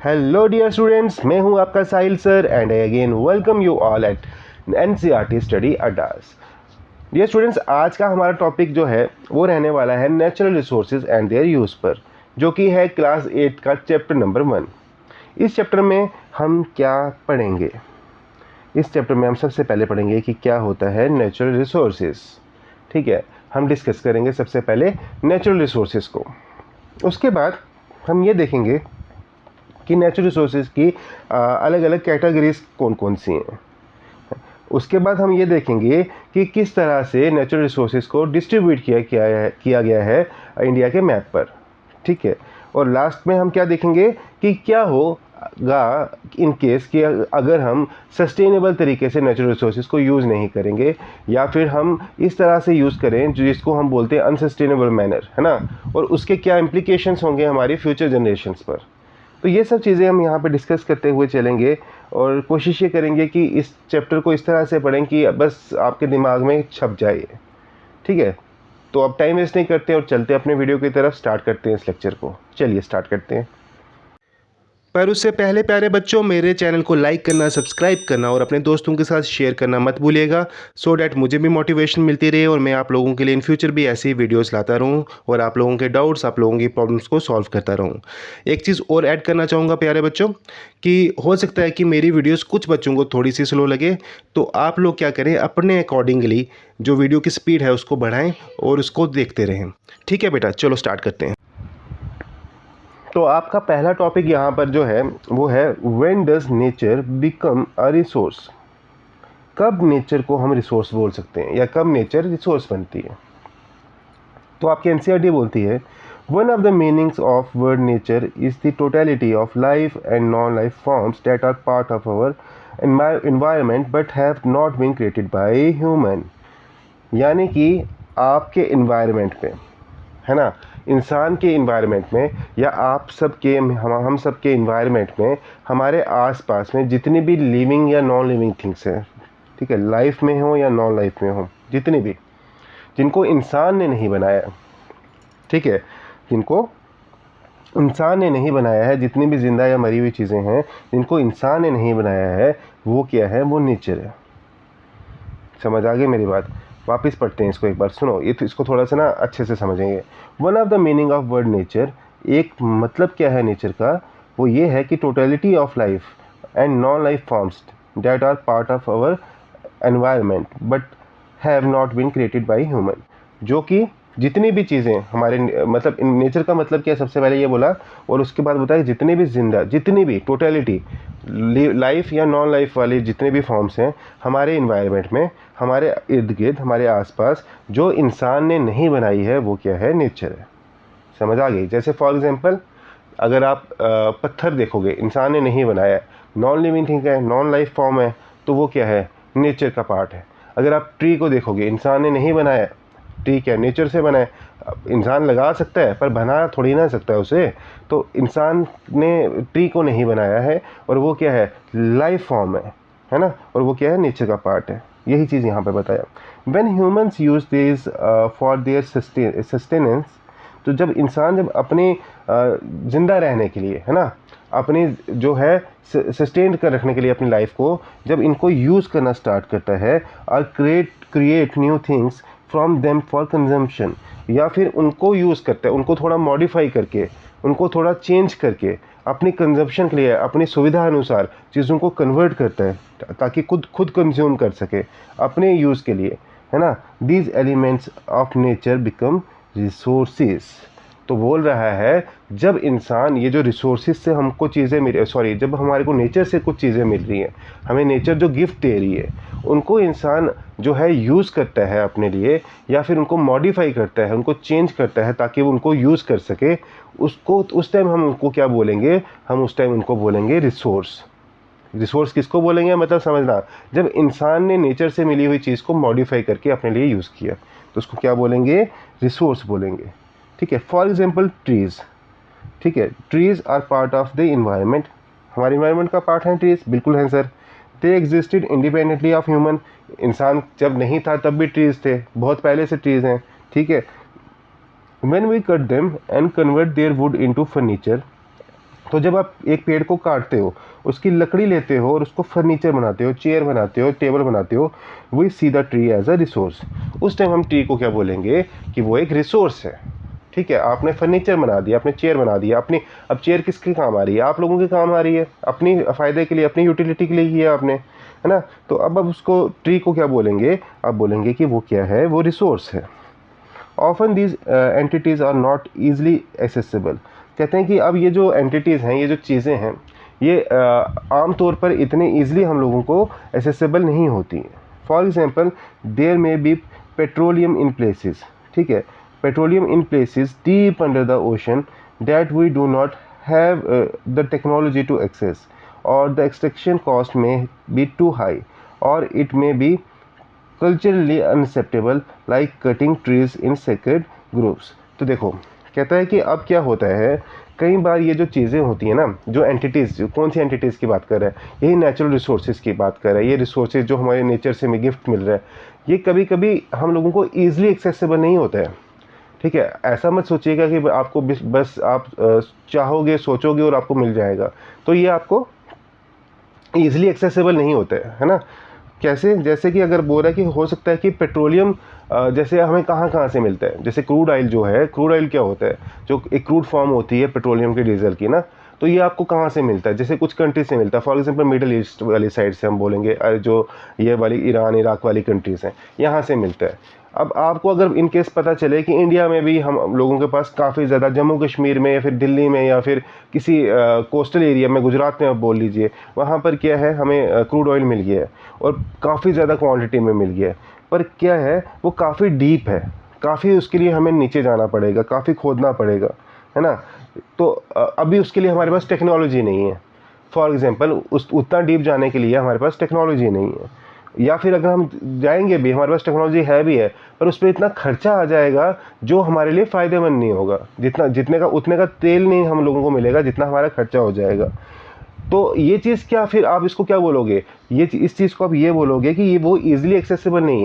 Hello dear students, मैं हूं आपका Sahil sir and I again welcome you all at NCERT study Addas. Dear students, आज का हमारा टॉपिक जो है वो रहने वाला है natural resources and there use पर, जो कि है क्लास 8 का चैप्टर नंबर 1। इस चैप्टर में हम क्या पढ़ेंगे? इस चैप्टर में हम सबसे पहले पढ़ेंगे कि क्या होता है नेचुरल रिसोर्सेज। ठीक है, हम डिस्कस करेंगे सबसे पहले नेचुरल रिसोर्सेज को। उसके बाद हम ये देखेंगे कि नेचुरल रिसोर्सेज की अलग अलग कैटेगरीज कौन कौन सी हैं। उसके बाद हम ये देखेंगे कि किस तरह से नेचुरल रिसोर्सेज को डिस्ट्रीब्यूट किया गया है इंडिया के मैप पर। ठीक है, और लास्ट में हम क्या देखेंगे कि क्या होगा इन केस कि अगर हम सस्टेनेबल तरीके से नेचुरल रिसोर्सेज को यूज़ नहीं करेंगे, या फिर हम इस तरह से यूज़ करें जिसको हम बोलते हैं अनसस्टेनेबल मैनर, है ना, और उसके क्या इम्प्लीकेशंस होंगे हमारी फ्यूचर जनरेशन्स पर। तो ये सब चीज़ें हम यहाँ पे डिस्कस करते हुए चलेंगे और कोशिश ये करेंगे कि इस चैप्टर को इस तरह से पढ़ें कि बस आपके दिमाग में छप जाए। ठीक है, तो अब टाइम वेस्ट नहीं करते और चलते अपने वीडियो की तरफ, स्टार्ट करते हैं इस लेक्चर को। चलिए स्टार्ट करते हैं। पर उससे पहले प्यारे बच्चों, मेरे चैनल को लाइक करना, सब्सक्राइब करना और अपने दोस्तों के साथ शेयर करना मत भूलिएगा, सो डैट मुझे भी मोटिवेशन मिलती रहे और मैं आप लोगों के लिए इन फ्यूचर भी ऐसी वीडियोस लाता रहूं और आप लोगों के डाउट्स, आप लोगों की प्रॉब्लम्स को सॉल्व करता रहूं। एक चीज़ और ऐड करना चाहूँगा प्यारे बच्चों कि हो सकता है कि मेरी वीडियोज़ कुछ बच्चों को थोड़ी सी स्लो लगे, तो आप लोग क्या करें, अपने अकॉर्डिंगली जो वीडियो की स्पीड है उसको बढ़ाएँ और उसको देखते रहें। ठीक है बेटा, चलो स्टार्ट करते हैं। तो आपका पहला टॉपिक यहाँ पर जो है वो है when does nature become a resource. कब नेचर को हम रिसोर्स बोल सकते हैं या कब नेचर रिसोर्स बनती है? तो आपकी एनसीईआरटी बोलती है one of the meanings of word nature is the totality of life and non life forms that are part of our environment but have not been created by human. यानी कि आपके environment में, है ना, इंसान के इन्वायरमेंट में या आप सबके हम सबके इन्वायरमेंट में, हमारे आसपास में जितनी भी लिविंग या नॉन लिविंग थिंग्स हैं, ठीक है, लाइफ में हो या नॉन लाइफ में हो, जितनी भी, जिनको इंसान ने नहीं बनाया, ठीक है, जिनको इंसान ने नहीं बनाया है, जितनी भी जिंदा या मरी हुई चीज़ें हैं जिनको इंसान ने नहीं बनाया है, वो क्या है? वो नेचर है। समझ आ गई मेरी बात? वापस पढ़ते हैं इसको एक बार, सुनो, ये तो इसको थोड़ा सा ना अच्छे से समझेंगे। One of the meaning of word nature, एक मतलब क्या है नेचर का? वो ये है कि totality of life and non life forms that are part of our environment but have not been created by human. जो कि जितनी भी चीज़ें हमारे, मतलब नेचर का मतलब क्या है, सबसे पहले ये बोला, और उसके बाद बताया जितनी भी जिंदा, जितनी भी टोटलिटी लाइफ या नॉन लाइफ वाले जितने भी फॉर्म्स हैं हमारे इन्वायरमेंट में, हमारे इर्द गिर्द, हमारे आसपास, जो इंसान ने नहीं बनाई है, वो क्या है? नेचर है। समझ आ गई? जैसे फॉर एग्जांपल, अगर आप पत्थर देखोगे, इंसान ने नहीं बनाया है, नॉन लिविंग थिंग है, नॉन लाइफ फॉर्म है, तो वो क्या है? नेचर का पार्ट है। अगर आप ट्री को देखोगे, इंसान ने नहीं बनाया, ट्री क्या नेचर से बना है। इंसान लगा सकता है पर बना थोड़ी ना सकता है उसे, तो इंसान ने ट्री को नहीं बनाया है और वो क्या है? लाइफ फॉर्म है ना, और वो क्या है? नेचर का पार्ट है। यही चीज़ यहाँ पे बताया। When humans use this for their sustenance, तो जब इंसान जब अपने ज़िंदा रहने के लिए, है ना, अपनी जो है सस्टेन कर रखने के लिए अपनी लाइफ को, जब इनको यूज़ करना स्टार्ट करता है और create new things from them for consumption, या फिर उनको यूज़ करता है, उनको थोड़ा मॉडिफाई करके, उनको थोड़ा चेंज करके अपनी कंजम्पशन के लिए, अपनी सुविधा अनुसार चीज़ों को कन्वर्ट करता है ताकि खुद कंज्यूम कर सके अपने यूज़ के लिए, है ना। These elements of nature become resources. तो बोल रहा है जब इंसान, ये जो रिसोर्सेज से हमको चीज़ें मिल, सॉरी, जब हमारे को नेचर से कुछ चीज़ें मिल रही हैं, हमें नेचर जो गिफ्ट दे रही है, उनको इंसान जो है यूज़ करता है अपने लिए, या फिर उनको मॉडिफाई करता है, उनको चेंज करता है ताकि वो उनको यूज़ कर सके, उसको उस टाइम हम उनको क्या बोलेंगे? हम उस टाइम उनको बोलेंगे रिसोर्स। रिसोर्स किसको बोलेंगे? मतलब समझना, जब इंसान ने नेचर से मिली हुई चीज़ को मॉडिफाई करके अपने लिए यूज़ किया, तो उसको क्या बोलेंगे? रिसोर्स बोलेंगे। ठीक है, फॉर एग्जाम्पल ट्रीज़, ठीक है, trees are part of the environment. हमारे इन्वायरमेंट का पार्ट है ट्रीज़, बिल्कुल हैं sir. They existed independently of human. इंसान जब नहीं था तब भी ट्रीज़ थे, बहुत पहले से ट्रीज़ हैं, ठीक है। When we cut them and convert their wood into furniture, तो जब आप एक पेड़ को काटते हो, उसकी लकड़ी लेते हो और उसको फर्नीचर बनाते हो, चेयर बनाते हो, टेबल बनाते हो, we see the tree as a resource. उस टाइम हम ट्री को क्या बोलेंगे कि वो एक रिसोर्स है। ठीक है, आपने फर्नीचर बना दिया, आपने चेयर बना दिया, अपनी अब चेयर किसके काम आ रही है? आप लोगों के काम आ रही है, अपनी फ़ायदे के लिए, अपनी यूटिलिटी के लिए किया आपने, है ना। तो अब उसको ट्री को क्या बोलेंगे? आप बोलेंगे कि वो क्या है? वो रिसोर्स है। Often these entities are not easily accessible. कहते हैं कि अब ये जो एंटिटीज़ हैं, ये जो चीज़ें हैं, ये आम तौर पर इतने ईजिली हम लोगों को एसेसिबल नहीं होती हैं। For example, there may be petroleum in places. ठीक है, petroleum in places deep under the ocean that we do not have the technology to access, और the extraction cost may be too high, और it may be culturally unacceptable like cutting trees in sacred groups. तो देखो, कहता है कि अब क्या होता है, कई बार ये जो चीज़ें होती हैं ना, जो एंटिटीज़, कौन सी एंटिटीज़ की बात कर रहा है? यही नेचुरल रिसोर्सेज की बात कर रहा है। ये रिसोर्सेज जो हमारे नेचर से हमें गिफ्ट मिल रहा है, ये कभी कभी हम लोगों को ईजिली एक्सेसिबल नहीं होता है। ठीक है, ऐसा मत सोचिएगा कि आपको बस आप चाहोगे, सोचोगे और आपको मिल जाएगा। तो ये आपको ईजिली एक्सेसिबल नहीं होता है ना। कैसे? जैसे कि अगर बोल रहा है कि हो सकता है कि पेट्रोलियम जैसे हमें कहाँ कहाँ से मिलता है, जैसे क्रूड ऑयल जो है, क्रूड ऑयल क्या होता है? जो एक क्रूड फॉर्म होती है पेट्रोलियम की, डीजल की ना, तो ये आपको कहाँ से मिलता है? जैसे कुछ कंट्री से मिलता है। फॉर एग्जांपल मिडिल ईस्ट वाली साइड से हम बोलेंगे, जो ये वाली ईरान इराक वाली कंट्रीज़ हैं, यहाँ से मिलता है। अब आपको अगर इन केस पता चले कि इंडिया में भी हम लोगों के पास काफ़ी ज़्यादा, जम्मू कश्मीर में या फिर दिल्ली में या फिर किसी कोस्टल एरिया में, गुजरात में आप बोल लीजिए, वहाँ पर क्या है, हमें क्रूड ऑयल मिल गया है और काफ़ी ज़्यादा क्वांटिटी में मिल गया है, पर क्या है, वो काफ़ी डीप है, काफ़ी उसके लिए हमें नीचे जाना पड़ेगा, काफ़ी खोदना पड़ेगा, है ना। तो अभी उसके लिए हमारे पास टेक्नोलॉजी नहीं है। फॉर एग्जांपल, उस उतना डीप जाने के लिए हमारे पास टेक्नोलॉजी नहीं है, या फिर अगर हम जाएंगे भी, हमारे पास टेक्नोलॉजी है भी है, पर उस पर इतना खर्चा आ जाएगा जो हमारे लिए फ़ायदेमंद नहीं होगा। जितने का उतने का तेल नहीं हम लोगों को मिलेगा जितना हमारा खर्चा हो जाएगा। तो ये चीज़ क्या, फिर आप इसको क्या बोलोगे? इस चीज़ को आप ये बोलोगे कि ये वो ईजिली एक्सेसिबल नहीं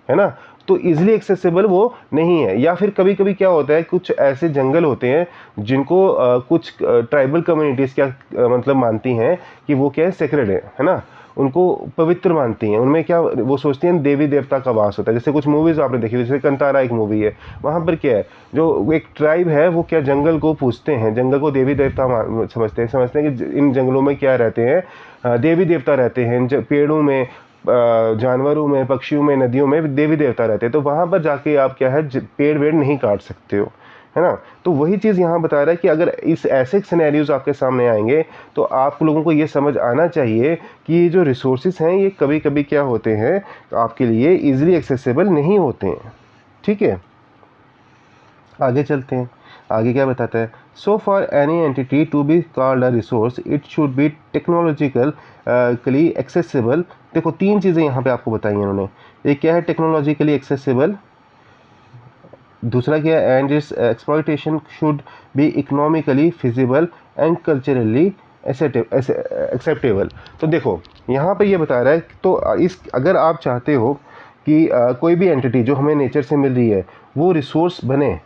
है ना। तो ईजिली एक्सेसिबल वो नहीं है। या फिर कभी कभी क्या होता है, कुछ ऐसे जंगल होते हैं जिनको कुछ ट्राइबल कम्युनिटीज़ क्या मतलब मानती हैं कि वो क्या है, सेक्रेड है ना, उनको पवित्र मानती हैं। उनमें क्या, वो सोचती हैं देवी देवता का वास होता है। जैसे कुछ मूवीज़ आपने देखी, जैसे कंतारा एक मूवी है, वहाँ पर क्या है, जो एक ट्राइब है वो क्या, जंगल को पूजते हैं, जंगल को देवी देवता समझते हैं कि इन जंगलों में क्या रहते हैं, देवी देवता रहते हैं। पेड़ों में, जानवरों में, पक्षियों में, नदियों में देवी देवता रहते हैं। तो वहाँ पर जाके आप क्या है, पेड़ वेड़ नहीं काट सकते हो, है ना। तो वही चीज़ यहाँ बता रहा है कि अगर इस ऐसे सिनेरियोज आपके सामने आएंगे तो आप लोगों को ये समझ आना चाहिए कि ये जो रिसोर्सेज हैं, ये कभी कभी क्या होते हैं, आपके लिए ईजिली एक्सेसिबल नहीं होते हैं। ठीक है, आगे चलते हैं। आगे क्या बताता है? So for any entity to be called a resource it should be technologically accessible. देखो, तीन चीज़ें यहाँ पे आपको बताई हैं उन्होंने। एक क्या है, टेक्नोलॉजिकली एक्सेसिबल। दूसरा क्या है, and it's exploitation should be economically feasible and culturally acceptable. तो देखो, यहाँ पे ये बता रहा है, तो इस अगर आप चाहते हो कि कोई भी एंटिटी जो हमें नेचर से मिल रही है वो रिसोर्स बने,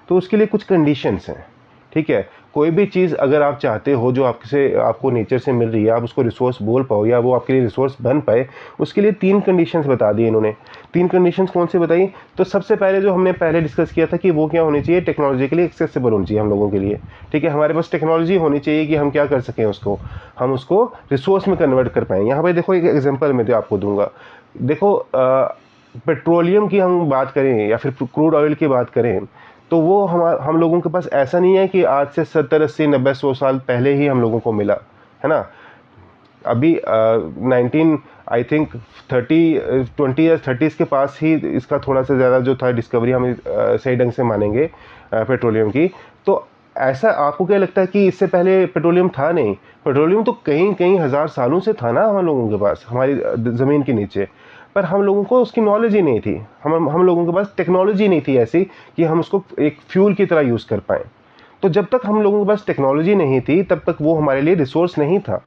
तो उसके लिए कुछ कंडीशंस हैं। ठीक है, कोई भी चीज़ अगर आप चाहते हो जो आपको नेचर से मिल रही है, आप उसको रिसोर्स बोल पाओ या वो आपके लिए रिसोर्स बन पाए, उसके लिए तीन कंडीशंस बता दी इन्होंने। तीन कंडीशंस कौन सी बताई? तो सबसे पहले जो हमने पहले डिस्कस किया था कि वो क्या होनी चाहिए, टेक्नोलॉजिकली एक्सेसिबल होनी चाहिए हम लोगों के लिए। ठीक है, हमारे पास टेक्नोलॉजी होनी चाहिए कि हम क्या कर सकें, हम उसको रिसोर्स में कन्वर्ट कर पाएँ। यहाँ पर देखो, एक एग्जाम्पल मैं तो आपको दूंगा। देखो, पेट्रोलियम की हम बात करें या फिर क्रूड ऑयल की बात करें, तो वो हम लोगों के पास ऐसा नहीं है कि आज से 70 80 90 100 साल पहले ही हम लोगों को मिला, है ना। अभी 19 आई थिंक 20 या 30 के पास ही इसका थोड़ा सा ज़्यादा जो था डिस्कवरी, हम सही ढंग से मानेंगे पेट्रोलियम की। तो ऐसा आपको क्या लगता है कि इससे पहले पेट्रोलियम था? नहीं, पेट्रोलियम तो कई कई हज़ार सालों से था ना हम लोगों के पास, हमारी ज़मीन के नीचे। पर हम लोगों को उसकी नॉलेज ही नहीं थी। हम लोगों के पास टेक्नोलॉजी नहीं थी ऐसी कि हम उसको एक फ्यूल की तरह यूज़ कर पाएँ। तो जब तक हम लोगों के पास टेक्नोलॉजी नहीं थी, तब तक वो हमारे लिए रिसोर्स नहीं था।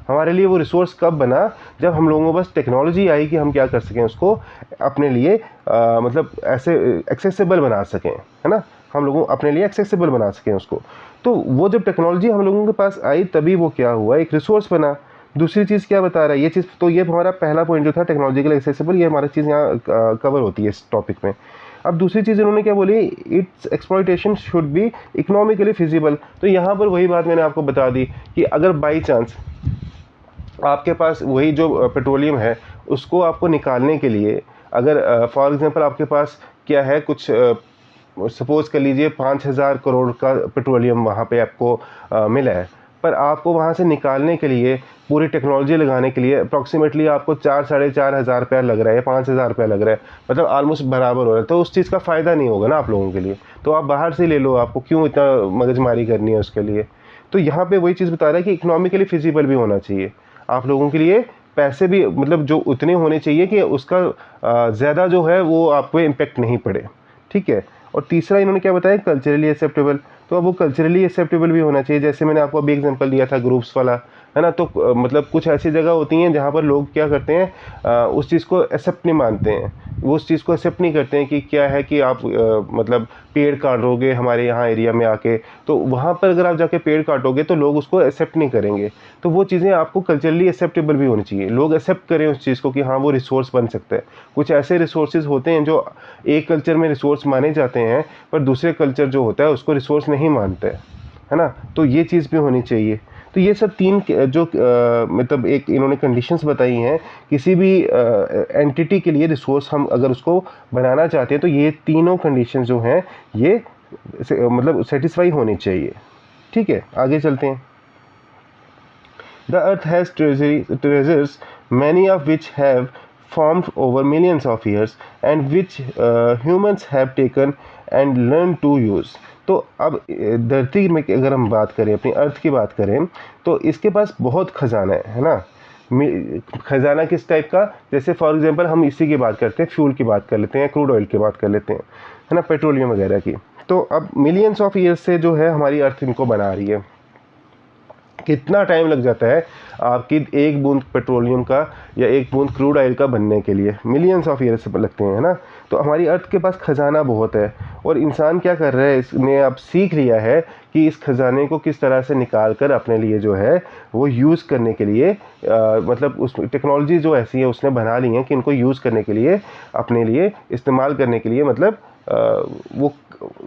हमारे लिए वो रिसोर्स कब बना? जब हम लोगों के पास टेक्नोलॉजी आई कि हम क्या कर सकें, उसको अपने लिए मतलब ऐसे एक्सेसिबल बना सकें, है ना। हम लोगों अपने लिए एक्सेसिबल बना सकें उसको। तो वो जब टेक्नोलॉजी हम लोगों के पास आई तभी वो क्या हुआ, एक रिसोर्स बना। दूसरी चीज़ क्या बता रहा है ये चीज़, तो ये हमारा पहला पॉइंट जो था टेक्नोलॉजिकल एक्सेसिबल, ये हमारा चीज़ यहाँ कवर होती है इस टॉपिक में। अब दूसरी चीज़ इन्होंने क्या बोली, it's exploitation should be economically feasible. तो यहाँ पर वही बात मैंने आपको बता दी कि अगर बाई चांस आपके पास वही जो पेट्रोलियम है उसको आपको निकालने के लिए, अगर फॉर एग्जांपल आपके पास क्या है, कुछ सपोज़ कर लीजिए 5,000 करोड़ का पेट्रोलियम वहाँ पे आपको मिला है, पर आपको वहाँ से निकालने के लिए पूरी टेक्नोलॉजी लगाने के लिए अप्रॉक्सीमेटली आपको 4-4,500 रुपया लग रहा है या 5,000 रुपया लग रहा है, मतलब ऑलमोस्ट बराबर हो रहा है। तो उस चीज़ का फ़ायदा नहीं होगा ना आप लोगों के लिए, तो आप बाहर से ले लो, आपको क्यों इतना मगजमारी करनी है उसके लिए। तो यहाँ पे वही चीज़ बता रहा है कि इकोनॉमिकली फिजिबल भी होना चाहिए आप लोगों के लिए, पैसे भी मतलब जो उतने होने चाहिए कि उसका ज़्यादा जो है वो आपको इम्पेक्ट नहीं पड़े, ठीक है। और तीसरा इन्होंने क्या बताया, कल्चरली एक्सेप्टेबल। तो अब वो कल्चरली एक्सेप्टेबल भी होना चाहिए, जैसे मैंने आपको अभी एग्जांपल दिया था ग्रुप्स वाला, है ना। तो मतलब कुछ ऐसी जगह होती हैं जहाँ पर लोग क्या करते हैं, उस चीज़ को एक्सेप्ट नहीं मानते हैं, वो उस चीज़ को एक्सेप्ट नहीं करते हैं कि क्या है कि आप मतलब पेड़ काटोगे हमारे यहाँ एरिया में आके, तो वहाँ पर अगर आप जाके पेड़ काटोगे तो लोग उसको एक्सेप्ट नहीं करेंगे। तो वो चीज़ें आपको कल्चरली एक्सेप्टेबल भी होनी चाहिए, लोग एक्सेप्ट करें उस चीज़ को कि हाँ वो रिसोर्स बन सकता है। कुछ ऐसे रिसोर्सेज होते हैं जो एक कल्चर में रिसोर्स माने जाते हैं पर दूसरे कल्चर जो होता है उसको रिसोर्स नहीं मानते है ना। तो ये चीज़ भी होनी चाहिए। तो ये सब तीन जो मतलब एक इन्होंने कंडीशंस बताई हैं किसी भी एंटिटी के लिए, रिसोर्स हम अगर उसको बनाना चाहते हैं तो ये तीनों कंडीशंस जो हैं ये मतलब सेटिस्फाई होनी चाहिए, ठीक है। आगे चलते हैं। The earth has treasures many of which have formed over millions of years and which humans have taken and learned to use। तो अब धरती में अगर हम बात करें, अपनी अर्थ की बात करें, तो इसके पास बहुत खजाना है ना। खजाना किस टाइप का, जैसे फॉर एग्जांपल हम इसी की बात करते हैं, फ्यूल की बात कर लेते हैं, क्रूड ऑयल की बात कर लेते हैं, है ना, पेट्रोलियम वगैरह की। तो अब मिलियंस ऑफ ईयर्स से जो है हमारी अर्थ इनको बना रही है। कितना टाइम लग जाता है आपकी एक बूंद पेट्रोलियम का या एक बूंद क्रूड ऑयल का बनने के लिए, मिलियंस ऑफ ईयर्स लगते हैं, है ना। तो हमारी अर्थ के पास खजाना बहुत है और इंसान क्या कर रहा है, इसने अब सीख लिया है कि इस खजाने को किस तरह से निकाल कर अपने लिए जो है वो यूज़ करने के लिए मतलब उस टेक्नोलॉजी जो ऐसी है उसने बना ली है कि इनको यूज़ करने के लिए, अपने लिए इस्तेमाल करने के लिए, मतलब वो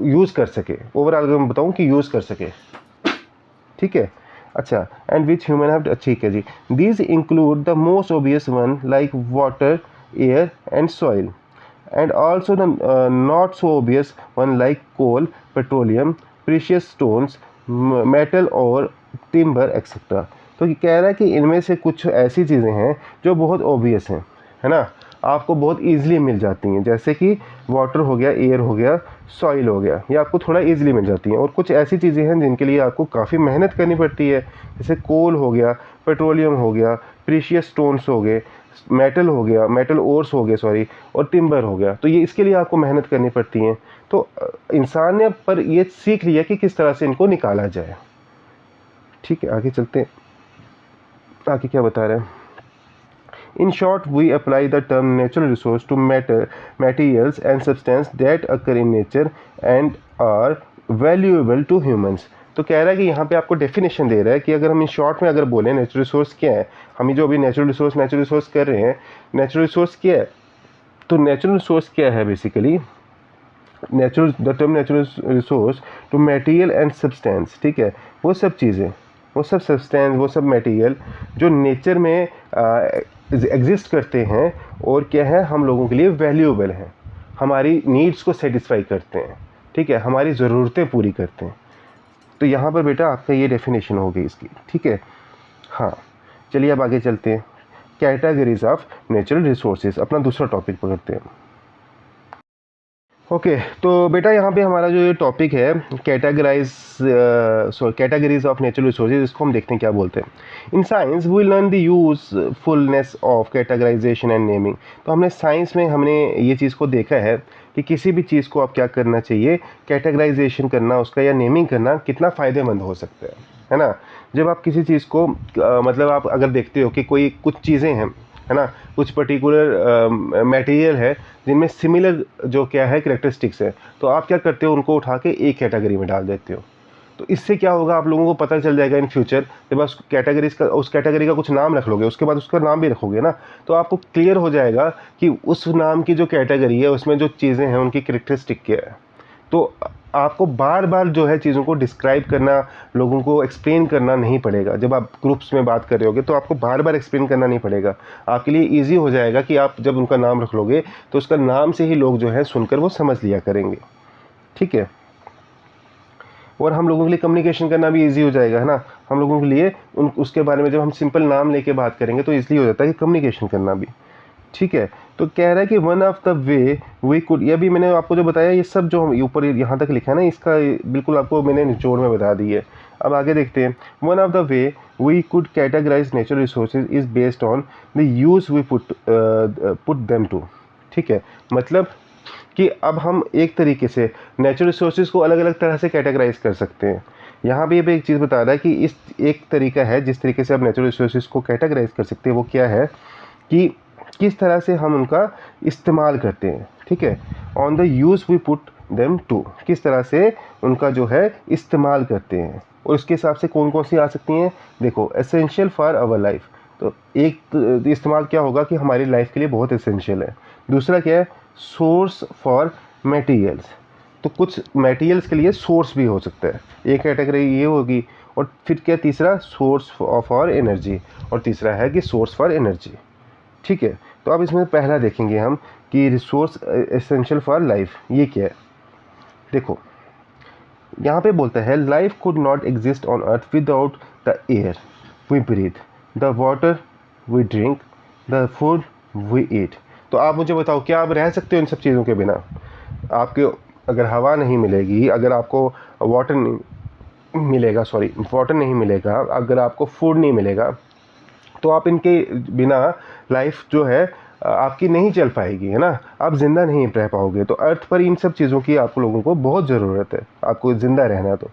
यूज़ कर सके। ओवरऑल अगर मैं बताऊँ कि यूज़ कर सके, ठीक है। अच्छा, एंड विच ह्यूमन हैव, ठीक है जी। These include the most obvious one like water, air and soil, and also the not so obvious one like coal, petroleum, precious stones, metal और टिम्बर एक्सेट्रा। तो कह रहा है कि इनमें से कुछ ऐसी चीज़ें हैं जो बहुत ऑब्वियस हैं, है ना, आपको बहुत ईजिली मिल जाती हैं, जैसे कि वाटर हो गया, एयर हो गया, सॉइल हो गया, ये आपको थोड़ा ईजिली मिल जाती हैं। और कुछ ऐसी चीज़ें हैं जिनके लिए आपको काफ़ी मेहनत करनी पड़ती है, जैसे कोल हो गया, पेट्रोलियम हो गया, प्रीशियस स्टोन्स हो गए, मेटल हो गया, मेटल ओर्स हो गए सॉरी, और टिम्बर हो गया। तो ये इसके लिए आपको मेहनत करनी पड़ती हैं। तो इंसान ने पर ये सीख लिया कि किस तरह से इनको निकाला जाए, ठीक है। आगे चलते हैं, आगे क्या बता रहे हैं। In short, we apply the term natural resource to materials and substance that occur in nature and are valuable to humans। तो कह रहा है कि यहाँ पे आपको डेफिनेशन दे रहा है कि अगर हम इन शॉर्ट में अगर बोलें नेचुरल रिसोर्स क्या है, हम जो अभी नेचुरल रिसोर्स कर रहे हैं, नेचुरल रिसोर्स क्या है, तो नेचुरल रिसोर्स क्या है basically, the term natural resource to material and substance, ठीक है, वो सब चीज़ें, वो सब सब्सटेंस, वो सब मटेरियल जो नेचर में एग्जिस्ट करते हैं और क्या है हम लोगों के लिए वैल्यूएबल हैं, हमारी नीड्स को सेटिस्फाई करते हैं, ठीक है, हमारी ज़रूरतें पूरी करते हैं। तो यहाँ पर बेटा आपका ये डेफिनेशन हो गई इसकी, ठीक है। हाँ, चलिए अब आगे चलते हैं, कैटेगरीज ऑफ नेचुरल रिसोर्सेज, अपना दूसरा टॉपिक पकड़ते हैं। ओके तो बेटा यहाँ पे हमारा जो ये टॉपिक है कैटेगरीज ऑफ नेचुरल रिसोर्सेज, इसको हम देखते हैं क्या बोलते हैं। In science we learn the usefulness of categorisation and naming. तो हमने साइंस में हमने ये चीज़ को देखा है कि किसी भी चीज़ को आप क्या करना चाहिए, कैटेगराइजेशन करना उसका या नेमिंग करना कितना फ़ायदेमंद हो सकता है ना। जब आप किसी चीज़ को मतलब आप अगर देखते हो कि कोई कुछ चीज़ें हैं, है ना, कुछ पर्टिकुलर मटेरियल है जिनमें सिमिलर जो क्या है कैरेक्टरिस्टिक्स है, तो आप क्या करते हो, उनको उठा के एक कैटेगरी में डाल देते हो। तो इससे क्या होगा, आप लोगों को पता चल जाएगा इन फ्यूचर, जब आप उस कैटेगरी का कुछ नाम रख लोगे, उसके बाद उसका नाम भी रखोगे ना, तो आपको क्लियर हो जाएगा कि उस नाम की जो कैटेगरी है उसमें जो चीज़ें हैं उनकी कैरेक्टरिस्टिक क्या है। तो आपको बार बार जो है चीज़ों को डिस्क्राइब करना, लोगों को एक्सप्लेन करना नहीं पड़ेगा। जब आप ग्रुप्स में बात कर रहे होगे तो आपको बार बार एक्सप्लेन करना नहीं पड़ेगा, आपके लिए ईजी हो जाएगा कि आप जब उनका नाम रख लोगे तो उसका नाम से ही लोग जो है सुनकर वो समझ लिया करेंगे, ठीक है। और हम लोगों के लिए कम्युनिकेशन करना भी इजी हो जाएगा, है ना। हम लोगों के लिए उसके बारे में जब हम सिंपल नाम लेके बात करेंगे तो ईजिली हो जाता है कि कम्युनिकेशन करना भी, ठीक है। तो कह रहा है कि one of the way we could, ये भी मैंने आपको जो बताया, ये सब जो ऊपर यहाँ तक लिखा है ना, इसका बिल्कुल आपको मैंने निचोड़ में बता दी है। अब आगे देखते हैं। One of the way we could categorise natural resources is based on the use we put them to, ठीक है। मतलब कि अब हम एक तरीके से नेचुरल रिसोर्सेज को अलग अलग तरह से कैटेगराइज कर सकते हैं। यहाँ भी एक चीज़ बता रहा है कि इस एक तरीका है जिस तरीके से आप नेचुरल रिसोर्सेज को कैटेगराइज कर सकते हैं, वो क्या है कि किस तरह से हम उनका इस्तेमाल करते हैं, ठीक है। On the use we put them to, किस तरह से उनका जो है इस्तेमाल करते हैं, और उसके हिसाब से कौन कौन सी आ सकती हैं। देखो, एसेंशियल फॉर आवर लाइफ, तो एक इस्तेमाल क्या होगा कि हमारी लाइफ के लिए बहुत एसेंशियल है। दूसरा क्या है, सोर्स फॉर मटेरियल्स, तो कुछ मटेरियल्स के लिए सोर्स भी हो सकता है, एक कैटेगरी ये होगी। और फिर क्या, तीसरा सोर्स फॉर एनर्जी, और तीसरा है कि सोर्स फॉर एनर्जी, ठीक है। तो अब इसमें पहला देखेंगे हम कि रिसोर्स एसेंशियल फॉर लाइफ ये क्या है। देखो, यहाँ पे बोलता है life could not exist on earth without the air we breathe, the water we drink, the food we eat. तो आप मुझे बताओ, क्या आप रह सकते हो इन सब चीज़ों के बिना? आपके अगर हवा नहीं मिलेगी, अगर आपको वाटर नहीं मिलेगा, वाटर नहीं मिलेगा, अगर आपको फूड नहीं मिलेगा, तो आप इनके बिना लाइफ जो है आपकी नहीं चल पाएगी, है ना। आप ज़िंदा नहीं रह पाओगे। तो अर्थ पर इन सब चीज़ों की आप लोगों को बहुत ज़रूरत है, आपको ज़िंदा रहना है। तो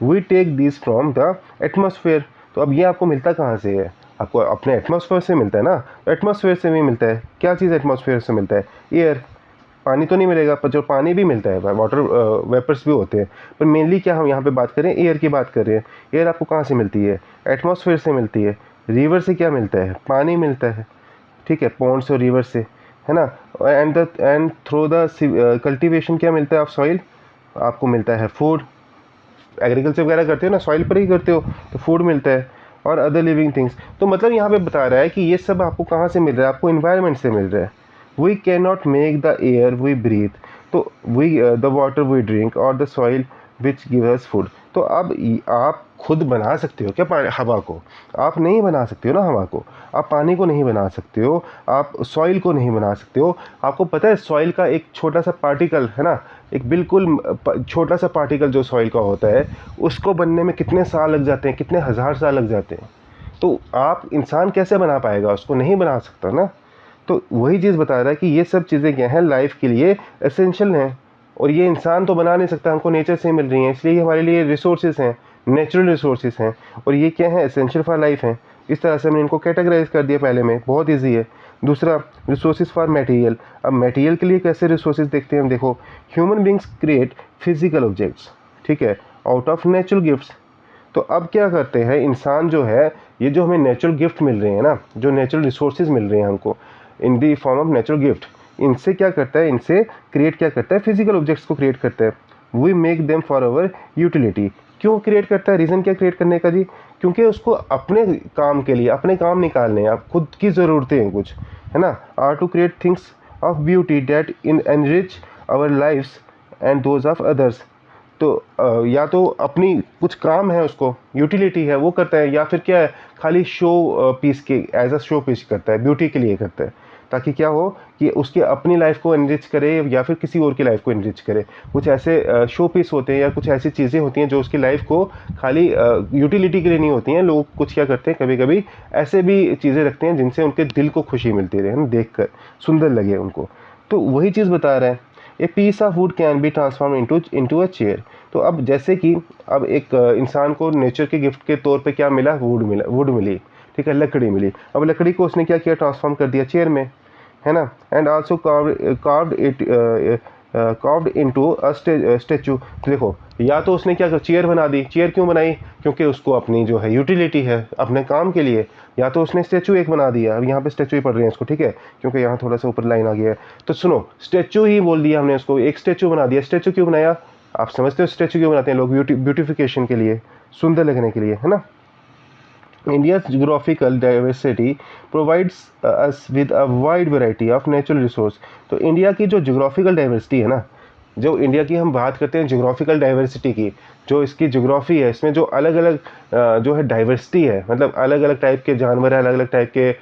we take this from the atmosphere, तो अब ये आपको मिलता कहाँ से है? आपको अपने एटमॉस्फेयर से मिलता है ना। एटमॉस्फेयर से भी मिलता है, क्या चीज़ एटमॉस्फेयर से मिलता है? एयर। पानी तो नहीं मिलेगा, पर जो पानी भी मिलता है, वाटर वेपर्स भी होते हैं, पर मेनली क्या हम यहाँ पे बात करें, एयर की बात कर रहे हैं। एयर आपको कहाँ से मिलती है? एटमॉस्फेयर से मिलती है। रिवर से क्या मिलता है? पानी मिलता है, ठीक है, पॉन्ड्स और रिवर से, है ना। एंड थ्रू द कल्टीवेशन क्या मिलता है ऑफ सॉइल? आपको मिलता है फूड। एग्रीकल्चर वगैरह करते हो ना, सॉइल पर ही करते हो, तो फूड मिलता है, और अदर लिविंग थिंग्स। तो मतलब यहाँ पे बता रहा है कि ये सब आपको कहाँ से मिल रहा है? आपको इन्वायरमेंट से मिल रहा है। We can not make the air we breathe, तो we the water we drink, और the soil which give us food. तो अब आप खुद बना सकते हो क्या हवा को? आप नहीं बना सकते हो ना हवा को, आप पानी को नहीं बना सकते हो, आप सॉइल को नहीं बना सकते हो। आपको पता है सॉइल का एक छोटा सा पार्टिकल, है ना, एक बिल्कुल छोटा सा पार्टिकल जो सॉइल का होता है, उसको बनने में कितने साल लग जाते हैं, कितने हज़ार साल लग जाते हैं। तो आप इंसान कैसे बना पाएगा? उसको नहीं बना सकता ना। तो वही चीज़ बता रहा है कि ये सब चीज़ें क्या हैं, लाइफ के लिए एसेंशियल हैं, और ये इंसान तो बना नहीं सकता, हमको नेचर से मिल रही हैं, इसलिए ये हमारे लिए रिसोर्सेज हैं, नेचुरल रिसोर्सेज हैं, और ये क्या है, एसेंशियल फॉर लाइफ हैं। इस तरह से हमने इनको कैटेगराइज कर दिया पहले में, बहुत ईजी है। दूसरा, रिसोर्सेज फॉर मटेरियल। अब मटेरियल के लिए कैसे रिसोर्सेज देखते हैं हम, देखो, human beings create physical objects, ठीक है, आउट ऑफ नेचुरल गिफ्ट्स। तो अब क्या करते हैं इंसान जो है, ये जो हमें नेचुरल गिफ्ट मिल रहे हैं ना, जो नेचुरल रिसोर्सेज मिल रहे हैं हमको in the form of natural gift, इनसे क्या करता है, इनसे क्रिएट क्या करता है, फिजिकल ऑब्जेक्ट्स को क्रिएट करता है। We make them for our utility. क्यों क्रिएट करता है? रीज़न क्या क्रिएट करने का जी? क्योंकि उसको अपने काम के लिए, अपने काम निकालने हैं, आप खुद की ज़रूरतें हैं कुछ, है ना। Or to create things of beauty that in enrich our lifes and those of others. तो या तो अपनी कुछ काम है, उसको यूटिलिटी है, वो करता है, या फिर क्या है, खाली शो पीस के एज अ शो पीस करता है, ब्यूटी के लिए करता है, ताकि क्या हो कि उसकी अपनी लाइफ को एनरिच करे या फिर किसी और की लाइफ को एनरिच करे। कुछ ऐसे शो पीस होते हैं या कुछ ऐसी चीज़ें होती हैं जो उसकी लाइफ को खाली यूटिलिटी के लिए नहीं होती हैं। लोग कुछ क्या करते हैं, कभी कभी ऐसे भी चीज़ें रखते हैं जिनसे उनके दिल को खुशी मिलती रहे, देख कर सुंदर लगे उनको। तो वही चीज़ बता रहा है, a piece of wood can be transform into a chair. तो अब जैसे कि अब एक इंसान को नेचर के गिफ्ट के तौर पे क्या मिला, वुड मिली, ठीक ठीक है, लकड़ी मिली। अब लकड़ी को उसने क्या किया, ट्रांसफॉर्म कर दिया चेयर में, है ना। And also carved into a statue. देखो, या तो उसने क्या किया, चेयर बना दी। चेयर क्यों बनाई, क्योंकि उसको अपनी जो है यूटिलिटी है, अपने काम के लिए। या तो उसने स्टेचू एक बना दिया, अब यहाँ पे स्टेचू ही पढ़ रहे हैं इसको, ठीक है, क्योंकि यहाँ थोड़ा सा ऊपर लाइन आ गया है। तो सुनो, स्टेचू ही बोल दिया हमने उसको, एक स्टेचू बना दिया। स्टेचू क्यों बनाया, आप समझते हो स्टेचू क्यों बनाते हैं लोग, ब्यूटिफिकेशन के लिए, सुंदर लगने के लिए, है ना। India's geographical diversity provides us with a wide variety of natural resource। तो इंडिया की जो जोग्राफिकल डाइवर्सिटी है ना, जो इंडिया की हम बात करते हैं जोग्राफिकल डाइवर्सिटी की, जो इसकी जोग्राफी है, इसमें जो अलग अलग जो है डाइवर्सिटी है, मतलब अलग अलग टाइप के जानवर हैं, अलग अलग टाइप के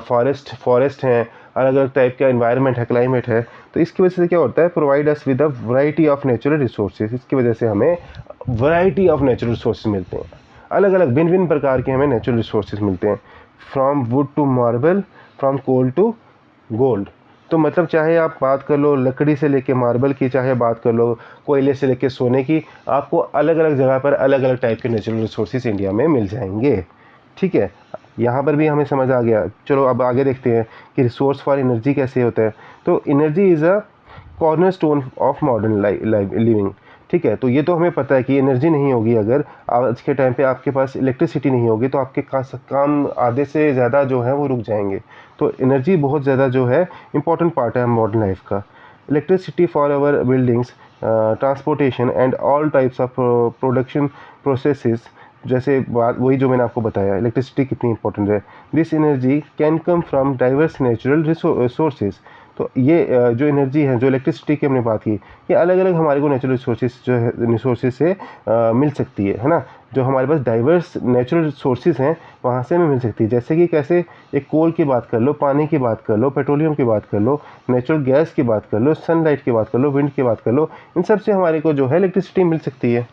फॉरेस्ट हैं, अलग अलग टाइप का एनवायरनमेंट है, क्लाइमेट है। तो इसकी वजह से क्या होता है, provide us with a variety of natural resources. इसकी वजह से हमें वैरायटी ऑफ नेचुरल रिसोर्सेज मिलते हैं, अलग अलग भिन्न भिन्न प्रकार के हमें नेचुरल रिसोर्सेज मिलते हैं। From wood to marble, from coal to gold. तो मतलब चाहे आप बात कर लो लकड़ी से लेके मार्बल की, चाहे बात कर लो कोयले से लेके सोने की, आपको अलग अलग जगह पर अलग अलग टाइप के नेचुरल रिसोर्सेज इंडिया में मिल जाएंगे। ठीक है, यहाँ पर भी हमें समझ आ गया। चलो अब आगे देखते हैं कि रिसोर्स फॉर एनर्जी कैसे होता है। तो energy is a cornerstone of modern living. ठीक है, तो ये तो हमें पता है कि एनर्जी नहीं होगी, अगर आज के टाइम पे आपके पास इलेक्ट्रिसिटी नहीं होगी तो आपके काम आधे से ज़्यादा जो है वो रुक जाएंगे। तो एनर्जी बहुत ज़्यादा जो है इंपॉर्टेंट पार्ट है मॉडर्न लाइफ का। Electricity for our buildings, transportation and all types of production processes. जैसे बात वही जो मैंने आपको बताया, इलेक्ट्रिसिटी कितनी इंपॉर्टेंट है। This energy can come from diverse natural sources. तो ये जो एनर्जी है, जो इलेक्ट्रिसिटी की हमने बात की, ये अलग अलग हमारे को नेचुरल रिसोर्सेज जो है रिसोर्सेज से मिल सकती है ना। जो हमारे पास डाइवर्स नेचुरल सोर्सेज हैं वहाँ से हमें मिल सकती है। जैसे कि कैसे, एक कोल की बात कर लो, पानी की बात कर लो, पेट्रोलियम की बात कर लो, नेचुरल गैस की बात कर लो, सनलाइट की बात कर लो, विंड की बात कर लो, इन सब से हमारे को जो है इलेक्ट्रिसिटी मिल सकती है।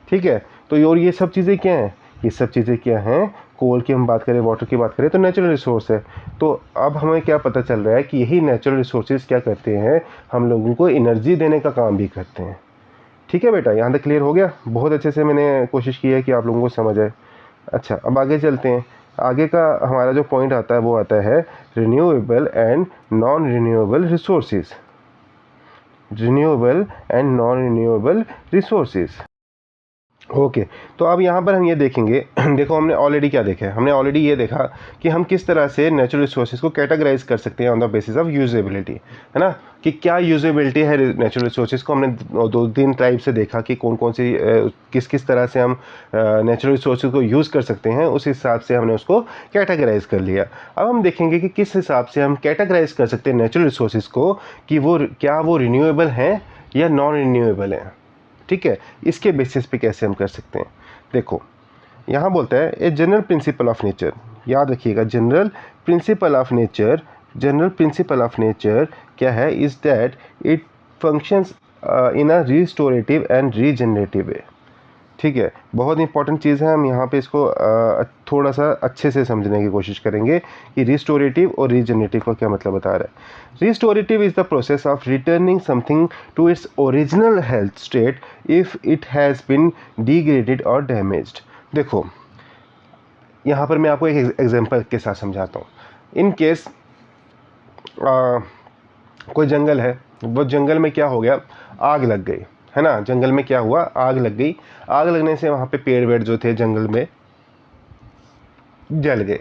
ठीक है, तो और ये सब चीज़ें क्या हैं, ये सब चीज़ें क्या हैं, कोल की हम बात करें, वाटर की बात करें तो नेचुरल रिसोर्स है। तो अब हमें क्या पता चल रहा है कि यही नेचुरल रिसोर्सेज क्या करते हैं, हम लोगों को एनर्जी देने का काम भी करते हैं। ठीक है बेटा, यहाँ तक क्लियर हो गया। बहुत अच्छे से मैंने कोशिश की है कि आप लोगों को समझ आए। अच्छा, अब आगे चलते हैं। आगे का हमारा जो पॉइंट आता है वो आता है renewable and non renewable resources. Renewable and non renewable resources. Okay, तो अब यहाँ पर हम ये देखेंगे देखो हमने ऑलरेडी क्या देखा है, हमने ऑलरेडी ये देखा कि हम किस तरह से नेचुरल रिसोर्सेज को कैटेगराइज कर सकते हैं on the basis of usability, है ना। कि क्या यूजेबिलिटी है नेचुरल रिसोर्सेज को, हमने दो तीन टाइप से देखा कि कौन कौन सी किस किस तरह से हम नेचुरल रिसोर्सेज को यूज़ कर सकते हैं, उस हिसाब से हमने उसको कैटेगराइज कर लिया। अब हम देखेंगे कि किस हिसाब से हम कैटेगराइज कर सकते हैं नेचुरल रिसोर्सेज को, कि वो क्या वो रिन्यूएबल हैं या नॉन रिन्यूएबल हैं। ठीक है, इसके बेसिस पे कैसे हम कर सकते हैं। देखो यहाँ बोलता है a general principle of nature, याद रखिएगा general principle of nature. General principle of nature क्या है, is that it functions in a restorative and regenerative way. ठीक है, बहुत इंपॉर्टेंट चीज़ है, हम यहाँ पे इसको थोड़ा सा अच्छे से समझने की कोशिश करेंगे कि रिस्टोरेटिव और रीजनरेटिव का क्या मतलब बता रहा है। Restorative is the process of returning something to its original health state if it has been degraded और डैमेज्ड। देखो यहाँ पर मैं आपको एक एग्जांपल के साथ समझाता हूँ। इन केस कोई जंगल है, वो जंगल में क्या हो गया, आग लग गई, है ना। जंगल में क्या हुआ, आग लग गई। आग लगने से वहाँ पे पेड़ वेड़ जो थे जंगल में जल गए।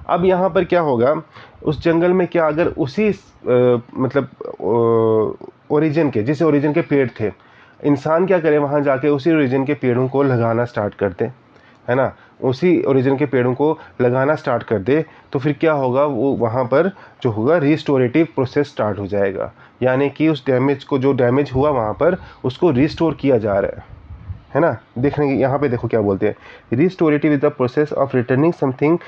अब यहाँ पर क्या होगा, उस जंगल में क्या, अगर उसी मतलब ओरिजिन के, जिस ओरिजिन के पेड़ थे, इंसान क्या करे, वहाँ जाके उसी ओरिजिन के पेड़ों को लगाना स्टार्ट कर दे, है ना, उसी ओरिजिन के पेड़ों को लगाना स्टार्ट कर दे, तो फिर क्या होगा, वो वहाँ पर जो होगा रिस्टोरेटिव प्रोसेस स्टार्ट हो जाएगा। यानी कि उस डैमेज को, जो डैमेज हुआ वहाँ पर, उसको रिस्टोर किया जा रहा है ना। देखने यहाँ पे देखो क्या बोलते हैं, restorative is the process of returning something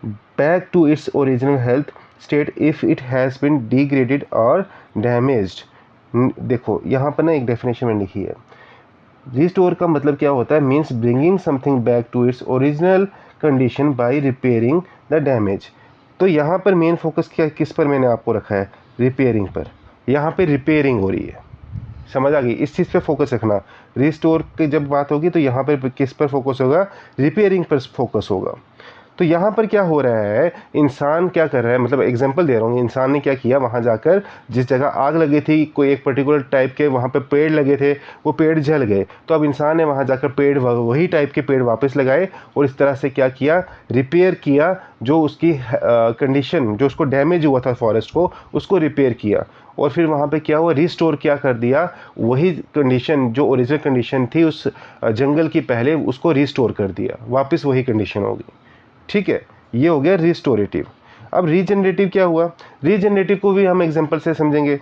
back to its original health state if it has been degraded और डैमेज्ड। देखो यहाँ पर ना एक डेफिनेशन में लिखी है, रिस्टोर का मतलब क्या होता है, means bringing something back to its original condition by repairing the damage. तो यहाँ पर मेन फोकस क्या, किस पर मैंने आपको रखा है, रिपेयरिंग पर। यहाँ पे रिपेयरिंग हो रही है, समझ आ गई, इस चीज़ पे फोकस रखना। रिस्टोर की जब बात होगी तो यहाँ पर किस पर फोकस होगा, रिपेयरिंग पर फोकस होगा। तो यहाँ पर क्या हो रहा है, इंसान क्या कर रहा है, मतलब एग्जांपल दे रहा हूँ, इंसान ने क्या किया, वहाँ जाकर जिस जगह आग लगी थी, कोई एक पर्टिकुलर टाइप के वहाँ पे पेड़ लगे थे, वो पेड़ जल गए, तो अब इंसान ने वहाँ जाकर पेड़ वही टाइप के पेड़ वापस लगाए और इस तरह से क्या किया, रिपेयर किया, जो उसकी कंडीशन, जो उसको डैमेज हुआ था फॉरेस्ट को, उसको रिपेयर किया, और फिर वहाँ पे क्या हुआ, रिस्टोर क्या कर दिया, वही कंडीशन जो ओरिजिनल कंडीशन थी उस जंगल की पहले, उसको रिस्टोर कर दिया, वापस वही कंडीशन हो गई। ठीक है, ये हो गया रिस्टोरेटिव। अब रीजनरेटिव क्या हुआ, रीजनरेटिव को भी हम एग्जांपल से समझेंगे।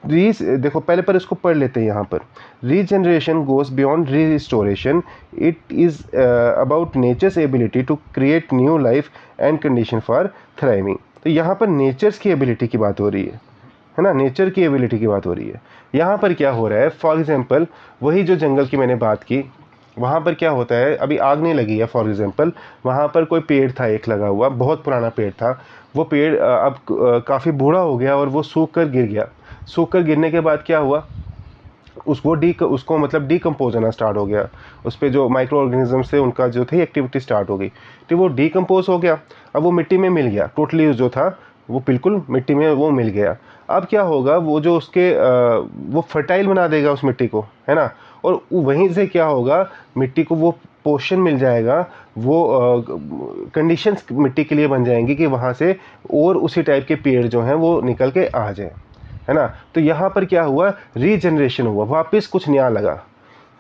देखो पहले पर इसको पढ़ लेते हैं यहाँ पर। Regeneration goes beyond restoration, it is about nature's ability to create new life and condition for thriving. तो यहाँ पर नेचर्स की एबिलिटी की बात हो रही है ना, नेचर की एबिलिटी की बात हो रही है। यहाँ पर क्या हो रहा है, फॉर एग्जांपल वही जो जंगल की मैंने बात की, वहाँ पर क्या होता है, अभी आग नहीं लगी है, फॉर एग्जांपल वहाँ पर कोई पेड़ था एक लगा हुआ, बहुत पुराना पेड़ था, वो पेड़ अब काफ़ी बूढ़ा हो गया और वो सूख कर गिर गया। सूख कर गिरने के बाद क्या हुआ, उसको मतलब डीकम्पोज होना स्टार्ट हो गया, उस पर जो माइक्रो ऑर्गेनिज्म से उनका जो थी एक्टिविटी स्टार्ट हो गई, तो वो डीकम्पोज हो गया, अब वो मिट्टी में मिल गया, टोटली जो था वो बिल्कुल मिट्टी में वो मिल गया। अब क्या होगा, वो जो उसके वो फर्टाइल बना देगा उस मिट्टी को, है ना, और वहीं से क्या होगा, मिट्टी को वो पोषण मिल जाएगा, वो कंडीशंस मिट्टी के लिए बन जाएंगी कि वहाँ से और उसी टाइप के पेड़ जो हैं वो निकल के आ जाए, है ना। तो यहाँ पर क्या हुआ, रीजनरेशन हुआ, वापस कुछ नया लगा,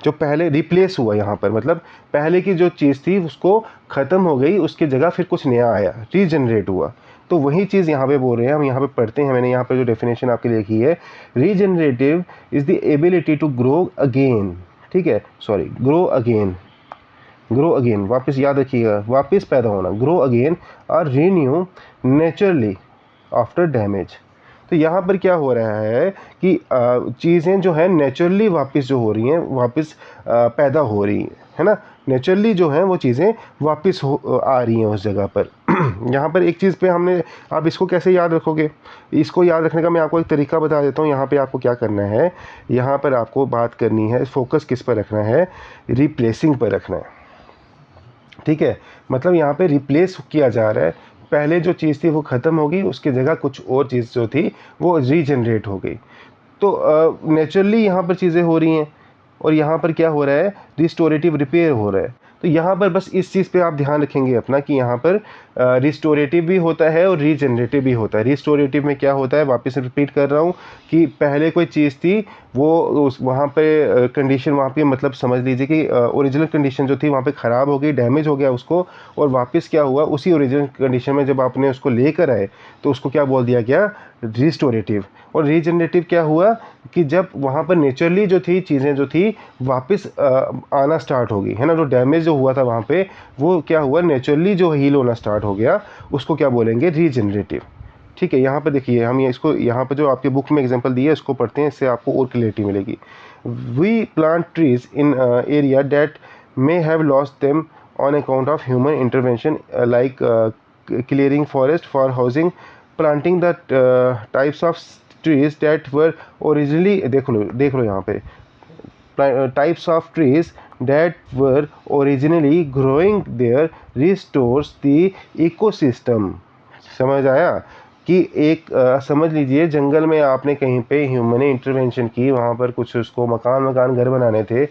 जो पहले रिप्लेस हुआ, यहाँ पर मतलब पहले की जो चीज़ थी उसको ख़त्म हो गई, उसकी जगह फिर कुछ नया आया, रीजनरेट हुआ। तो वही चीज़ यहाँ पे बोल रहे हैं, हम यहाँ पे पढ़ते हैं, मैंने यहाँ पे जो डेफिनेशन आपके लिए लिखी है, regenerative is the ability to grow again, ठीक है, sorry, grow again, grow again, वापस याद रखिएगा, वापस पैदा होना, ग्रो अगेन और रीन्यू नेचुरली आफ्टर डैमेज। तो यहाँ पर क्या हो रहा है कि चीज़ें जो हैं नेचुरली वापस जो हो रही हैं, वापस पैदा हो रही हैं, है ना, नेचुरली जो हैं वो चीज़ें वापस आ रही हैं उस जगह पर। यहाँ पर एक चीज़ पे हमने, आप इसको कैसे याद रखोगे, इसको याद रखने का मैं आपको एक तरीका बता देता हूँ। यहाँ पे आपको क्या करना है, यहाँ पर आपको बात करनी है, फोकस किस पर रखना है, रिप्लेसिंग पर रखना है, ठीक है, मतलब यहाँ पे रिप्लेस किया जा रहा है, पहले जो चीज़ थी वो ख़त्म हो गई, उसकी जगह कुछ और चीज़ जो थी वो रीजनरेट हो गई। तो नेचुरली यहाँ पर चीज़ें हो रही हैं, और यहाँ पर क्या हो रहा है, रिस्टोरेटिव रिपेयर हो रहा है। तो यहाँ पर बस इस चीज़ पे आप ध्यान रखेंगे अपना कि यहाँ पर रिस्टोरेटिव भी होता है और रीजनरेटिव भी होता है। रिस्टोरेटिव में क्या होता है, वापस रिपीट कर रहा हूँ कि पहले कोई चीज़ थी वो उस वहाँ पे कंडीशन, वहाँ पे मतलब समझ लीजिए कि ओरिजिनल कंडीशन जो थी वहाँ पे ख़राब हो गई, डैमेज हो गया उसको, और वापस क्या हुआ, उसी ओरिजिनल कंडीशन में जब आपने उसको लेकर आए तो उसको क्या बोल दिया गया, रिस्टोरेटिव। और रीजनरेटिव क्या हुआ कि जब वहाँ पर नेचुरली जो थी चीज़ें जो थी वापस आना स्टार्ट हो गई, है ना, जो डैमेज जो हुआ था वहाँ पे वो क्या हुआ, नेचुरली जो हील होना स्टार्ट हो गया, उसको क्या बोलेंगे, रीजनरेटिव। ठीक है, यहाँ पे देखिए, हम ये इसको यहाँ पर जो आपके बुक में एग्जांपल दिए इसको पढ़ते हैं, इससे आपको और क्लियरिटी मिलेगी। We plant trees in area that may have lost them on account of human intervention, like clearing forest for housing, planting the types of trees that were originally, देख लो यहाँ पे, types of trees that were originally growing there restores the ecosystem। समझ आया कि एक समझ लीजिए जंगल में आपने कहीं पे ह्यूमन ने इंटरवेंशन की, वहाँ पर कुछ उसको मकान घर बनाने थे,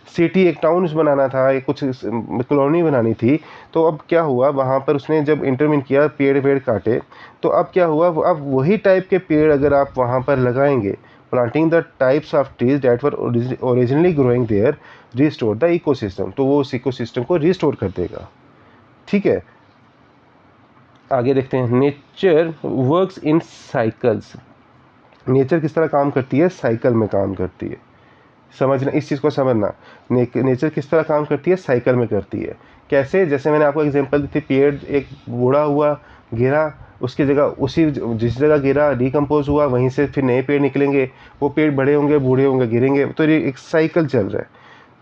सिटी एक टाउन्स बनाना था, एक कुछ कॉलोनी बनानी थी, तो अब क्या हुआ, वहाँ पर उसने जब इंटरवेन किया, पेड़ काटे, तो अब क्या हुआ, अब वही टाइप के पेड़ अगर आप वहाँ पर लगाएंगे, planting the types of trees that were originally growing there restore the ecosystem, तो वो उस इकोसिस्टम को रिस्टोर कर देगा। ठीक है, आगे देखते हैं, nature works in cycles. Nature किस तरह काम करती है, साइकिल में काम करती है, समझना, इस चीज़ को समझना, नेचर किस तरह काम करती है, साइकिल में करती है। कैसे, जैसे मैंने आपको एग्जांपल दी थी, पेड़ एक बूढ़ा हुआ, गिरा, उसकी जगह उसी जिस जगह गिरा डिकम्पोज हुआ, वहीं से फिर नए पेड़ निकलेंगे, वो पेड़ बड़े होंगे, बूढ़े होंगे, गिरेंगे, तो ये एक साइकिल चल रहा है।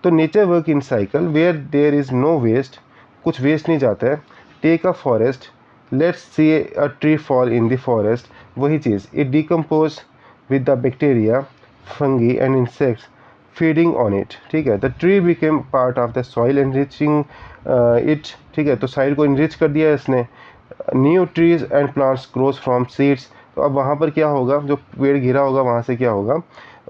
तो nature work in cycle where there is no waste, कुछ वेस्ट नहीं जाता है। Take a forest, let's see a tree fall in the forest, वही चीज़, it decompose with the bacteria, fungi and insects feeding on it, ठीक है, the tree became part of the soil enriching it, ठीक है, तो साइल को enrich कर दिया इसने। New trees and plants grows from seeds, तो अब वहाँ पर क्या होगा, जो पेड़ गिरा होगा वहाँ से क्या होगा,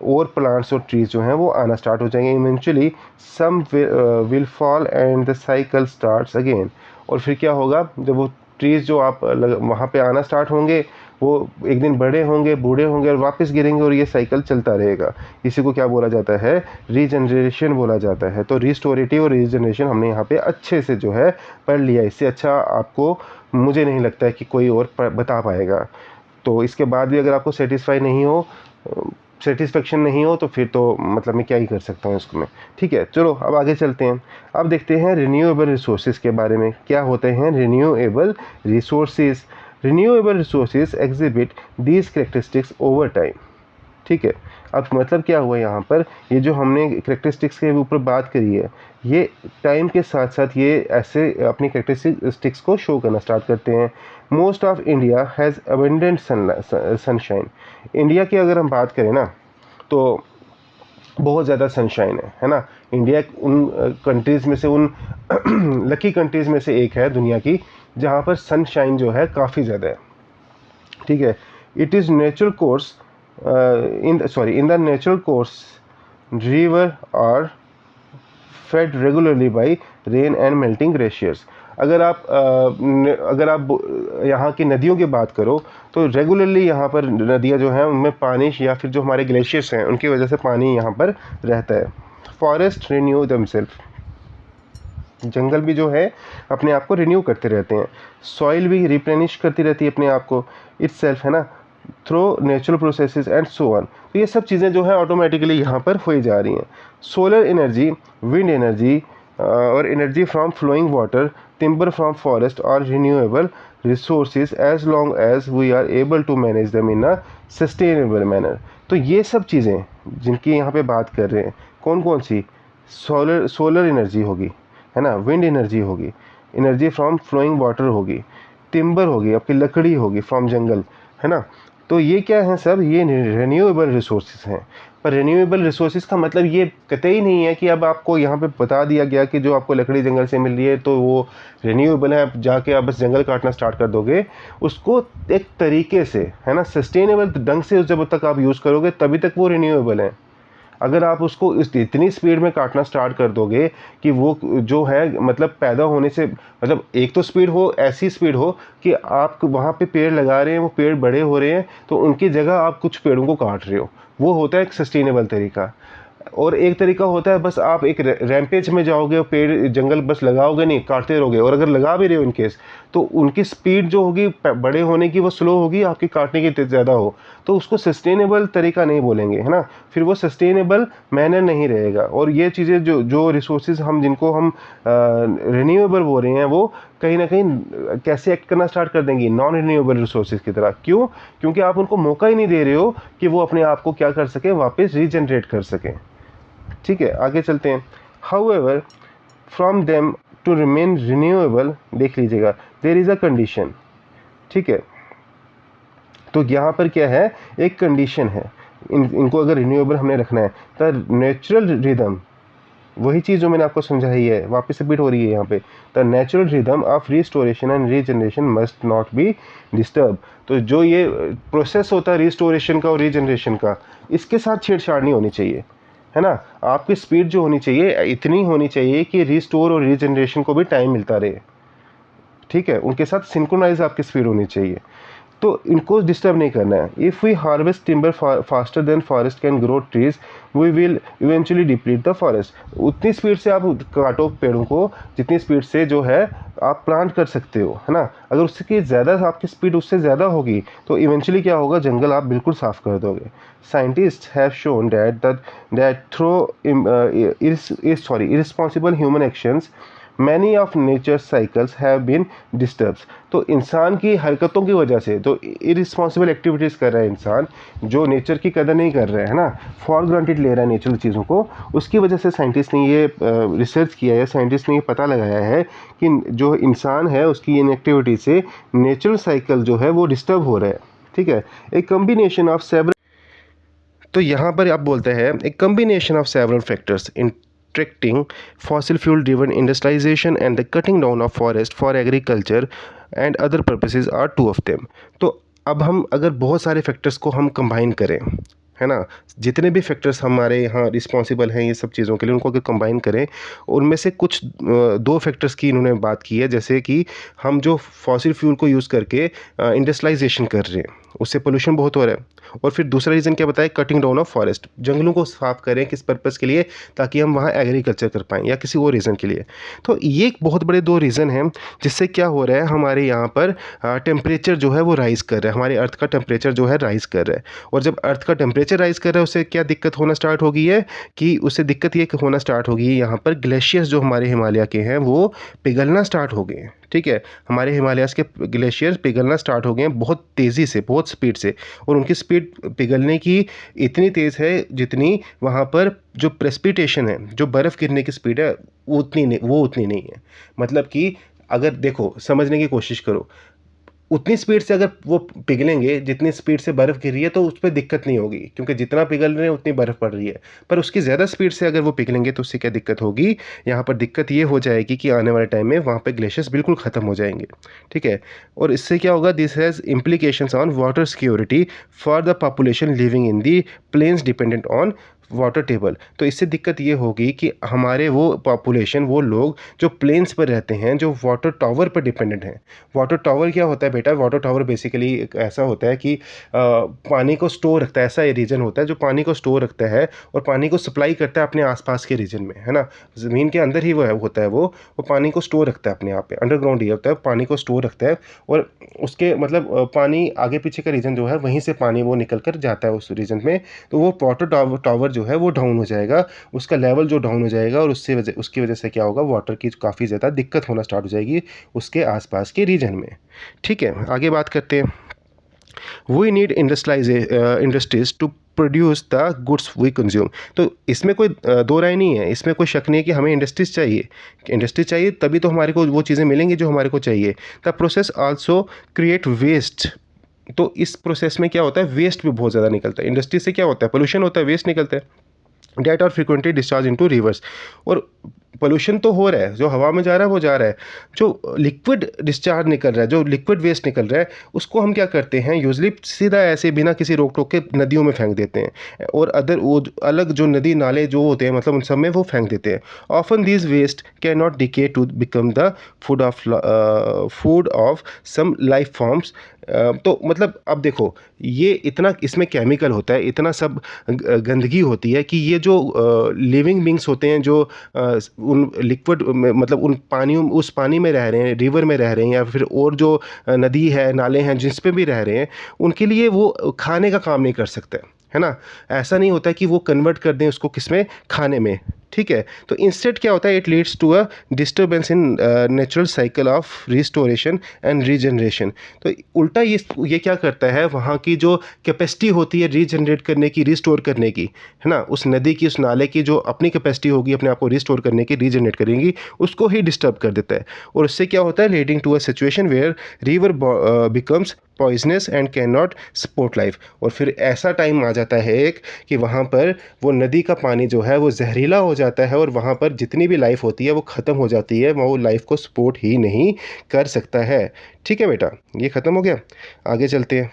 और प्लांट्स और ट्रीज जो हैं वो आना स्टार्ट हो जाएंगे। Eventually some will fall and the cycle starts again, और फिर क्या होगा, जब वो ट्रीज जो आप वहाँ पे आना स्टार्ट होंगे वो एक दिन बड़े होंगे, बूढ़े होंगे और वापस गिरेंगे, और ये साइकिल चलता रहेगा। इसी को क्या बोला जाता है, रीजनरेशन बोला जाता है। तो रिस्टोरेटिव और रीजनरेशन हमने यहाँ पे अच्छे से जो है पढ़ लिया। इससे अच्छा आपको मुझे नहीं लगता है कि कोई और बता पाएगा। तो इसके बाद भी अगर आपको सेटिस्फेक्शन नहीं हो तो फिर तो मतलब मैं क्या ही कर सकता हूँ इसको में। ठीक है, चलो अब आगे चलते हैं। अब देखते हैं रिन्यूएबल रिसोर्सेज के बारे में। क्या होते हैं renewable resources? Renewable resources exhibit these characteristics over time. ठीक है, अब मतलब क्या हुआ यहाँ पर, ये जो हमने कैरेक्टरिस्टिक्स के ऊपर बात करी है, ये टाइम के साथ साथ ये ऐसे अपनी कैरेक्टरिस्टिक्स को शो करना स्टार्ट करते हैं। Most of India has abundant sunshine. India की अगर हम बात करें ना तो बहुत ज़्यादा सनशाइन है ना। इंडिया उन कंट्रीज़ में से, उन लकी कंट्रीज़ में से एक है दुनिया की जहाँ पर सनशाइन जो है काफ़ी ज़्यादा है। ठीक है, it is natural course in the natural course river are fed regularly by rain and melting glaciers। अगर आप यहाँ की नदियों की बात करो तो रेगुलरली यहाँ पर नदियाँ जो हैं उनमें पानी, या फिर जो हमारे ग्लेशियर्स हैं उनकी वजह से पानी यहाँ पर रहता है। फॉरेस्ट रिन्यू दमसेल्फ, जंगल भी जो है अपने आप को रिन्यू करते रहते हैं। सॉइल भी रिप्लेनिश करती रहती है अपने आप को इटसेल्फ, है ना, through natural processes and so on. तो ये सब चीज़ें जो है ऑटोमेटिकली यहाँ पर हो जा रही हैं। सोलर एनर्जी, विंड एनर्जी और energy from flowing water, timber from forest और renewable resources as long as we are able to manage them in a sustainable manner. तो ये सब चीज़ें जिनकी यहाँ पे बात कर रहे हैं, कौन कौन सी? सोलर एनर्जी होगी, है ना, विंड एनर्जी होगी, एनर्जी फ्रॉम फ्लोइंग वाटर होगी, टिम्बर होगी, आपकी लकड़ी होगी फ्रॉम जंगल, है ना। तो ये क्या है सब, ये रिन्यूएबल रिसोर्सेज हैं। पर रिन्यूएबल रिसोर्सेज का मतलब ये कतई नहीं है कि अब आपको यहाँ पे बता दिया गया कि जो आपको लकड़ी जंगल से मिल रही है तो वो रिन्यूएबल है, आप जाके आप बस जंगल काटना स्टार्ट कर दोगे। उसको एक तरीके से, है ना, सस्टेनेबल ढंग से जब तक आप यूज़ करोगे तभी तक वो रिन्यूएबल है। अगर आप उसको इतनी स्पीड में काटना स्टार्ट कर दोगे कि वो जो है मतलब पैदा होने से, मतलब एक तो स्पीड हो, ऐसी स्पीड हो कि आप वहाँ पे पेड़ लगा रहे हैं, वो पेड़ बड़े हो रहे हैं, तो उनकी जगह आप कुछ पेड़ों को काट रहे हो, वो होता है एक सस्टेनेबल तरीका। और एक तरीका होता है बस आप एक रैम्पेज में जाओगे, पेड़ जंगल बस लगाओगे नहीं, काटते रहोगे, और अगर लगा भी रहे हो इनकेस तो उनकी स्पीड जो होगी बड़े होने की वो स्लो होगी, आपकी काटने की ज़्यादा हो, तो उसको सस्टेनेबल तरीका नहीं बोलेंगे, है ना, फिर वो सस्टेनेबल मैनर नहीं रहेगा। और ये चीज़ें जो रिसोर्सेज हम जिनको हम रिन्यूएबल बोल रहे हैं वो कहीं ना कहीं कैसे एक्ट करना स्टार्ट कर देंगी, नॉन रिन्यूएबल रिसोर्सेज की तरह। क्यों? क्योंकि आप उनको मौका ही नहीं दे रहे हो कि वो अपने आप को क्या कर सके, वापस रीजनरेट कर सकें। ठीक है, आगे चलते हैं। However from them to remain renewable, देख लीजिएगा, देयर इज़ अ कंडीशन। ठीक है, तो यहाँ पर क्या है, एक कंडीशन है, इनको अगर रिन्यूएबल हमने रखना है, द नेचुरल रिदम, वही चीज़ जो मैंने आपको समझाई है वापस रिपीट हो रही है यहाँ पे, the natural rhythm of restoration and regeneration must not be disturb. तो जो ये प्रोसेस होता है रिस्टोरेशन का और रीजनरेशन का, इसके साथ छेड़छाड़ नहीं होनी चाहिए, है ना। आपकी स्पीड जो होनी चाहिए इतनी होनी चाहिए कि रिस्टोर और रीजनरेशन को भी टाइम मिलता रहे। ठीक है, उनके साथ सिंक्रोनाइज आपकी स्पीड होनी चाहिए, तो इनको डिस्टर्ब नहीं करना है। If we harvest timber faster than forest can grow trees we will eventually deplete the forest. उतनी स्पीड से आप काटो पेड़ों को जितनी स्पीड से जो है आप प्लांट कर सकते हो, है ना। अगर उसकी ज़्यादा आपकी स्पीड उससे ज़्यादा होगी तो इवेंचुअली क्या होगा, जंगल आप बिल्कुल साफ़ कर दोगे। Scientist have shown that through irresponsible human actions many of nature's cycles have been disturbed। तो इंसान की हरकतों की वजह से, तो इरिस्पॉन्सिबल एक्टिविटीज़ कर रहा है इंसान, जो नेचर की कदर नहीं कर रहा है ना, फॉर ग्रांटेड ले रहा है नेचुरल चीज़ों को, उसकी वजह से साइंटिस्ट ने ये रिसर्च किया है, साइंटिस्ट ने ये पता लगाया है कि जो इंसान है उसकी इन एक्टिविटी से नेचुरल साइकिल जो है वो डिस्टर्ब हो रहा है। ठीक है, एक कम्बिनेशन ऑफ सेवरल, तो यहाँ पर आप बोलते हैं एक combination of several factors restricting fossil fuel driven industrialization and the cutting down of forest for agriculture and other purposes are two of them. तो अब हम अगर बहुत सारे फैक्टर्स को हम कंबाइन करें, है ना, जितने भी फैक्टर्स हमारे यहाँ रिस्पॉन्सिबल हैं ये सब चीज़ों के लिए, उनको अगर कंबाइन करें, उनमें से कुछ दो फैक्टर्स की इन्होंने बात की है, जैसे कि हम जो फॉसिल फ्यूल को यूज़ करके इंडस्ट्रियलाइजेशन कर रहे हैं, उससे पोल्यूशन बहुत हो रहा है। और फिर दूसरा रीज़न क्या बताया, कटिंग डाउन ऑफ फॉरेस्ट, जंगलों को साफ करें किस पर्पज़ के लिए, ताकि हम वहाँ एग्रीकल्चर कर पाएँ या किसी और रीज़न के लिए। तो ये एक बहुत बड़े दो रीज़न हैं जिससे क्या हो रहा है, हमारे यहाँ पर टेम्परेचर जो है वो राइज़ कर रहा है, हमारे अर्थ का टेम्परेचर जो है राइज़ कर रहा है। और जब अर्थ का टेम्परेचर राइज़ कर रहा है, उससे क्या दिक्कत होना स्टार्ट हो गई है कि उससे दिक्कत ये होना स्टार्ट हो गई है, यहाँ पर ग्लेशियर्स जो हमारे हिमालय के हैं वो पिघलना स्टार्ट हो गए हैं। ठीक है, हमारे हिमालयाज़ के ग्लेशियर्स पिघलना स्टार्ट हो गए हैं बहुत तेज़ी से, बहुत स्पीड से, और उनकी स्पीड पिघलने की इतनी तेज़ है जितनी वहाँ पर जो प्रेसिपिटेशन है, जो बर्फ़ गिरने की स्पीड है, वो उतनी नहीं है। मतलब कि अगर देखो, समझने की कोशिश करो, उतनी स्पीड से अगर वो पिघलेंगे जितनी स्पीड से बर्फ़ गिर रही है, तो उस पे दिक्कत नहीं होगी, क्योंकि जितना पिघल रहे हैं उतनी बर्फ़ पड़ रही है। पर उसकी ज़्यादा स्पीड से अगर वो पिघलेंगे तो उससे क्या दिक्कत होगी, यहाँ पर दिक्कत ये हो जाएगी कि आने वाले टाइम में वहाँ पे ग्लेशियर्स बिल्कुल ख़त्म हो जाएंगे। ठीक है, और इससे क्या होगा, this has implications on water security for the population living in the plains dependent on water table. तो इससे दिक्कत ये होगी कि हमारे वो पॉपुलेशन, वो लोग जो प्लेन्स पर रहते हैं, जो वाटर टावर पर डिपेंडेंट हैं। वाटर टावर क्या होता है बेटा, वाटर टावर बेसिकली एक ऐसा होता है कि पानी को स्टोर रखता है, ऐसा ये रीजन होता है जो पानी को स्टोर रखता है और पानी को सप्लाई करता है अपने आसपास के रीजन में, है ना। ज़मीन के अंदर ही होता है वो पानी को स्टोर रखता है अपने आप पे, अंडरग्राउंड ये होता है, पानी को स्टोर रखता है। और उसके मतलब पानी आगे पीछे का रीजन जो है, वहीं से पानी वो निकल कर जाता है उस रीजन में। तो वो वाटर टावर जो है वो डाउन हो जाएगा, उसका लेवल जो डाउन हो जाएगा, और उसकी वजह से क्या होगा, वाटर की काफ़ी ज़्यादा दिक्कत होना स्टार्ट हो जाएगी उसके आसपास के रीजन में। ठीक है, आगे बात करते हैं। We need industries to produce the goods we consume. तो इसमें कोई दो राय नहीं है, इसमें कोई शक नहीं है कि हमें इंडस्ट्रीज चाहिए, तभी तो हमारे को वो चीज़ें मिलेंगी जो हमारे को चाहिए। The process also create waste. तो इस प्रोसेस में क्या होता है, वेस्ट भी बहुत ज़्यादा निकलता है। इंडस्ट्री से क्या होता है, पोल्यूशन होता है, वेस्ट निकलता है, डेट और फ्रिक्वेंटली डिस्चार्ज इनटू रिवर्स। और पोल्यूशन तो हो रहा है, जो हवा में जा रहा है वो जा रहा है, जो लिक्विड डिस्चार्ज निकल रहा है, जो लिक्विड वेस्ट निकल रहा है, उसको हम क्या करते हैं, यूजली सीधा ऐसे बिना किसी रोक टोक के नदियों में फेंक देते हैं, और वो अलग जो नदी नाले जो होते हैं, मतलब उन सब में वो फेंक देते हैं। Often these waste can not decay to become the food of some life forms. तो मतलब अब देखो, ये इतना इसमें केमिकल होता है, इतना सब गंदगी होती है कि ये जो लिविंग बींग्स होते हैं, जो उन लिक्विड मतलब उस पानी में रह रहे हैं, रिवर में रह रहे हैं, या फिर और जो नदी है, नाले हैं, जिस पे भी रह रहे हैं, उनके लिए वो खाने का काम नहीं कर सकते, है ना। ऐसा नहीं होता कि वो कन्वर्ट कर दें उसको किसमें, खाने में। ठीक है, तो इंस्टेड क्या होता है, it leads to a disturbance in natural cycle of restoration and regeneration. तो उल्टा ये क्या करता है, वहाँ की जो कैपेसिटी होती है रीजनरेट करने की, रिस्टोर करने की, है ना, उस नदी की, उस नाले की जो अपनी कैपेसिटी होगी अपने आप को रिस्टोर करने की, रीजनरेट करेंगी, उसको ही डिस्टर्ब कर देता है। और उससे क्या होता है, leading to a situation where river becomes poisonous and can not support life. और फिर ऐसा टाइम आ जाता है एक कि वहाँ पर वो नदी का पानी जो है वो जहरीला हो जाता है, और वहाँ पर जितनी भी लाइफ होती है वो ख़त्म हो जाती है, वो लाइफ को सपोर्ट ही नहीं कर सकता है। ठीक है बेटा, ये ख़त्म हो गया, आगे चलते हैं।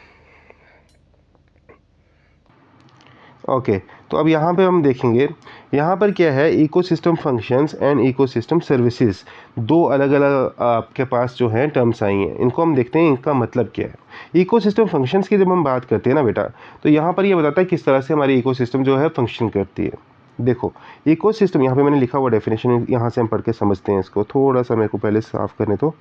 ओके, तो अब यहाँ पे हम देखेंगे, यहाँ पर क्या है, ecosystem functions and ecosystem services, दो अलग अलग आपके पास जो है टर्म्स आई हैं, इनको हम देखते हैं इनका मतलब क्या है। इकोसिस्टम फंक्शंस की जब हम बात करते हैं ना बेटा, तो यहाँ पर ये बताता है किस तरह से हमारी इकोसिस्टम जो है फंक्शन करती है। देखो, इकोसिस्टम यहाँ पे मैंने लिखा हुआ डेफिनेशन, यहाँ से हम पढ़ के समझते हैं इसको। थोड़ा सा मेरे को पहले साफ़ करने तो,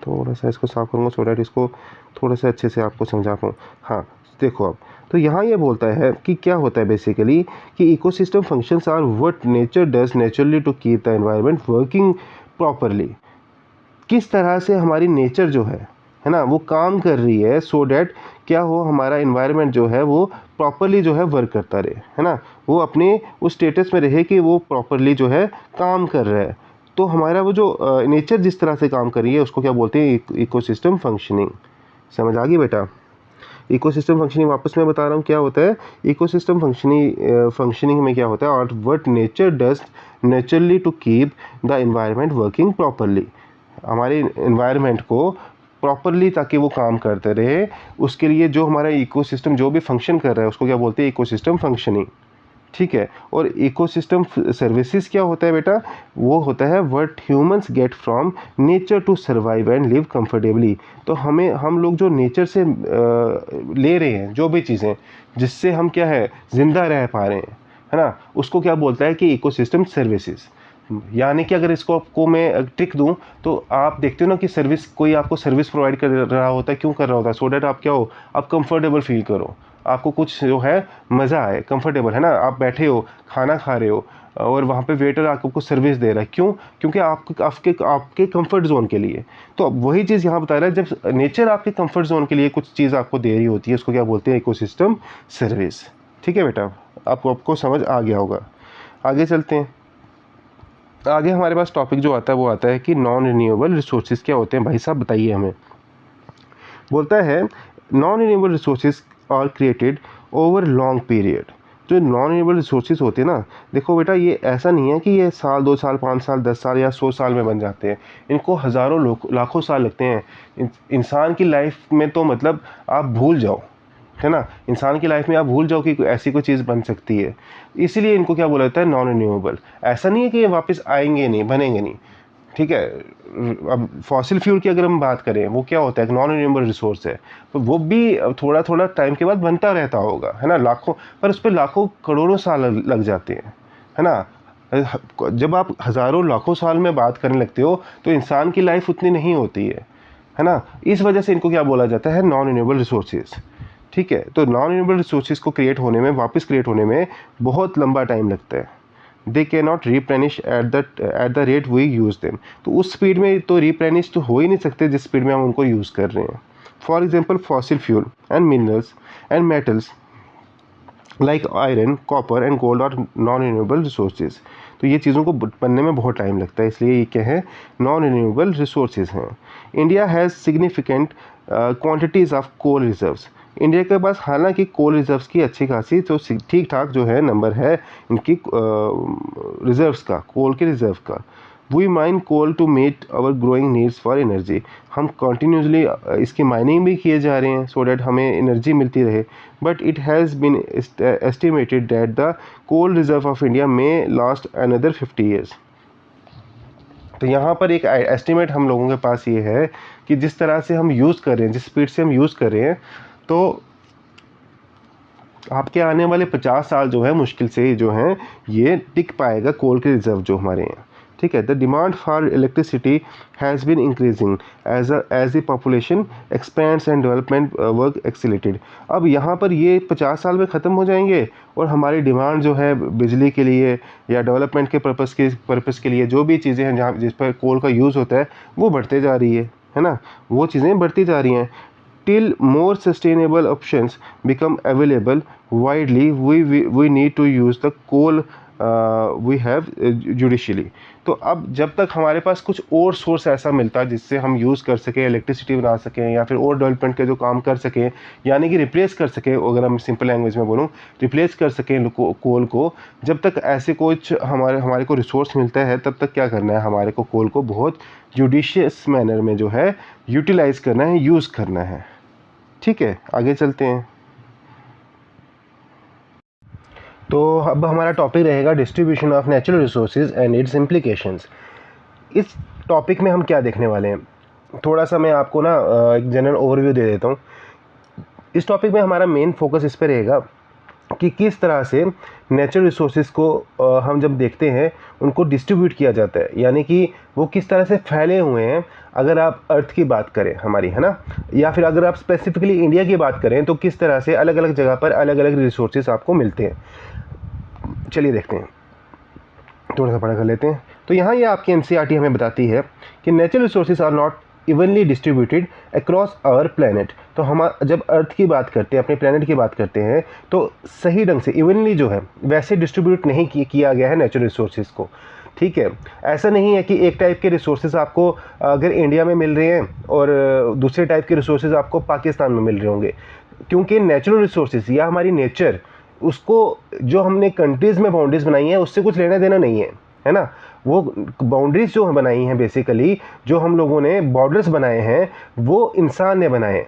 थोड़ा सा इसको साफ़ करूँगा सो डैट इसको थोड़ा सा अच्छे से आपको समझा पाऊँ। हाँ, देखो अब तो यहाँ ये बोलता है कि क्या होता है बेसिकली, कि ecosystem functions are what nature does naturally to keep the environment working properly. किस तरह से हमारी नेचर जो है ना, वो काम कर रही है सो डैट क्या हो, हमारा इन्वायरमेंट जो है वो प्रॉपरली जो है वर्क करता रहे, है ना, वो अपने उस स्टेटस में रहे कि वो प्रॉपरली जो है काम कर रहा है। तो हमारा वो जो नेचर जिस तरह से काम कर रही है उसको क्या बोलते हैं, इकोसिस्टम फंक्शनिंग। समझ आ गई बेटा। इकोसिस्टम फंक्शनिंग वापस मैं बता रहा हूँ क्या होता है। इकोसिस्टम फंक्शनिंग में क्या होता है, और what nature does naturally to keep the environment working properly, हमारे एनवायरनमेंट को प्रॉपरली ताकि वो काम करते रहे, उसके लिए जो हमारा इकोसिस्टम जो भी फंक्शन कर रहा है उसको क्या बोलते हैं, इकोसिस्टम फंक्शनिंग। ठीक है। और इकोसिस्टम सर्विसेज क्या होता है बेटा, वो होता है what humans get from nature to survive and live comfortably. तो हम लोग जो नेचर से ले रहे हैं जो भी चीज़ें जिससे हम क्या है ज़िंदा रह पा रहे हैं, है ना, उसको क्या बोलता है कि इकोसिस्टम सर्विसेज। यानी कि अगर इसको आपको मैं ट्रिक दूं तो आप देखते हो ना कि सर्विस, कोई आपको सर्विस प्रोवाइड कर रहा होता है, क्यों कर रहा होता है, सो डैट आप क्या हो, आप कंफर्टेबल फील करो, आपको कुछ जो है मज़ा आए, कंफर्टेबल, है ना, आप बैठे हो खाना खा रहे हो और वहाँ पे वेटर आपको सर्विस दे रहा है, क्यों, क्योंकि आपके कंफर्ट जोन के लिए। तो वही चीज़ यहाँ बता रहा है, जब नेचर आपके कंफर्ट जोन के लिए कुछ चीज़ आपको दे रही होती है उसको क्या बोलते हैं, इकोसिस्टम सर्विस। ठीक है बेटा, आपको समझ आ गया होगा। आगे चलते हैं। आगे हमारे पास टॉपिक जो आता है वो आता है कि नॉन रिन्यूएबल रिसोर्सेज क्या होते हैं, भाई साहब बताइए हमें। बोलता है non renewable resources are created over long period. जो नॉन रिन्यूएबल रिसोर्सेज होते हैं ना, देखो बेटा ये ऐसा नहीं है कि ये साल 2 साल 5 साल 10 साल या 100 साल में बन जाते हैं, इनको हज़ारों लाखों साल लगते हैं। इंसान की लाइफ में तो मतलब आप भूल जाओ, है ना, इंसान की लाइफ में आप भूल जाओ कि ऐसी कोई चीज़ बन सकती है, इसीलिए इनको क्या बोला जाता है, नॉन रिन्यूएबल। ऐसा नहीं है कि ये वापस आएंगे नहीं, बनेंगे नहीं। ठीक है। अब फॉसिल फ्यूल की अगर हम बात करें, वो क्या होता है, एक नॉन रिन्यूएबल रिसोर्स है, तो वो भी थोड़ा थोड़ा टाइम के बाद बनता रहता होगा, है ना, लाखों, पर उस पर लाखों करोड़ों साल लग जाते हैं, है ना। जब आप हज़ारों लाखों साल में बात करने लगते हो तो इंसान की लाइफ उतनी नहीं होती है ना, इस वजह से इनको क्या बोला जाता है, नॉन रिन्यूएबल रिसोर्सेज। ठीक है। तो नॉन रिन्यूएबल रिसोर्सेज को क्रिएट होने में, वापस क्रिएट होने में बहुत लंबा टाइम लगता है। They can not replenish at the rate we use them. तो उस स्पीड में तो रिप्लेनिश तो हो ही नहीं सकते जिस स्पीड में हम उनको यूज़ कर रहे हैं। For example fossil fuel and minerals and metals like iron, copper and gold और नॉन रिन्यूएबल रिसोर्सेज। तो ये चीज़ों को बनने में बहुत टाइम लगता है, इसलिए ये क्या है, नॉन रिन्यूएबल रिसोर्सेज हैं। India has significant quantities of coal reserves. India के पास हालांकि कोल रिजर्व्स की अच्छी खासी तो ठीक ठाक जो है नंबर है इनकी रिजर्व्स का, कोल के रिजर्व का। We mine coal to meet our growing needs for energy. हम कंटिन्यूसली इसकी माइनिंग भी किए जा रहे हैं सो डैट हमें एनर्जी मिलती रहे। But it has been estimated that the coal reserve of India में लास्ट अनदर 50 ईयर्स। तो यहाँ पर एक एस्टिमेट हम लोगों के पास ये है कि जिस तरह से हम यूज़ कर रहे हैं, जिस स्पीड से हम यूज़ कर रहे हैं, तो आपके आने वाले 50 साल जो है मुश्किल से जो हैं ये टिक पाएगा कोल के रिजर्व जो हमारे हैं। ठीक है। The demand for electricity has been increasing as the population expands and development work accelerated. अब यहाँ पर ये 50 साल में ख़त्म हो जाएंगे और हमारी डिमांड जो है बिजली के लिए या डेवलपमेंट के पर्पस के लिए जो भी चीज़ें हैं जहाँ जिस पर कोल का यूज़ होता है वो बढ़ते जा रही है ना, वो चीज़ें बढ़ती जा रही हैं। Till more sustainable options become available widely, we need to use the coal we have judicially। तो अब जब तक हमारे पास कुछ और सोर्स ऐसा मिलता जिससे हम यूज़ कर सकें, इलेक्ट्रिसिटी बना सकें या फिर और डेवलपमेंट के जो काम कर सकें, यानी कि रिप्लेस कर सकें, अगर हम सिंपल लैंग्वेज में बोलूँ, रिप्लेस कर सकें कोल को, जब तक ऐसे कुछ हमारे को रिसोर्स मिलता है तब तक क्या करना है, हमारे को कोल को बहुत जुडिशियस मैनर में जो है यूटिलाइज़ करना है, यूज़ करना है। ठीक है। आगे चलते हैं। तो अब हमारा टॉपिक रहेगा distribution of natural resources and it's implications. इस टॉपिक में हम क्या देखने वाले हैं, थोड़ा सा मैं आपको ना एक जनरल ओवरव्यू दे देता हूँ। इस टॉपिक में हमारा मेन फोकस इस पर रहेगा कि किस तरह से नेचुरल रिसोर्सेज को हम जब देखते हैं उनको डिस्ट्रीब्यूट किया जाता है, यानी कि वो किस तरह से फैले हुए हैं। अगर आप अर्थ की बात करें हमारी, है ना, या फिर अगर आप स्पेसिफिकली इंडिया की बात करें तो किस तरह से अलग अलग जगह पर अलग अलग रिसोर्सेज आपको मिलते हैं। चलिए देखते हैं, थोड़ा सा पढ़ा कर लेते हैं। तो यहाँ ये आपकी एनसीईआरटी हमें बताती है कि natural resources are not evenly distributed across our planet. तो हम जब अर्थ की बात करते हैं, अपने प्लैनेट की बात करते हैं, तो सही ढंग से इवनली जो है वैसे डिस्ट्रीब्यूट नहीं किया गया है नेचुरल रिसोर्सेज को। ठीक है। ऐसा नहीं है कि एक टाइप के रिसोर्सेज आपको अगर इंडिया में मिल रहे हैं और दूसरे टाइप के रिसोर्सेज आपको पाकिस्तान में मिल रहे होंगे। क्योंकि नेचुरल रिसोर्सेज या हमारी नेचर, उसको जो हमने कंट्रीज़ में बाउंड्रीज बनाई हैं उससे कुछ लेना देना नहीं है ना। वो बाउंड्रीज जो बनाई हैं बेसिकली, जो हम लोगों ने बॉर्डर्स बनाए हैं, वो इंसान ने बनाए हैं,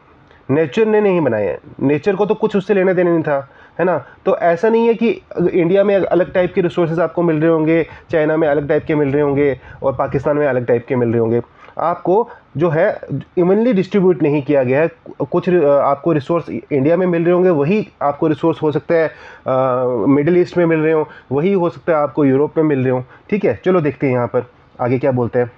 नेचर ने नहीं बनाए हैं। नेचर को तो कुछ उससे लेना देना नहीं था, है ना। तो ऐसा नहीं है कि इंडिया में अलग टाइप के रिसोर्सेज आपको मिल रहे होंगे, चाइना में अलग टाइप के मिल रहे होंगे और पाकिस्तान में अलग टाइप के मिल रहे होंगे। आपको जो है इवनली डिस्ट्रीब्यूट नहीं किया गया है। कुछ आपको रिसोर्स इंडिया में मिल रहे होंगे, वही आपको रिसोर्स हो सकता है मिडिल ईस्ट में मिल रहे हो, वही हो सकता है आपको यूरोप में मिल रहे हो। ठीक है, चलो देखते हैं यहाँ पर आगे क्या बोलते हैं।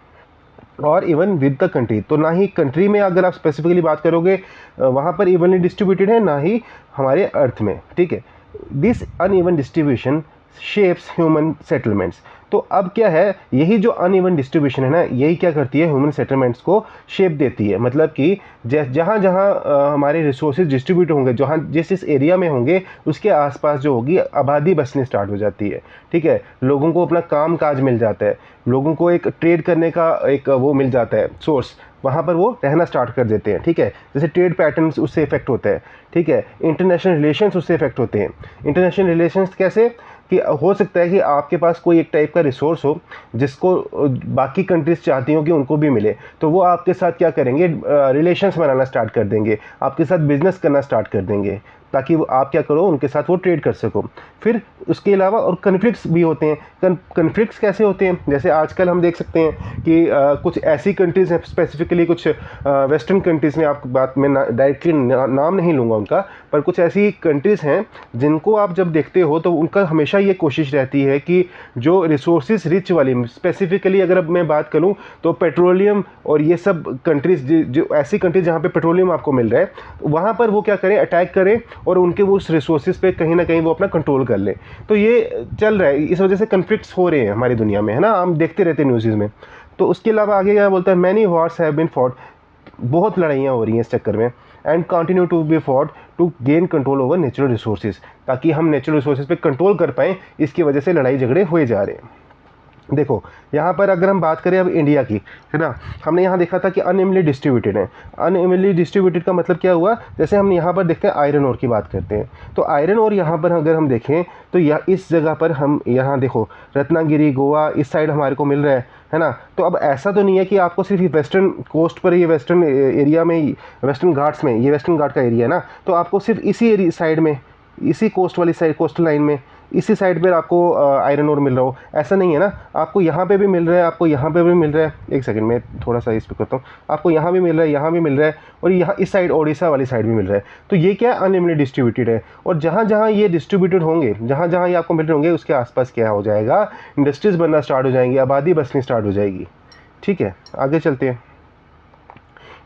और इवन विद द कंट्री, तो ना ही कंट्री में अगर आप स्पेसिफिकली बात करोगे वहाँ पर इवनली डिस्ट्रीब्यूटेड है, ना ही हमारे अर्थ में। ठीक है, this uneven distribution shapes human settlements. तो अब क्या है, यही जो अनइवन डिस्ट्रीब्यूशन है ना, यही क्या करती है, ह्यूमन सेटलमेंट्स को शेप देती है। मतलब कि जहाँ जहाँ हमारे रिसोर्सेज डिस्ट्रीब्यूट होंगे, जहाँ जिस एरिया में होंगे, उसके आसपास जो होगी आबादी बसनी स्टार्ट हो जाती है। ठीक है, लोगों को अपना काम काज मिल जाता है, लोगों को एक ट्रेड करने का एक वो मिल जाता है सोर्स, वहाँ पर वो रहना स्टार्ट कर देते हैं। ठीक है, जैसे ट्रेड पैटर्न्स उससे इफेक्ट होता है। ठीक है, इंटरनेशनल रिलेशंस उससे इफेक्ट होते हैं। इंटरनेशनल रिलेशंस कैसे, कि हो सकता है कि आपके पास कोई एक टाइप का रिसोर्स हो जिसको बाकी कंट्रीज चाहती हो कि उनको भी मिले, तो वो आपके साथ क्या करेंगे, रिलेशंस बनाना स्टार्ट कर देंगे, आपके साथ बिजनेस करना स्टार्ट कर देंगे, ताकि वो आप क्या करो, उनके साथ वो ट्रेड कर सको। फिर उसके अलावा और कन्फ्लिक्ट्स भी होते हैं। कन्फ्लिक्ट्स कैसे होते हैं, जैसे आजकल हम देख सकते हैं कि कुछ ऐसी कंट्रीज़ हैं, स्पेसिफिकली कुछ वेस्टर्न कंट्रीज़ में, आपको बात में डायरेक्टली नाम नहीं लूँगा उनका, पर कुछ ऐसी कंट्रीज़ हैं जिनको आप जब देखते हो तो उनका हमेशा ये कोशिश रहती है कि जो रिसोर्सेज रिच वाली, स्पेसिफिकली अगर अब मैं बात करूँ तो पेट्रोलियम और ये सब कंट्रीज़, जो ऐसी कंट्रीज़ जहाँ पे पेट्रोलियम आपको मिल रहा है, वहाँ पर वो क्या करें, अटैक करें और उनके वो उस रिसोर्सेज पे कहीं ना कहीं वो अपना कंट्रोल कर लें। तो ये चल रहा है, इस वजह से कन्फ्लिक्ट्स हो रहे हैं हमारी दुनिया में, है ना, हम देखते रहते हैं न्यूज़ में। तो उसके अलावा आगे क्या बोलता है, many wars have been fought, बहुत लड़ाइयाँ हो रही हैं इस चक्कर में, and continue to be fought to gain control over natural resources, ताकि हम नेचुरल रिसोर्सेज पे कंट्रोल कर पाएँ, इसकी वजह से लड़ाई झगड़े हुए जा रहे हैं। देखो यहाँ पर अगर हम बात करें अब इंडिया की, है ना, हमने यहाँ देखा था कि अनइवनली डिस्ट्रीब्यूटेड है। अनइवनली डिस्ट्रीब्यूटेड का मतलब क्या हुआ, जैसे हम यहाँ पर देखते हैं आयरन ओर की बात करते हैं, तो आयरन ओर यहाँ पर अगर हम देखें तो इस जगह पर हम यहाँ देखो रत्नागिरी, गोवा, इस साइड हमारे को मिल रहा है ना। तो अब ऐसा तो नहीं है कि आपको सिर्फ वेस्टर्न कोस्ट पर, ये वेस्टर्न एरिया में, वेस्टर्न घाट्स में, ये वेस्टर्न घाट का एरिया है ना, तो आपको सिर्फ इसी साइड में, इसी कोस्ट वाली साइड, कोस्टल लाइन में, इसी साइड पर आपको आयरन ओर मिल रहा हो, ऐसा नहीं है ना। आपको यहाँ पे भी मिल रहा है, आपको यहाँ पे भी मिल रहा है, एक सेकंड में थोड़ा सा इस पे करता हूँ, आपको यहाँ भी मिल रहा है, यहाँ भी मिल रहा है, और यहाँ इस साइड ओडिशा वाली साइड भी मिल रहा है। तो ये क्या अनइवनली डिस्ट्रीब्यूटेड है, और जहाँ जहाँ ये डिस्ट्रीब्यूटेड होंगे, जहाँ जहाँ ये आपको मिल रहे होंगे, उसके आसपास क्या हो जाएगा, इंडस्ट्रीज़ बनना स्टार्ट हो जाएंगी, आबादी बसनी स्टार्ट हो जाएगी। ठीक है, आगे चलते हैं।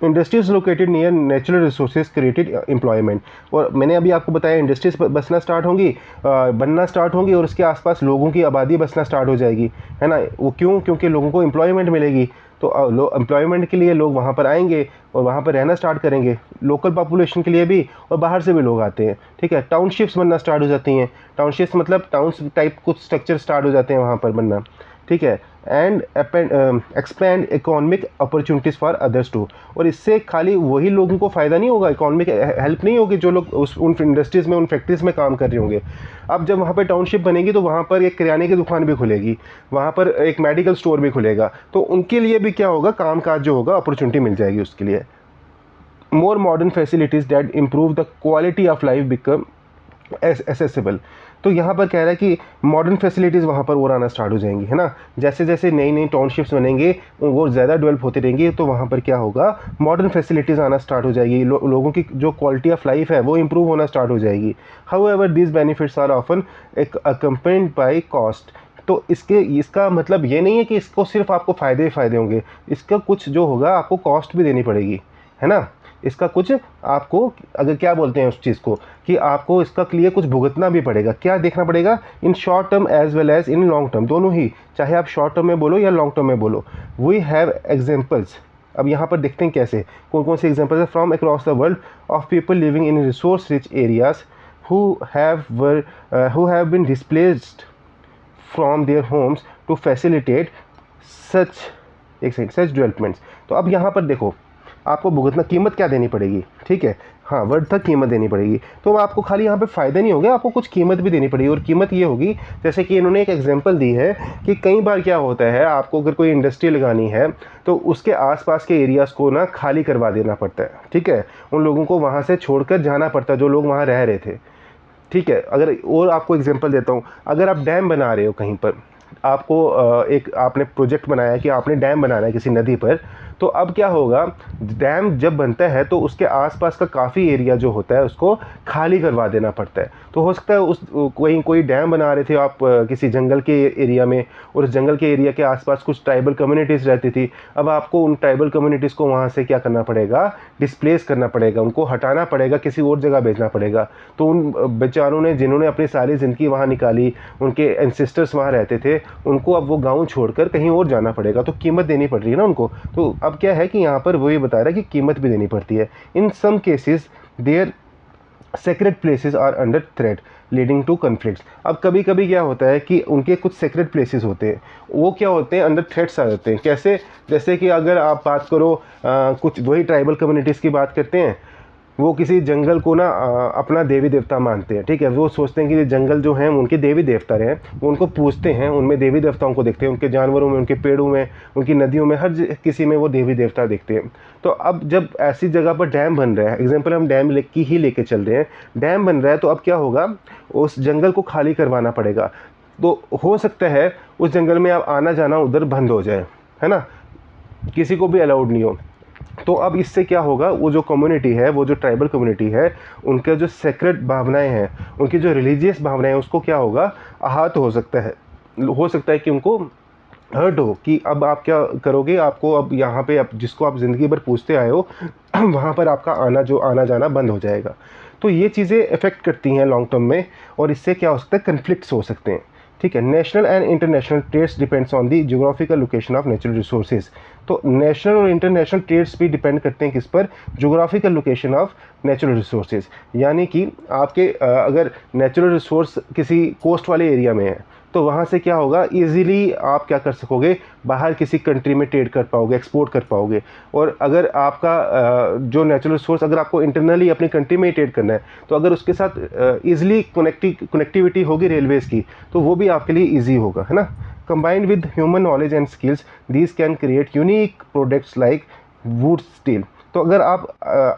Industries located near natural resources created employment, और मैंने अभी आपको बताया इंडस्ट्रीज बसना स्टार्ट होंगी, बनना स्टार्ट होंगी, और उसके आसपास लोगों की आबादी बसना स्टार्ट हो जाएगी, है ना। वो क्यों, क्योंकि लोगों को एम्प्लॉयमेंट मिलेगी, तो एम्प्लॉयमेंट के लिए लोग वहाँ पर आएंगे और वहाँ पर रहना स्टार्ट करेंगे, लोकल पॉपुलेशन के लिए भी, और बाहर से भी लोग आते हैं। ठीक है, टाउनशिप्स बनना स्टार्ट हो जाती हैं, टाउनशिप्स मतलब टाउन्स टाइप कुछ स्ट्रक्चर स्टार्ट हो जाते हैं वहाँ पर बनना। ठीक है, and expand economic opportunities for others too, और इससे खाली वही लोगों को फ़ायदा नहीं होगा, इकोनॉमिक हेल्प नहीं होगी जो लोग उन इंडस्ट्रीज़ में, उन फैक्ट्रीज़ में काम कर रहे होंगे। अब जब वहाँ पर टाउनशिप बनेगी तो वहाँ पर एक किराने की दुकान भी खुलेगी, वहाँ पर एक मेडिकल स्टोर भी खुलेगा, तो उनके लिए भी क्या होगा, काम काज जो होगा, अपॉर्चुनिटी मिल जाएगी उसके लिए। मोर modern facilities that improve the quality of life become accessible, तो यहाँ पर कह रहा है कि मॉडर्न फैसिलिटीज़ वहाँ पर और आना स्टार्ट हो जाएंगी, है ना। जैसे जैसे नई नई टाउनशिप्स बनेंगे, वो ज़्यादा डेवलप होती रहेंगी, तो वहाँ पर क्या होगा, मॉडर्न फैसिलिटीज़ आना स्टार्ट हो जाएगी, लोगों की जो क्वालिटी ऑफ लाइफ है वो इंप्रूव होना स्टार्ट हो जाएगी। However these benefits are often accompanied by cost, तो इसका मतलब ये नहीं है कि इसको सिर्फ आपको फ़ायदे ही फ़ायदे होंगे, इसका कुछ जो होगा आपको कॉस्ट भी देनी पड़ेगी, है ना। इसका कुछ आपको, अगर क्या बोलते हैं उस चीज़ को, कि आपको इसका लिए कुछ भुगतना भी पड़ेगा। क्या देखना पड़ेगा, in short term as well as in long term, दोनों ही, चाहे आप शॉर्ट टर्म में बोलो या लॉन्ग टर्म में बोलो। वी हैव एग्जाम्पल्स, अब यहाँ पर देखते हैं कैसे, कौन कौन से एग्जाम्पल्स है, from across the world of people living in resource rich areas who have been displaced from their homes to facilitate such, एक सेकंड, सच डेवलपमेंट्स। तो अब यहाँ पर देखो, आपको भुगतना, कीमत क्या देनी पड़ेगी, ठीक है, हाँ वर्ड था कीमत देनी पड़ेगी। तो आपको खाली यहाँ पे फ़ायदा नहीं होगा, आपको कुछ कीमत भी देनी पड़ेगी। और कीमत ये होगी, जैसे कि इन्होंने एक एग्जांपल दी है कि कई बार क्या होता है, आपको अगर कोई इंडस्ट्री लगानी है तो उसके आसपास के एरियाज़ को ना खाली करवा देना पड़ता है, ठीक है, उन लोगों को वहाँ से छोड़कर जाना पड़ता है जो लोग वहाँ रह रहे थे, ठीक है। अगर और आपको एग्जांपल देता हूँ, अगर आप डैम बना रहे हो कहीं पर, आपको एक आपने प्रोजेक्ट बनाया कि आपने डैम बनाना है किसी नदी पर, तो अब क्या होगा, डैम जब बनता है तो उसके आसपास का काफ़ी एरिया जो होता है उसको खाली करवा देना पड़ता है। तो हो सकता है उस कोई डैम बना रहे थे आप किसी जंगल के एरिया में, और उस जंगल के एरिया के आसपास कुछ ट्राइबल कम्युनिटीज़ रहती थी। अब आपको उन ट्राइबल कम्युनिटीज़ को वहाँ से क्या करना पड़ेगा, डिस्प्लेस करना पड़ेगा, उनको हटाना पड़ेगा, किसी और जगह भेजना पड़ेगा। तो उन बेचारों ने, जिन्होंने अपनी सारी ज़िंदगी वहाँ निकाली, उनके एंसेस्टर्स वहाँ रहते थे, उनको अब वो गाँव छोड़कर कहीं और जाना पड़ेगा, तो कीमत देनी पड़ रही है ना उनको। तो अब क्या है कि यहाँ पर वो ये बता रहा है कि कीमत भी देनी पड़ती है। In some cases their sacred places are under threat leading to conflicts. अब कभी कभी क्या होता है कि उनके कुछ सेक्रेट प्लेसेस होते हैं, वो क्या होते हैं, अंडर थ्रेट्स आ जाते हैं। कैसे, जैसे कि अगर आप बात करो कुछ वही ट्राइबल कम्युनिटीज़ की बात करते हैं, वो किसी जंगल को ना अपना देवी देवता मानते हैं, ठीक है, वो सोचते हैं कि ये जंगल जो हैं उनके देवी देवता रहे, वो उनको पूजते हैं, उनमें देवी देवताओं को देखते हैं, उनके जानवरों में, उनके पेड़ों में, उनकी नदियों में, हर किसी में वो देवी देवता देखते हैं। तो अब जब ऐसी जगह पर डैम बन रहा है, एग्जाम्पल हम डैम की ही लेके चल रहे हैं, डैम बन रहा है, तो अब क्या होगा, उस जंगल को खाली करवाना पड़ेगा। तो हो सकता है उस जंगल में अब आना जाना उधर बंद हो जाए, है ना, किसी को भी अलाउड नहीं हो। तो अब इससे क्या होगा, वो जो कम्युनिटी है, वो जो ट्राइबल कम्युनिटी है, उनके जो सेक्रेट भावनाएं हैं, उनकी जो रिलीजियस भावनाएं हैं, उसको क्या होगा, आहत हो सकता है। हो सकता है कि उनको हर्ट हो कि अब आप क्या करोगे, आपको अब यहाँ पे, अब जिसको आप ज़िंदगी भर पूछते आए हो वहाँ पर आपका आना जाना बंद हो जाएगा। तो ये चीज़ें अफेक्ट करती हैं लॉन्ग टर्म में, और इससे क्या हो सकता है, कन्फ्लिक्ट्स हो सकते हैं, ठीक है। National and international trades depends on the geographical location of natural resources. तो नेशनल और इंटरनेशनल ट्रेड्स भी डिपेंड करते हैं किस पर, geographical location of natural resources. यानी कि आपके अगर नेचुरल रिसोर्स किसी कोस्ट वाले एरिया में है, तो वहाँ से क्या होगा, इजीली आप क्या कर सकोगे, बाहर किसी कंट्री में ट्रेड कर पाओगे, एक्सपोर्ट कर पाओगे। और अगर आपका जो नेचुरल रिसोर्स, अगर आपको इंटरनली अपनी कंट्री में ही ट्रेड करना है, तो अगर उसके साथ ईजिली कनेक्टिविटी होगी रेलवेज़ की, तो वो भी आपके लिए ईजी होगा, है ना। Combined with human knowledge and skills, these can create unique products like would steel. तो अगर आप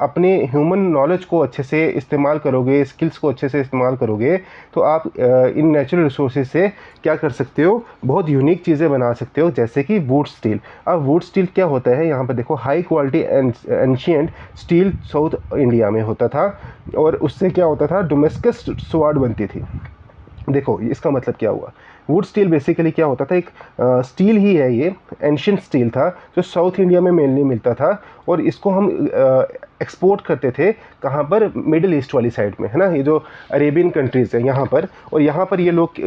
अपने ह्यूमन नॉलेज को अच्छे से इस्तेमाल करोगे, स्किल्स को अच्छे से इस्तेमाल करोगे, तो आप इन नेचुरल रिसोर्सेज से क्या कर सकते हो, बहुत यूनिक चीज़ें बना सकते हो, जैसे कि वुड स्टील। अब वुड स्टील क्या होता है, यहाँ पर देखो, high quality ancient steel south India में होता था, और उससे क्या होता था, डोमेस्टिक स्वॉर्ड बनती थी। देखो इसका मतलब क्या हुआ, वुड स्टील बेसिकली क्या होता था, एक स्टील ही है, ये एंशियंट स्टील था जो साउथ इंडिया में मेनली मिलता था, और इसको हम एक्सपोर्ट करते थे कहाँ पर, मिडिल ईस्ट वाली साइड में, है ना, ये जो अरेबियन कंट्रीज़ है यहाँ पर। और यहाँ पर ये लोग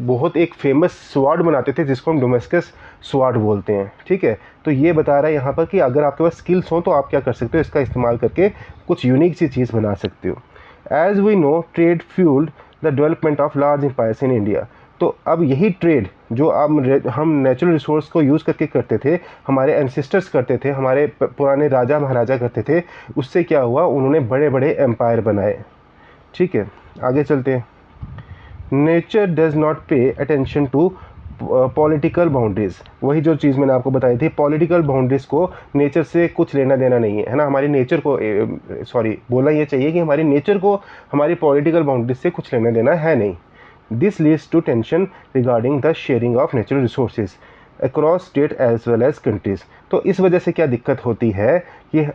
बहुत एक फेमस स्वाड बनाते थे जिसको हम डोमेस्टिक स्वाड बोलते हैं, ठीक है। तो ये बता रहा है यहाँ पर कि अगर आपके पास स्किल्स हो तो आप क्या कर सकते हो, इसका इस्तेमाल करके कुछ यूनिक सी चीज़ बना सकते हो। As we know trade fueled the development of large empires in India. तो अब यही ट्रेड जो अब हम नेचुरल रिसोर्स को यूज़ करके करते थे, हमारे एंसेस्टर्स करते थे, हमारे पुराने राजा महाराजा करते थे, उससे क्या हुआ, उन्होंने बड़े बड़े एम्पायर बनाए, ठीक है। आगे चलते हैं। Nature does not pay attention to political boundaries. वही जो चीज़ मैंने आपको बताई थी, पॉलिटिकल बाउंड्रीज़ को नेचर से कुछ लेना देना नहीं है, है ना। हमारी नेचर को बोलना ये चाहिए कि हमारी नेचर को हमारी पॉलिटिकल बाउंड्रीज से कुछ लेना देना है नहीं। This leads to tension regarding the sharing of natural resources across state as well as countries. तो इस वजह से क्या दिक्कत होती है कि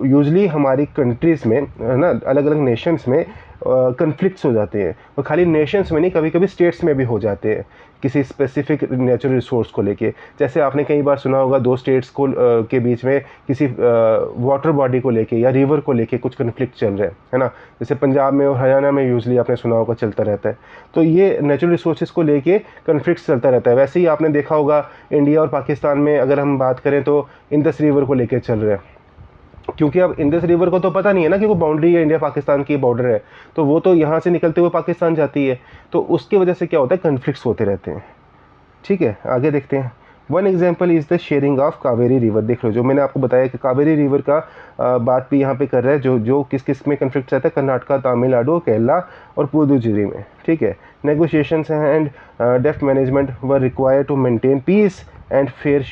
यूजली हमारी कंट्रीज़ में, है ना, अलग अलग नेशंस में कन्फ्लिक्ट्स हो जाते हैं, और खाली नेशंस में नहीं, कभी कभी स्टेट्स में भी हो जाते हैं किसी स्पेसिफिक नेचुरल रिसोर्स को लेके। जैसे आपने कई बार सुना होगा, दो स्टेट्स को के बीच में किसी वाटर बॉडी को लेके या रिवर को लेके कुछ कन्फ्लिक्ट चल रहे हैं, है ना। जैसे पंजाब में और हरियाणा में यूजली आपने सुना होगा चलता रहता है। तो ये नेचुरल रिसोर्सेज को लेके कन्फ्लिक्ट चलता रहता है। वैसे ही आपने देखा होगा इंडिया और पाकिस्तान में अगर हम बात करें तो इंडस रिवर को लेके चल रहे हैं, क्योंकि अब इंडस रिवर को तो पता नहीं है ना कि वो बाउंड्री है, इंडिया पाकिस्तान की बॉर्डर है, तो वो तो यहाँ से निकलते हुए पाकिस्तान जाती है, तो उसकी वजह से क्या होता है, कन्फ्लिक्ट्स होते रहते हैं, ठीक है। आगे देखते हैं। One example is the sharing of Kaveri river. देख लो, जो मैंने आपको बताया कि कावेरी रिवर का बात भी यहाँ पे कर रहा है, जो किस किस में कन्फ्लिक्ट रहता है, कर्नाटका, तमिलनाडु, केरला और पुदुचेरी में, ठीक है। Negotiations and deft management were required to maintain peace and fair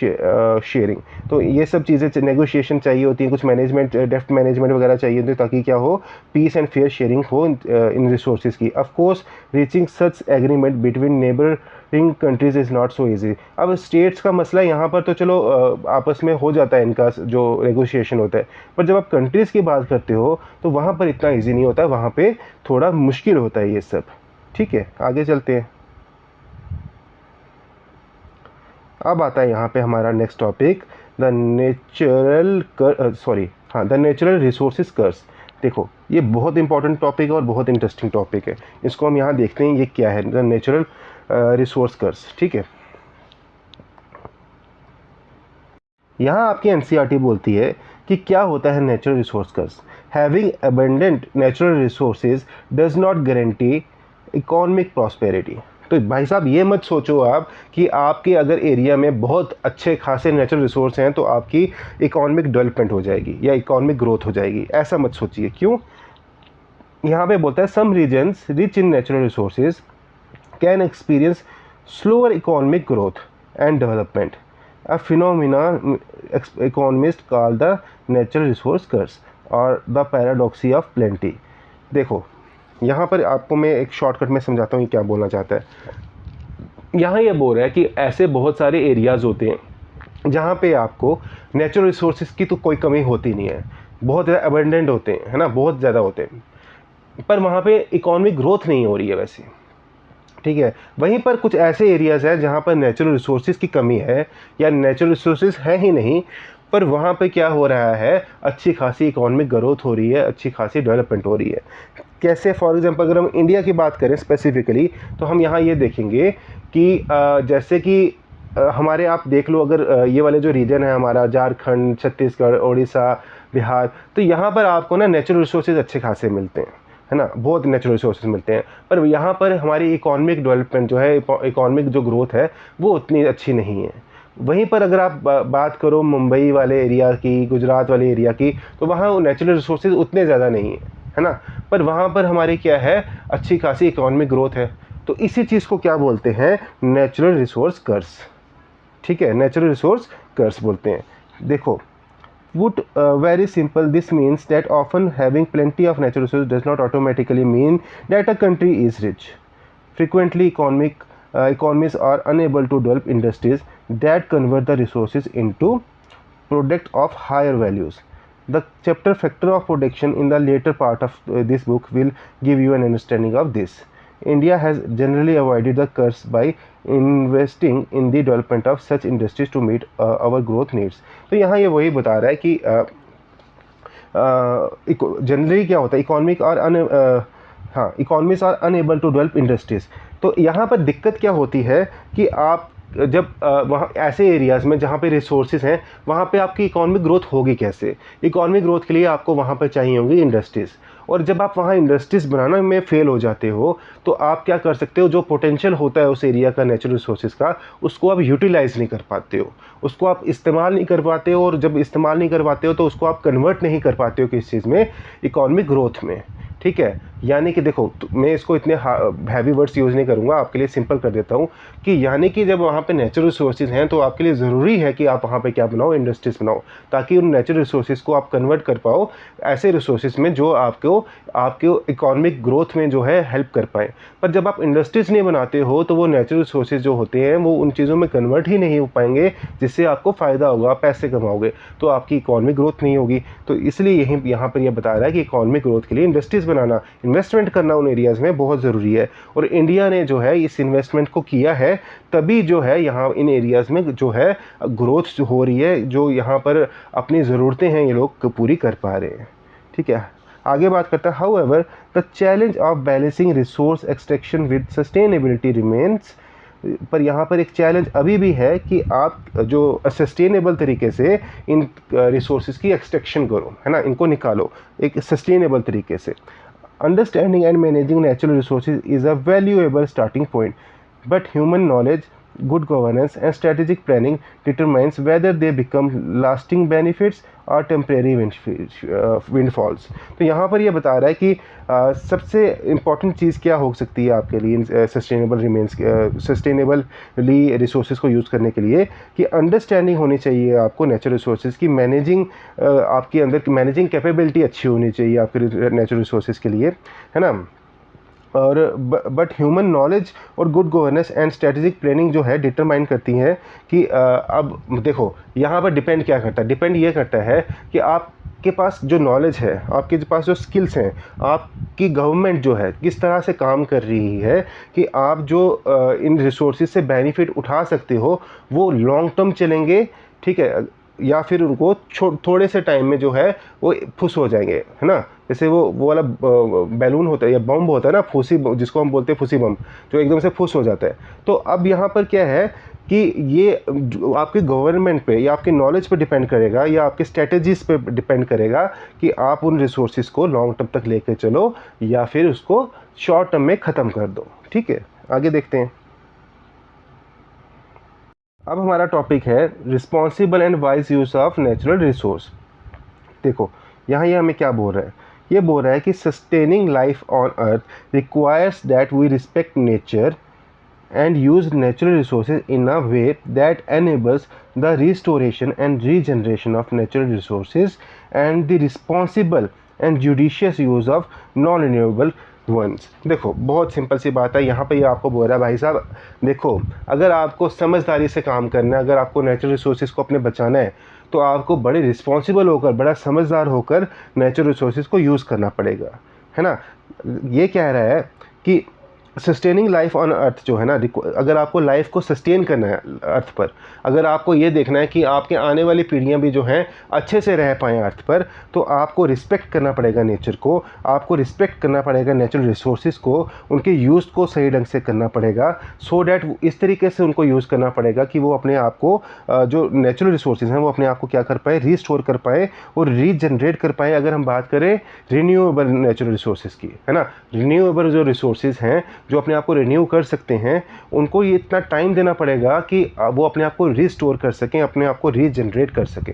sharing. तो ये सब चीज़ें नेगोशिएशन चाहिए होती हैं, कुछ मैनेजमेंट, डेफ्ट मैनेजमेंट वगैरह चाहिए होती है, ताकि क्या हो, पीस एंड फेयर शेयरिंग हो इन रिसोर्सेज की। Of course reaching such agreement between neighbouring countries is not so easy. अब स्टेट्स का मसला यहाँ पर तो चलो आपस में हो जाता है इनका जो नेगोशिएशन होता है, पर जब आप कंट्रीज़ की बात करते हो तो वहाँ पर इतना ईजी नहीं होता, वहाँ पे थोड़ा मुश्किल होता है ये सब, ठीक है। आगे चलते हैं। अब आता है यहाँ पे हमारा next topic, the natural resources curse. देखो, ये बहुत इंपॉर्टेंट टॉपिक है और बहुत इंटरेस्टिंग टॉपिक है। इसको हम यहाँ देखते हैं ये क्या है, द नेचुरल रिसोर्स कर्स, ठीक है। यहाँ आपकी एनसीईआरटी बोलती है कि क्या होता है natural resource curse. Having abundant natural resources does not guarantee economic prosperity. तो भाई साहब, ये मत सोचो आप कि आपके अगर एरिया में बहुत अच्छे खासे नेचुरल रिसोर्स हैं तो आपकी इकोनॉमिक डेवलपमेंट हो जाएगी या इकोनॉमिक ग्रोथ हो जाएगी, ऐसा मत सोचिए। क्यों? यहाँ पे बोलता है some regions rich in natural resources can experience slower economic growth and development, a phenomena economists call the natural resource curse or the paradox of plenty। देखो, यहाँ पर आपको मैं एक शॉर्टकट में समझाता हूँ ये क्या बोलना चाहता है। यहाँ ये बोल रहा है कि ऐसे बहुत सारे एरियाज़ होते हैं जहाँ पे आपको नेचुरल रिसोर्सेज की तो कोई कमी होती नहीं है, बहुत ज़्यादा अबंडेंट होते हैं, है ना, बहुत ज़्यादा होते हैं, पर वहाँ पे इकोनॉमिक ग्रोथ नहीं हो रही है वैसे, ठीक है। वहीं पर कुछ ऐसे एरियाज़ हैं जहाँ पर नेचुरल रिसोर्सेज की कमी है या नेचुरल रिसोर्सेज है ही नहीं, पर वहाँ पे क्या हो रहा है, अच्छी खासी इकोनॉमिक ग्रोथ हो रही है, अच्छी खासी डेवलपमेंट हो रही है। कैसे? फॉर एग्जांपल अगर हम इंडिया की बात करें स्पेसिफिकली, तो हम यहाँ ये देखेंगे कि जैसे कि हमारे, आप देख लो, अगर ये वाले जो रीजन है हमारा, झारखंड, छत्तीसगढ़, उड़ीसा, बिहार, तो यहाँ पर आपको ना नेचुरल रिसोर्सेज अच्छे खासे मिलते हैं, है ना, बहुत नेचुरल रिसोर्सेज मिलते हैं, पर यहाँ पर हमारी इकोनॉमिक डेवलपमेंट जो है, इकोनॉमिक जो ग्रोथ है वो उतनी अच्छी नहीं है। वहीं पर अगर आप बात करो मुंबई वाले एरिया की, गुजरात वाले एरिया की, तो वहाँ नेचुरल रिसोर्सेज उतने ज़्यादा नहीं है ना, पर वहाँ पर हमारी क्या है, अच्छी खासी इकोनॉमिक ग्रोथ है। तो इसी चीज़ को क्या बोलते हैं, नेचुरल रिसोर्स कर्स, ठीक है, नेचुरल रिसोर्स कर्स बोलते हैं। देखो, Put very simple, this means that often having plenty of natural resources does not automatically mean that a country is rich. Frequently, economies are unable to develop industries that convert the resources into product of higher values. The chapter factor of production in the later part of this book will give you an understanding of this. India has generally avoided the curse by investing in the development of such industries to meet our growth needs। तो यहाँ ये वही बता रहा है कि generally क्या होता है, economies are unable to develop industries. तो यहाँ पर दिक्कत क्या होती है कि आप जब वहाँ ऐसे एरियाज़ में जहाँ पे रिसोर्सेज हैं, वहाँ पे आपकी इकोनॉमिक ग्रोथ होगी कैसे? इकोनॉमिक ग्रोथ के लिए आपको वहाँ पर चाहिए होंगी इंडस्ट्रीज़, और जब आप वहाँ इंडस्ट्रीज़ बनाने में फेल हो जाते हो तो आप क्या कर सकते हो, जो पोटेंशियल होता है उस एरिया का नेचुरल रिसोर्सेज का, उसको आप यूटिलाइज़ नहीं कर पाते हो, उसको आप इस्तेमाल नहीं कर पाते हो, और जब इस्तेमाल नहीं कर पाते हो तो उसको आप कन्वर्ट नहीं कर पाते हो किस चीज़ में, इकोनॉमिक ग्रोथ में, ठीक है। यानी कि देखो, मैं इसको इतने हैवी वर्ड्स यूज़ नहीं करूँगा, आपके लिए सिंपल कर देता हूँ कि यानी कि जब वहाँ पे नेचुरल रिसोर्सेज हैं तो आपके लिए ज़रूरी है कि आप वहाँ पे क्या बनाओ, इंडस्ट्रीज़ बनाओ, ताकि उन नेचुरल रिसोर्सेज को आप कन्वर्ट कर पाओ ऐसे रिसोर्सेज में जो आपके इकोनॉमिक ग्रोथ में जो है हेल्प कर पाए। पर जब आप इंडस्ट्रीज़ नहीं बनाते हो तो वो नेचुरल रिसोर्सेज जो होते हैं वो उन चीज़ों में कन्वर्ट ही नहीं हो पाएंगे जिससे आपको फ़ायदा होगा, पैसे कमाओगे, तो आपकी इकोनॉमिक ग्रोथ नहीं होगी। तो इसलिए यहाँ पर यह बता रहा है कि इकोनॉमिक ग्रोथ के लिए इंडस्ट्रीज़ बनाना, इन्वेस्टमेंट करना उन एरियाज़ में बहुत ज़रूरी है, और इंडिया ने जो है इस इन्वेस्टमेंट को किया है, तभी जो है यहाँ इन एरियाज़ में जो है ग्रोथ हो रही है, जो यहाँ पर अपनी ज़रूरतें हैं ये लोग पूरी कर पा रहे हैं, ठीक है। आगे बात करता है, however the challenge of balancing resource extraction with sustainability remains. पर यहाँ पर एक चैलेंज अभी भी है कि आप जो सस्टेनेबल तरीके से इन रिसोर्सेज की एक्सट्रैक्शन करो, है ना, इनको निकालो एक सस्टेनेबल तरीके से। Understanding and managing natural resources is a valuable starting point, but human knowledge good governance and strategic planning determines whether they become lasting benefits और टेम्परेरी विंडफॉल्स। तो यहाँ पर ये बता रहा है कि सबसे इम्पॉर्टेंट चीज़ क्या हो सकती है आपके लिए सस्टेनेबली रिसोर्सेज को यूज़ करने के लिए, कि अंडरस्टैंडिंग होनी चाहिए आपको नेचुरल रिसोर्सेज की, मैनेजिंग आपके अंदर मैनेजिंग कैपेबिलिटी अच्छी होनी चाहिए आपके नेचुरल रिसोर्सेज के लिए, है ना। और बट ह्यूमन नॉलेज और good governance and strategic planning जो है डिटरमाइन करती हैं कि अब देखो यहाँ पर डिपेंड क्या करता है, डिपेंड ये करता है कि आपके पास जो नॉलेज है, आपके पास जो स्किल्स हैं, आपकी गवर्नमेंट जो है किस तरह से काम कर रही है कि आप जो इन रिसोर्सेज से बेनिफिट उठा सकते हो वो लॉन्ग टर्म चलेंगे, ठीक है, या फिर उनको थोड़े से टाइम में जो है वो फुस हो जाएंगे, है ना। जैसे वो वाला बैलून होता है या बम होता है ना, फूसी, जिसको हम बोलते हैं फूसी बम, जो एकदम से फुस हो जाता है। तो अब यहाँ पर क्या है कि ये आपके गवर्नमेंट पे या आपके नॉलेज पे डिपेंड करेगा या आपके स्ट्रेटजीज़ पे डिपेंड करेगा कि आप उन रिसोर्सेज को लॉन्ग टर्म तक लेके चलो या फिर उसको शॉर्ट टर्म में ख़त्म कर दो। ठीक है, आगे देखते हैं। अब हमारा टॉपिक है responsible and wise use of natural resource. देखो यहाँ ये हमें क्या बोल रहा है, ये बोल रहा है कि sustaining life on earth requires that we respect nature and use natural resources in a way that enables the restoration and regeneration of natural resources and the responsible and judicious use of non-renewable ones। देखो बहुत simple सी बात है, यहाँ पे ये आपको बोल रहा है भाई साहब, देखो अगर आपको समझदारी से काम करना है, अगर आपको नेचुरल रिसोर्सेज को अपने बचाना है तो आपको बड़े रिस्पॉन्सिबल होकर, बड़ा समझदार होकर नेचुरल रिसोर्सेज को यूज़ करना पड़ेगा, है ना। ये कह रहा है कि सस्टेनिंग लाइफ ऑन अर्थ जो है ना, अगर आपको लाइफ को सस्टेन करना है अर्थ पर, अगर आपको ये देखना है कि आपके आने वाली पीढ़ियां भी जो हैं अच्छे से रह पाएँ अर्थ पर, तो आपको रिस्पेक्ट करना पड़ेगा नेचर को, आपको रिस्पेक्ट करना पड़ेगा नेचुरल रिसोर्सेज को, उनके यूज़ को सही ढंग से करना पड़ेगा, सो डैट इस तरीके से उनको यूज़ करना पड़ेगा कि वो अपने आप को जो नेचुरल रिसोर्सेज हैं वो अपने आप को क्या कर पाए, रीस्टोर कर पाए और रीजनरेट कर पाए। अगर हम बात करें रिन्यूएबल नेचुरल रिसोर्सेज की, है ना, रिन्यूएबल जो रिसोर्सेज हैं जो अपने आप को रिन्यू कर सकते हैं, उनको ये इतना टाइम देना पड़ेगा कि वो अपने आप को रीस्टोर कर सकें, अपने आप को रीजनरेट कर सकें।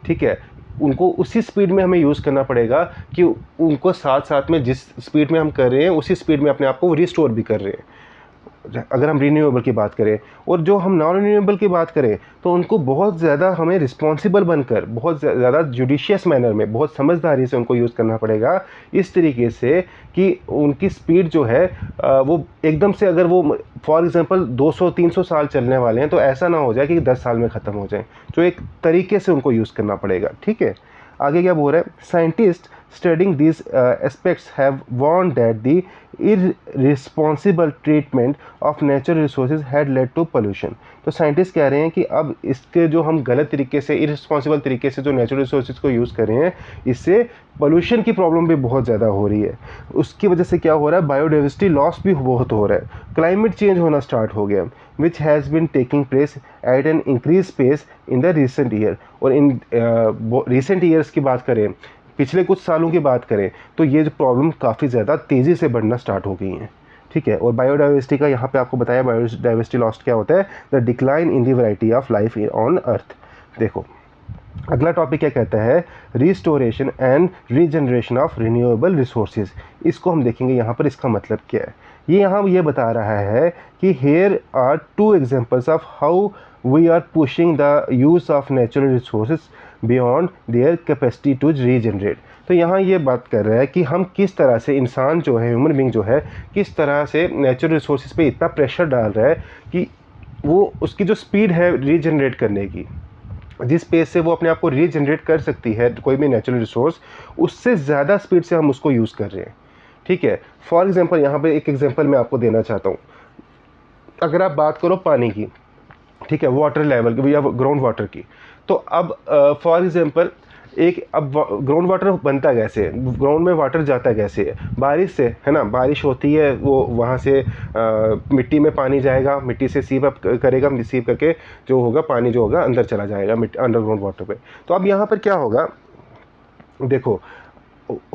ठीक है, उनको उसी स्पीड में हमें यूज़ करना पड़ेगा कि उनको साथ साथ में जिस स्पीड में हम कर रहे हैं उसी स्पीड में अपने आप को रिस्टोर भी कर रहे हैं, अगर हम रिन्यूएबल की बात करें। और जो हम नॉन रिन्यूएबल की बात करें तो उनको बहुत ज़्यादा हमें रिस्पॉन्सिबल बनकर, बहुत ज़्यादा जुडिशियस मैनर में, बहुत समझदारी से उनको यूज़ करना पड़ेगा, इस तरीके से कि उनकी स्पीड जो है वो एकदम से, अगर वो फॉर एग्जांपल 200-300 साल चलने वाले हैं तो ऐसा ना हो जाए कि 10 साल में ख़त्म हो जाए, तो एक तरीके से उनको यूज़ करना पड़ेगा। ठीक है, आगे क्या बोल रहा है, scientist studying these aspects have warned that the irresponsible treatment of natural resources had led to pollution। तो साइंटिस्ट कह रहे हैं कि अब इसके जो हम गलत तरीके से, इररिस्पॉन्सिबल तरीके से जो नेचुरल रिसोर्सेज को यूज़ कर रहे हैं, इससे पोल्यूशन की प्रॉब्लम भी बहुत ज़्यादा हो रही है। उसकी वजह से क्या हो रहा है, बायोडाइवर्सिटी लॉस भी बहुत हो रहा है, क्लाइमेट चेंज होना स्टार्ट हो गया, which has been taking place at an increase pace in the recent year. और इन रिसेंट ईयर्स की बात करें, पिछले कुछ सालों की बात करें, तो ये जो प्रॉब्लम काफ़ी ज़्यादा तेज़ी से बढ़ना स्टार्ट हो गई हैं। ठीक है, और बायोडाइवर्सिटी का यहाँ पे आपको बताया, बायोडाइवर्सिटी लॉस क्या होता है, the decline in the variety of life on अर्थ। देखो अगला टॉपिक क्या कहता है, restoration and regeneration of renewable resources. इसको हम देखेंगे यहाँ पर, इसका मतलब क्या है। ये यहाँ ये बता रहा है कि here are 2 examples of how we are pushing the use of natural resources beyond their capacity to regenerate. तो यहाँ ये बात कर रहा है कि हम किस तरह से, इंसान जो है, ह्यूमन बीइंग जो है, किस तरह से नेचुरल रिसोर्सेज पे इतना प्रेशर डाल रहा है कि वो उसकी जो स्पीड है रीजनरेट करने की, जिस पेस से वो अपने आप को रीजनरेट कर सकती है कोई भी नेचुरल रिसोर्स, उससे ज़्यादा स्पीड से हम उसको यूज़ कर रहे हैं। ठीक है, फॉर एग्जांपल यहाँ पे एक एग्जांपल मैं आपको देना चाहता हूँ। अगर आप बात करो पानी की, ठीक है, वाटर लेवल की या ग्राउंड वाटर की, तो अब फॉर एग्जांपल एक, अब ग्राउंड वाटर बनता कैसे है, ग्राउंड में वाटर जाता कैसे है, बारिश से, है ना। बारिश होती है, वो वहाँ से मिट्टी में पानी जाएगा, मिट्टी से सीप अप करेगा, सीप करके जो होगा पानी जो होगा अंदर चला जाएगा अंडरग्राउंड वाटर पे। तो अब यहाँ पर क्या होगा, देखो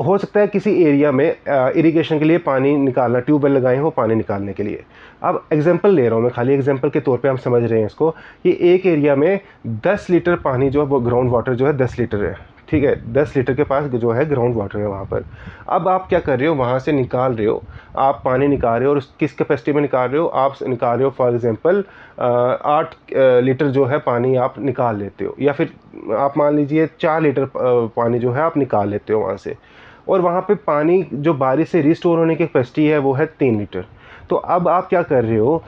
हो सकता है किसी एरिया में इरिगेशन के लिए पानी निकालना, ट्यूबवेल लगाए हो पानी निकालने के लिए। अब एग्जांपल ले रहा हूँ मैं, खाली एग्जांपल के तौर पे हम समझ रहे हैं इसको कि एक एरिया में 10 लीटर पानी जो है वो ग्राउंड वाटर जो है 10 लीटर है, ठीक है, 10 लीटर के पास जो है ग्राउंड वाटर है वहाँ पर। अब आप क्या कर रहे हो, वहाँ से निकाल रहे हो, आप पानी निकाल रहे हो, और किस कैपेसिटी में निकाल रहे हो, आप निकाल रहे हो फॉर एग्जांपल 8 लीटर जो है पानी आप निकाल लेते हो, या फिर आप मान लीजिए 4 लीटर पानी जो है आप निकाल लेते हो वहाँ से, और वहाँ पे पानी जो बारिश से रिस्टोर होने की कैपेसिटी है वो है 3 लीटर। तो अब आप क्या कर रहे हो,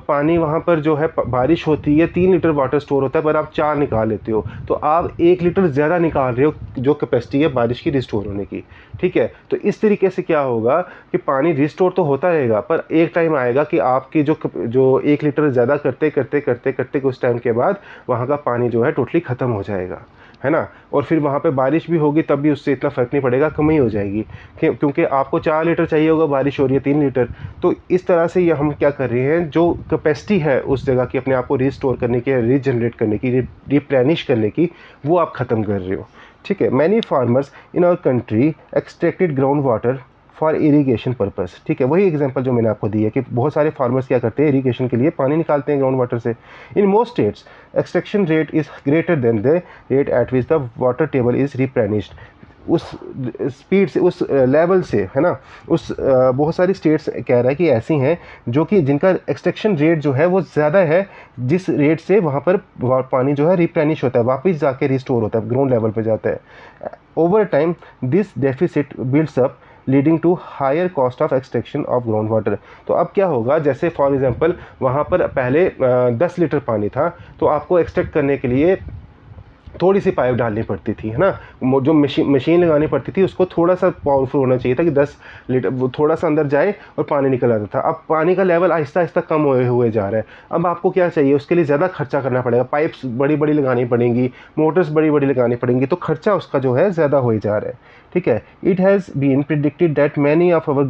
पानी वहाँ पर जो है बारिश होती है 3 लीटर वाटर स्टोर होता है, पर आप 4 निकाल लेते हो, तो आप 1 लीटर ज़्यादा निकाल रहे हो जो कैपेसिटी है बारिश की रिस्टोर होने की, ठीक है। तो इस तरीके से क्या होगा कि पानी रिस्टोर तो होता रहेगा, पर एक टाइम आएगा कि आपकी जो 1 लीटर ज़्यादा करते करते करते करते कुछ टाइम के बाद वहाँ का पानी जो है टोटली ख़त्म हो जाएगा, है ना। और फिर वहाँ पे बारिश भी होगी तब भी उससे इतना फ़र्क नहीं पड़ेगा, कमी हो जाएगी, क्योंकि आपको 4 लीटर चाहिए होगा, बारिश हो रही है 3 लीटर। तो इस तरह से ये हम क्या कर रहे हैं, जो कैपेसिटी है उस जगह की अपने आप को रिस्टोर करने की, रीजनरेट करने की, रिप्लेनिश करने की, वो आप ख़त्म कर रहे हो, ठीक है। Many farmers in our country extracted ground water for irrigation purpose, ठीक है। वही एग्जांपल जो मैंने आपको दी है कि बहुत सारे फार्मर्स क्या करते हैं, इरीगेशन के लिए पानी निकालते हैं ग्राउंड वाटर से। In most states extraction rate is greater than the rate at which the water table is replenished. उस स्पीड से, उस लेवल से, है ना, उस बहुत सारी स्टेट्स कह रहा है कि ऐसी हैं जो कि जिनका एक्सट्रैक्शन रेट जो है वो ज़्यादा है, जिस रेट से वहाँ पर पानी जो है रिप्लेनिश होता है, वापस जाके रिस्टोर होता है, ग्राउंड लेवल पे जाता है। Over time this deficit builds up leading to higher cost of extraction of ground water. तो अब क्या होगा, जैसे फॉर एग्जांपल वहाँ पर पहले 10 लीटर पानी था, तो आपको एक्सट्रैक्ट करने के लिए थोड़ी सी पाइप डालनी पड़ती थी, है ना, जो मशीन लगानी पड़ती थी उसको थोड़ा सा पावरफुल होना चाहिए था कि 10 लीटर वो थोड़ा सा अंदर जाए और पानी निकल आता था। अब पानी का लेवल आहिस्ता आहिस्ता कम हुए जा रहा है। अब आपको क्या चाहिए, उसके लिए ज़्यादा खर्चा करना पड़ेगा, पाइप्स बड़ी बड़ी लगानी पड़ेंगी, मोटर्स बड़ी बड़ी लगानी पड़ेंगी, तो खर्चा उसका जो है ज़्यादा हो जा रहा है, ठीक है। It has been predicted that many of our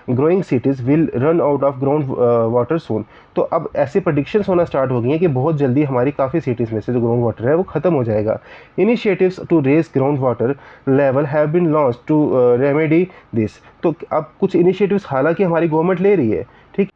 growing cities will run out of ground water soon. तो अब ऐसे प्रडिक्शंस होना स्टार्ट हो गई हैं कि बहुत जल्दी हमारी काफ़ी सिटीज़ में से जो ग्राउंड वाटर है वो ख़त्म हो जाएगा। Initiatives to raise ground water level have been launch to remedy this. तो अब कुछ इनिशिएटिव्स हालांकि हमारी गवर्नमेंट ले रही है, ठीक।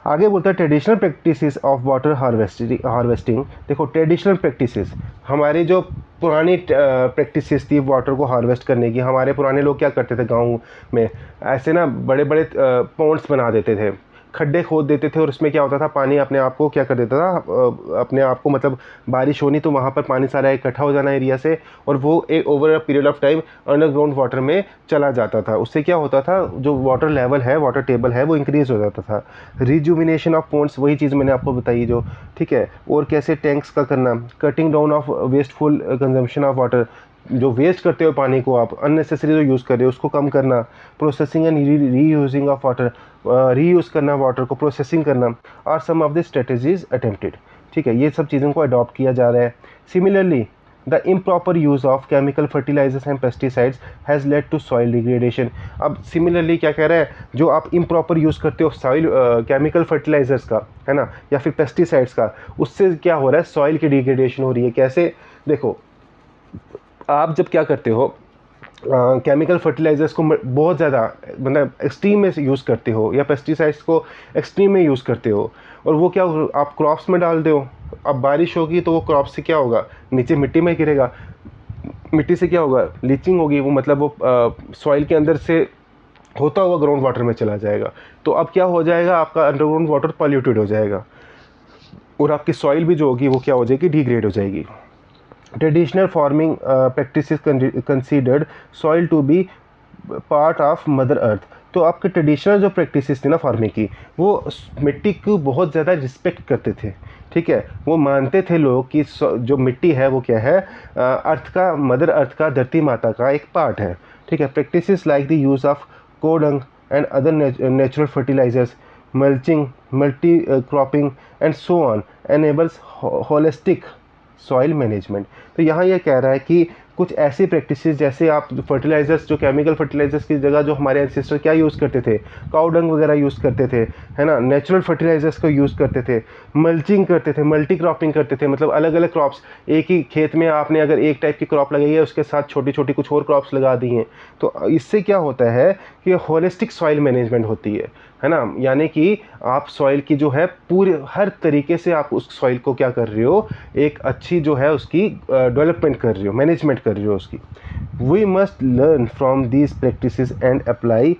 आगे बोलता है traditional practices of water harvesting. देखो ट्रेडिशनल प्रैक्टिसेस, हमारी जो पुरानी प्रैक्टिसेस थी वाटर को हार्वेस्ट करने की, हमारे पुराने लोग क्या करते थे गाँव में, ऐसे ना बड़े बड़े पॉन्ड्स बना देते थे, खड्डे खोद देते थे, और उसमें क्या होता था, पानी अपने आप को क्या कर देता था, अपने आप को मतलब बारिश होनी तो वहाँ पर पानी सारा इकट्ठा हो जाना एरिया से, और वो एक over a period of time underground water में चला जाता था। उससे क्या होता था, जो वाटर लेवल है, वाटर टेबल है, वो इंक्रीज़ हो जाता था। रिजुविनेशन ऑफ पॉन्ड्स, वही चीज़ मैंने आपको बताई जो, ठीक है। और कैसे टैंक्स का करना, cutting down of wasteful consumption of water, जो वेस्ट करते हो पानी को आप अननेसेसरी जो यूज़ कर रहे हो उसको कम करना। Processing and reusing of water, reuse करना वाटर को, प्रोसेसिंग करना, are some of the strategies attempted, ठीक है। ये सब चीज़ों को अडॉप्ट किया जा रहा है। Similarly the improper use of chemical fertilizers and pesticides has led to soil degradation. अब सिमिलरली क्या कह रहा है, जो आप इम्प्रॉपर यूज़ करते हो सॉइल केमिकल फर्टिलाइजर्स का, है ना, या फिर पेस्टिसाइड्स का, उससे क्या हो रहा है, सॉइल की डिग्रेडेशन हो रही है। कैसे, देखो आप जब क्या करते हो, केमिकल फर्टिलाइजर्स को बहुत ज़्यादा मतलब एक्सट्रीम में यूज़ करते हो, या पेस्टिसाइड्स को एक्सट्रीम में यूज़ करते हो, और वो क्या आप क्रॉप्स में डाल दो, अब बारिश होगी तो वो क्रॉप से क्या होगा, नीचे मिट्टी में गिरेगा, मिट्टी से क्या होगा, लीचिंग होगी, वो मतलब वो सॉइल के अंदर से होता हुआ ग्राउंड वाटर में चला जाएगा। तो अब क्या हो जाएगा, आपका अंडरग्राउंड वाटर पॉल्यूटेड हो जाएगा, और आपकी सॉइल भी जो होगी वो क्या हो जाएगी, डिग्रेड हो जाएगी। Traditional farming practices considered soil to be part of mother earth. तो आपके ट्रेडिशनल जो प्रैक्टिसेस थी ना फार्मिंग की, वो मिट्टी को बहुत ज़्यादा रिस्पेक्ट करते थे, ठीक है। वो मानते थे लोग कि जो मिट्टी है वो क्या है, अर्थ का, मदर अर्थ का, धरती माता का एक पार्ट है, ठीक है। Practices like the use of cow dung and other natural fertilisers, mulching, multi cropping and so on enables holistic soil management. तो यहाँ ये कह रहा है कि कुछ ऐसी प्रैक्टिसेस, जैसे आप फर्टिलाइजर्स, जो केमिकल फर्टिलाइजर्स की जगह जो हमारे एंसेस्टर क्या यूज़ करते थे, काऊ डंग वगैरह यूज़ करते थे, है ना, नेचुरल फर्टिलाइजर्स को यूज़ करते थे, मल्चिंग करते थे, मल्टी क्रॉपिंग करते थे, मतलब अलग अलग क्रॉप्स, एक ही खेत में आपने अगर एक टाइप की क्रॉप लगाई है उसके साथ छोटी छोटी कुछ और क्रॉप्स लगा दी हैं, तो इससे क्या होता है कि होलिस्टिक सॉइल मैनेजमेंट होती है ना, यानी कि आप सॉइल की जो है पूरे हर तरीके से आप उस सॉइल को क्या कर रहे हो, एक अच्छी जो है उसकी डेवलपमेंट कर रहे हो, मैनेजमेंट कर रहे हो उसकी। We must learn from these practices and apply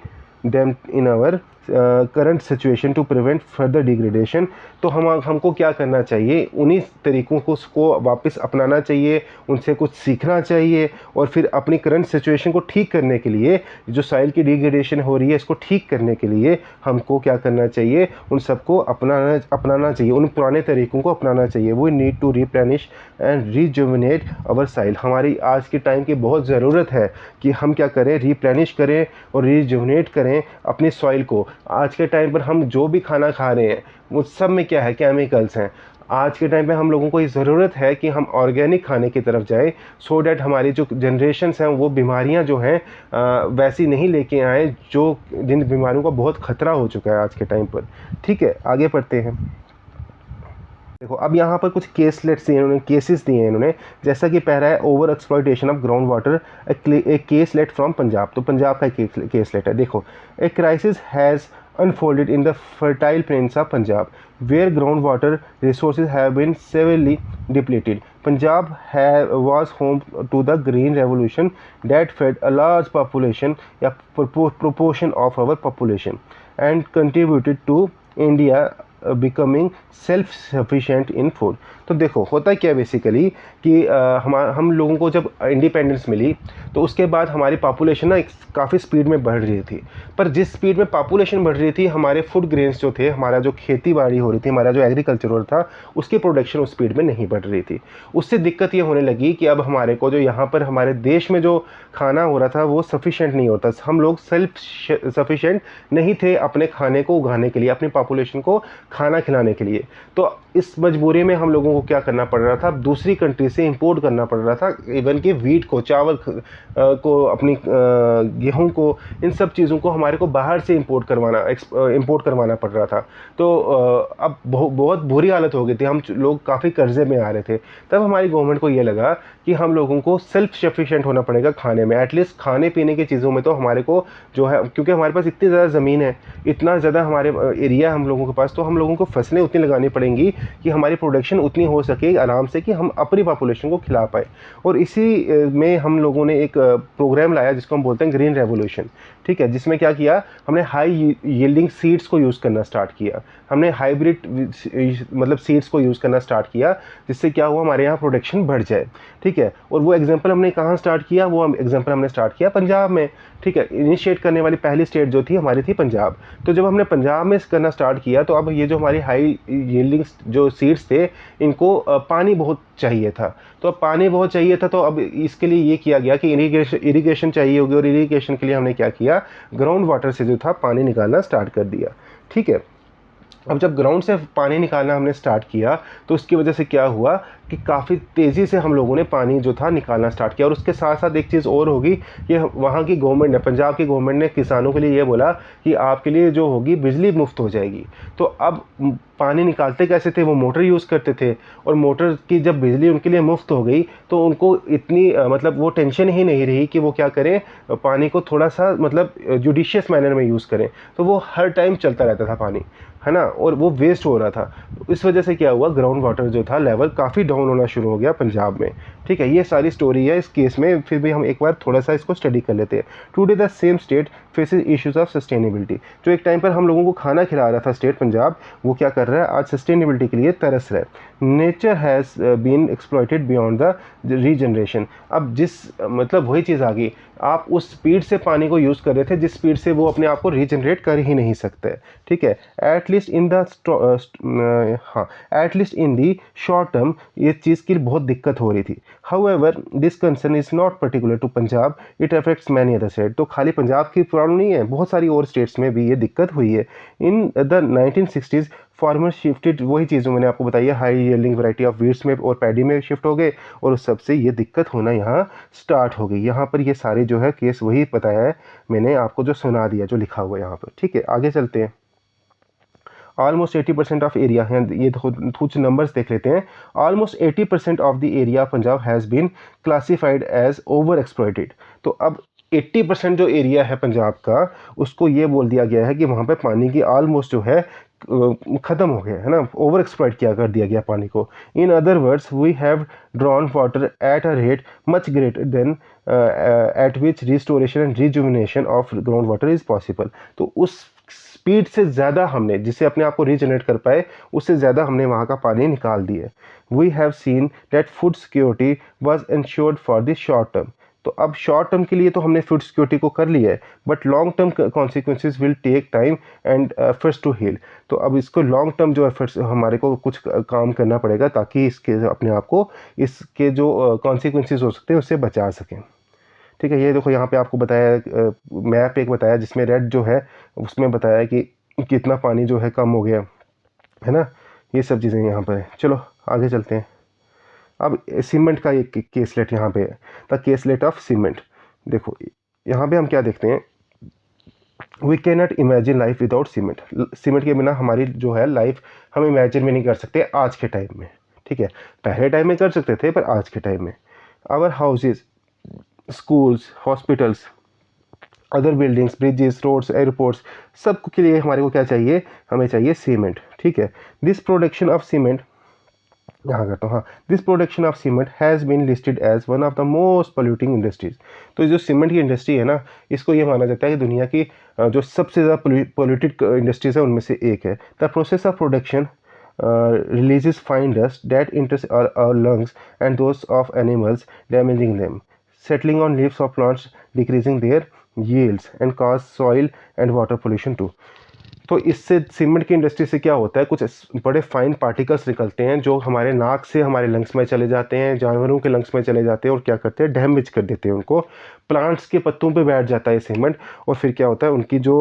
them in our current situation to prevent further degradation. तो हमको क्या करना चाहिए, उन्हीं तरीक़ों को वापस अपनाना चाहिए, उनसे कुछ सीखना चाहिए, और फिर अपनी करंट सिचुएशन को ठीक करने के लिए, जो सॉइल की डिग्रेडेशन हो रही है इसको ठीक करने के लिए हमको क्या करना चाहिए, उन सबको अपनाना चाहिए, उन पुराने तरीक़ों को अपनाना चाहिए। We need to replenish and rejuvenate our soil. हमारी आज के टाइम की बहुत ज़रूरत है कि हम क्या करें, रिप्लेनिश करें और रिजुविनेट करें अपनी सॉइल को। आज के टाइम पर हम जो भी खाना खा रहे हैं उस सब में क्या है, केमिकल्स हैं। आज के टाइम पे हम लोगों को ये ज़रूरत है कि हम ऑर्गेनिक खाने की तरफ जाएं, सो डैट हमारी जो जनरेशन्स हैं वो बीमारियां जो हैं वैसी नहीं लेके आएँ, जो जिन बीमारियों का बहुत ख़तरा हो चुका है आज के टाइम पर। ठीक है, आगे पढ़ते हैं। देखो अब यहाँ पर कुछ केसेस दिए हैं इन्होंने, जैसा कि पहला है over exploitation of ground water, A case late from Punjab. तो पंजाब का केस लेट है। देखो, a crisis has unfolded in the fertile plains of Punjab, where groundwater resources have been severely depleted. Punjab was home to the Green Revolution that fed a large population, a proportion of our population, and contributed to India becoming self-sufficient in food. तो देखो होता क्या basically कि हम लोगों को जब independence मिली तो उसके बाद हमारी पॉपुलेशन ना काफ़ी स्पीड में बढ़ रही थी, पर जिस स्पीड में पॉपुलेशन बढ़ रही थी, हमारे फूड ग्रेन्स जो थे, हमारा जो खेती बाड़ी हो रही थी, हमारा जो एग्रीकल्चर हो रहा था, उसकी प्रोडक्शन उस स्पीड में नहीं बढ़ रही थी। उससे दिक्कत ये होने लगी कि अब हमारे को जो यहाँ पर हमारे देश में जो खाना हो रहा था वो सफिशेंट नहीं होता, हम लोग सेल्फ सफिशेंट नहीं थे अपने खाने को उगाने के लिए, अपनी पॉपुलेशन को खाना खिलाने के लिए। तो इस मजबूरी में हम लोगों को क्या करना पड़ रहा था, दूसरी कंट्री से इंपोर्ट करना पड़ रहा था, इवन कि वीट को, चावल को, अपनी गेहूं को, इन सब चीज़ों को हमारे को बाहर से इंपोर्ट करवाना पड़ रहा था। तो अब बहुत बुरी हालत हो गई थी, हम लोग काफ़ी कर्जे में आ रहे थे। तब हमारी गवर्नमेंट को ये लगा कि हम लोगों को सेल्फ सफिशिएंट होना पड़ेगा खाने में, एटलीस्ट खाने पीने की चीज़ों में तो हमारे को जो है, क्योंकि हमारे पास इतनी ज़्यादा ज़मीन है, इतना ज़्यादा हमारे एरिया हम लोगों के पास, तो हम लोगों को फसलें उतनी लगानी पड़ेंगी कि हमारी प्रोडक्शन उतनी हो सके आराम से कि हम अपनी पॉपुलेशन को खिला पाए। और इसी में हम लोगों ने एक प्रोग्राम लाया जिसको हम बोलते हैं ग्रीन रेवोल्यूशन। ठीक है, जिसमें क्या किया, हमने हाई यील्डिंग सीड्स को यूज़ करना स्टार्ट किया, हमने हाइब्रिड मतलब सीड्स को यूज़ करना स्टार्ट किया, जिससे क्या हुआ, हमारे यहाँ प्रोडक्शन बढ़ जाए। ठीक है, और वो एग्जांपल हमने कहाँ स्टार्ट किया, वो एग्जांपल हमने स्टार्ट किया पंजाब में। ठीक है, इनिशिएट करने वाली पहली स्टेट जो थी हमारी थी पंजाब। तो जब हमने पंजाब में करना स्टार्ट किया, तो अब ये जो हमारी हाई यील्डिंग जो सीड्स थे, इनको पानी बहुत चाहिए था। तो अब पानी बहुत चाहिए था, तो अब इसके लिए ये किया गया कि इरिगेशन चाहिए होगी, और इरिगेशन के लिए हमने क्या किया, ग्राउंड वाटर से जो था पानी निकालना स्टार्ट कर दिया। ठीक है, अब जब ग्राउंड से पानी निकालना हमने स्टार्ट किया, तो उसकी वजह से क्या हुआ कि काफ़ी तेज़ी से हम लोगों ने पानी जो था निकालना स्टार्ट किया। और उसके साथ साथ एक चीज़ और होगी कि वहाँ की गवर्नमेंट ने, पंजाब की गवर्नमेंट ने किसानों के लिए ये बोला कि आपके लिए जो होगी बिजली मुफ्त हो जाएगी। तो अब पानी निकालते कैसे थे, वो मोटर यूज़ करते थे, और मोटर की जब बिजली उनके लिए मुफ्त हो गई, तो उनको इतनी मतलब वो टेंशन ही नहीं रही कि वो क्या करें, पानी को थोड़ा सा मतलब जुडिशियस मैनर में यूज़ करें। तो वो हर टाइम चलता रहता था पानी, है ना, और वो वेस्ट हो रहा था। इस वजह से क्या हुआ, ग्राउंड वाटर जो था लेवल काफ़ी डाउन होना शुरू हो गया पंजाब में। ठीक है, ये सारी स्टोरी है इस केस में। फिर भी हम एक बार थोड़ा सा इसको स्टडी कर लेते हैं। Today the same state faces issues of sustainability. जो एक टाइम पर हम लोगों को खाना खिला रहा था स्टेट पंजाब, वो क्या कर रहा है, आज सस्टेनेबिलिटी के लिए तरस रहा है। Nature has been exploited beyond the regeneration. अब जिस मतलब वही चीज़ आ गई, आप उस स्पीड से पानी को यूज़ कर रहे थे जिस स्पीड से वो अपने आप को रीजनरेट कर ही नहीं सकते। ठीक है, at least in the short term ये चीज़ की बहुत दिक्कत हो रही थी। However this concern is not particular to Punjab, it affects many other state. तो खाली पंजाब की प्रॉब्लम नहीं है, बहुत सारी और स्टेट्स में भी ये दिक्कत हुई है। In the 1960s farmer shifted, वही चीज़ जो मैंने आपको बताई है, high yielding variety of weeds में और पैडी में शिफ्ट हो गए, और उस सबसे ये दिक्कत होना यहाँ स्टार्ट हो गई। यहाँ पर ये सारे जो है केस वही बताया है मैंने आपको, जो सुना दिया, जो लिखा हुआ है यहाँ पर। ठीक है, आगे चलते हैं। ऑलमोस्ट 80% ऑफ एरिया है, ये कुछ नंबर्स देख लेते हैं। Almost 80% of the area Punjab has been classified as over exploited. तो अब 80% जो एरिया है पंजाब का, उसको ये बोल दिया गया है कि वहाँ पे पानी की ऑलमोस्ट जो है ख़त्म हो गया है ना, ओवर एक्सप्लॉइट किया कर दिया गया पानी को। In other words, we have drawn water at a rate much greater than at which restoration and rejuvenation of ground water is possible. तो उस स्पीड से ज़्यादा हमने, जिससे अपने आप को रीजनरेट कर पाए, उससे ज़्यादा हमने वहाँ का पानी निकाल दिया। We have seen that food security was ensured for the short term. तो अब शॉर्ट टर्म के लिए तो हमने फूड सिक्योरिटी को कर लिया है, but long term consequences will take time and efforts to heal. तो अब इसको लॉन्ग टर्म जो एफर्ट्स हमारे को कुछ काम करना पड़ेगा, ताकि इसके अपने आप को इसके जो कॉन्सिक्वेंसेज हो सकते हैं उससे बचा सकें। ठीक है, ये देखो यहाँ पे आपको बताया, मैप एक बताया जिसमें रेड जो है उसमें बताया कि कितना पानी जो है कम हो गया है ना, ये सब चीज़ें यहाँ पर है। चलो आगे चलते हैं। अब सीमेंट का एक केसलेट यहाँ पे है, द केसलेट ऑफ सीमेंट। देखो यहाँ पे हम क्या देखते हैं, we can not imagine life without cement. Cement के बिना हमारी जो है लाइफ हम इमेजिन भी नहीं कर सकते आज के टाइम में। ठीक है, पहले टाइम में कर सकते थे, पर आज के टाइम में our houses, schools, hospitals, other buildings, bridges, roads, airports, सब के लिए हमारे को क्या चाहिए, हमें चाहिए सीमेंट। ठीक है, दिस प्रोडक्शन ऑफ सीमेंट, यहाँ करता हूँ, हाँ, this production of cement has been listed as one of the most polluting industries. तो जो सीमेंट की इंडस्ट्री है ना, इसको ये माना जाता है कि दुनिया की जो सबसे ज़्यादा पोल्यूटेड इंडस्ट्रीज है उनमें से एक है। The process of production releases fine dust that enters our lungs and those of animals, damaging them, settling on leaves of plants, decreasing their yields and cause soil and water pollution too. तो इससे cement की industry से क्या होता है, कुछ बड़े fine particles निकलते हैं जो हमारे नाक से हमारे लंग्स में चले जाते हैं, जानवरों के लंग्स में चले जाते हैं, और क्या करते हैं, डैमेज कर देते हैं उनको। प्लांट्स के पत्तों पे बैठ जाता है सीमेंट, और फिर क्या होता है, उनकी जो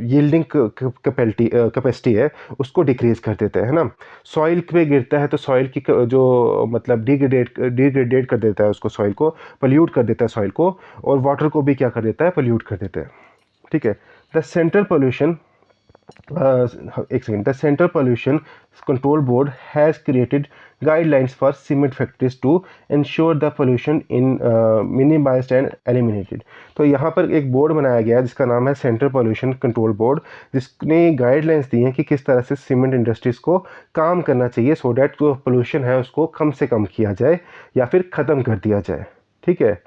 यील्डिंग कैपेसिटी है उसको डिक्रीज़ कर देता है ना। सॉइल पे गिरता है तो सॉइल की जो मतलब डिग्रेडेट कर देता है उसको, सॉइल को पल्यूट कर देता है सॉइल को, और वाटर को भी क्या कर देता है, पल्यूट कर देता है। ठीक है, द सेंट्रल पोल्यूशन एक second, the central pollution control board has created guidelines for cement factories to ensure the pollution in minimized and eliminated। तो यहाँ पर एक बोर्ड बनाया गया है जिसका नाम है सेंट्रल पोल्यूशन कंट्रोल बोर्ड, जिसने गाइडलाइंस दी हैं कि किस तरह से सीमेंट इंडस्ट्रीज़ को काम करना चाहिए, सो डैट जो पोल्यूशन है उसको कम से कम किया जाए या फिर ख़त्म कर दिया जाए। ठीक है,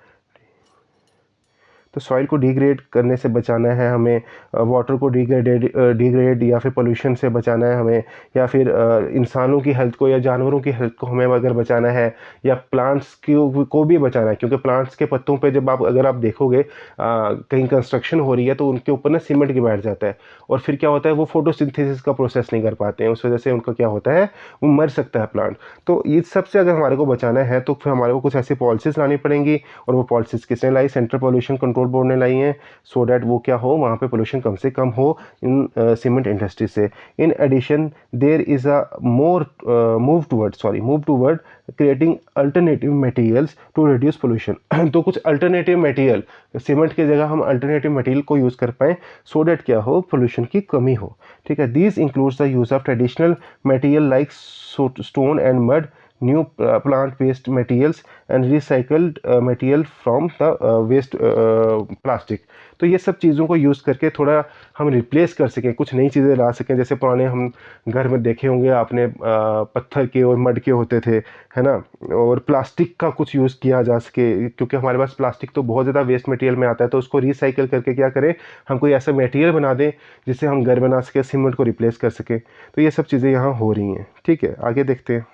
तो सॉइल को डिग्रेड करने से बचाना है हमें, वाटर को डिग्रेड या फिर पोल्यूशन से बचाना है हमें, या फिर इंसानों की हेल्थ को या जानवरों की हेल्थ को हमें अगर बचाना है, या प्लांट्स को भी बचाना है, क्योंकि प्लांट्स के पत्तों पे जब अगर आप देखोगे कहीं कंस्ट्रक्शन हो रही है तो उनके ऊपर ना सीमेंट की बैठ जाता है, और फिर क्या होता है, वो फोटोसिंथेसिस का प्रोसेस नहीं कर पाते हैं, उस वजह से उनका क्या होता है, वो मर सकता है प्लांट। तो ये सबसे अगर हमारे को बचाना है तो फिर हमारे को कुछ ऐसी पॉलिसीज़ लानी पड़ेंगी, और वो पॉलिसीज़ किसने लाई, सेंट्रल पोल्यूशन कंट्रोल बोर्ड ने लाई हैं, सो डैट वो क्या हो, वहाँ पे पोल्यूशन कम से कम हो इन सीमेंट इंडस्ट्री से। In addition there is a move toward creating alternative materials to reduce pollution. तो कुछ अल्टरनेटिव मटेरियल, सीमेंट की जगह हम अल्टरनेटिव मटेरियल को यूज़ कर पाएँ, सो डैट क्या हो, पोल्यूशन की कमी हो। ठीक है, this includes the use of traditional material like stone and mud, new plant-based materials and recycled material from the waste plastic। तो ये सब चीज़ों को यूज़ करके थोड़ा हम रिप्लेस कर सकें, कुछ नई चीज़ें ला सकें। जैसे पुराने हम घर में देखे होंगे आपने, पत्थर के और मड के होते थे, है ना, और प्लास्टिक का कुछ यूज़ किया जा सके, क्योंकि हमारे पास प्लास्टिक तो बहुत ज़्यादा वेस्ट मटेरियल में आता है, तो उसको रिसाइकिल करके क्या करें, हम कोई ऐसा मटेरियल बना दें जिससे हम घर बना सकें, सीमेंट को रिप्लेस कर सकें। तो ये सब चीज़ें यहाँ हो रही हैं। ठीक है, आगे देखते हैं।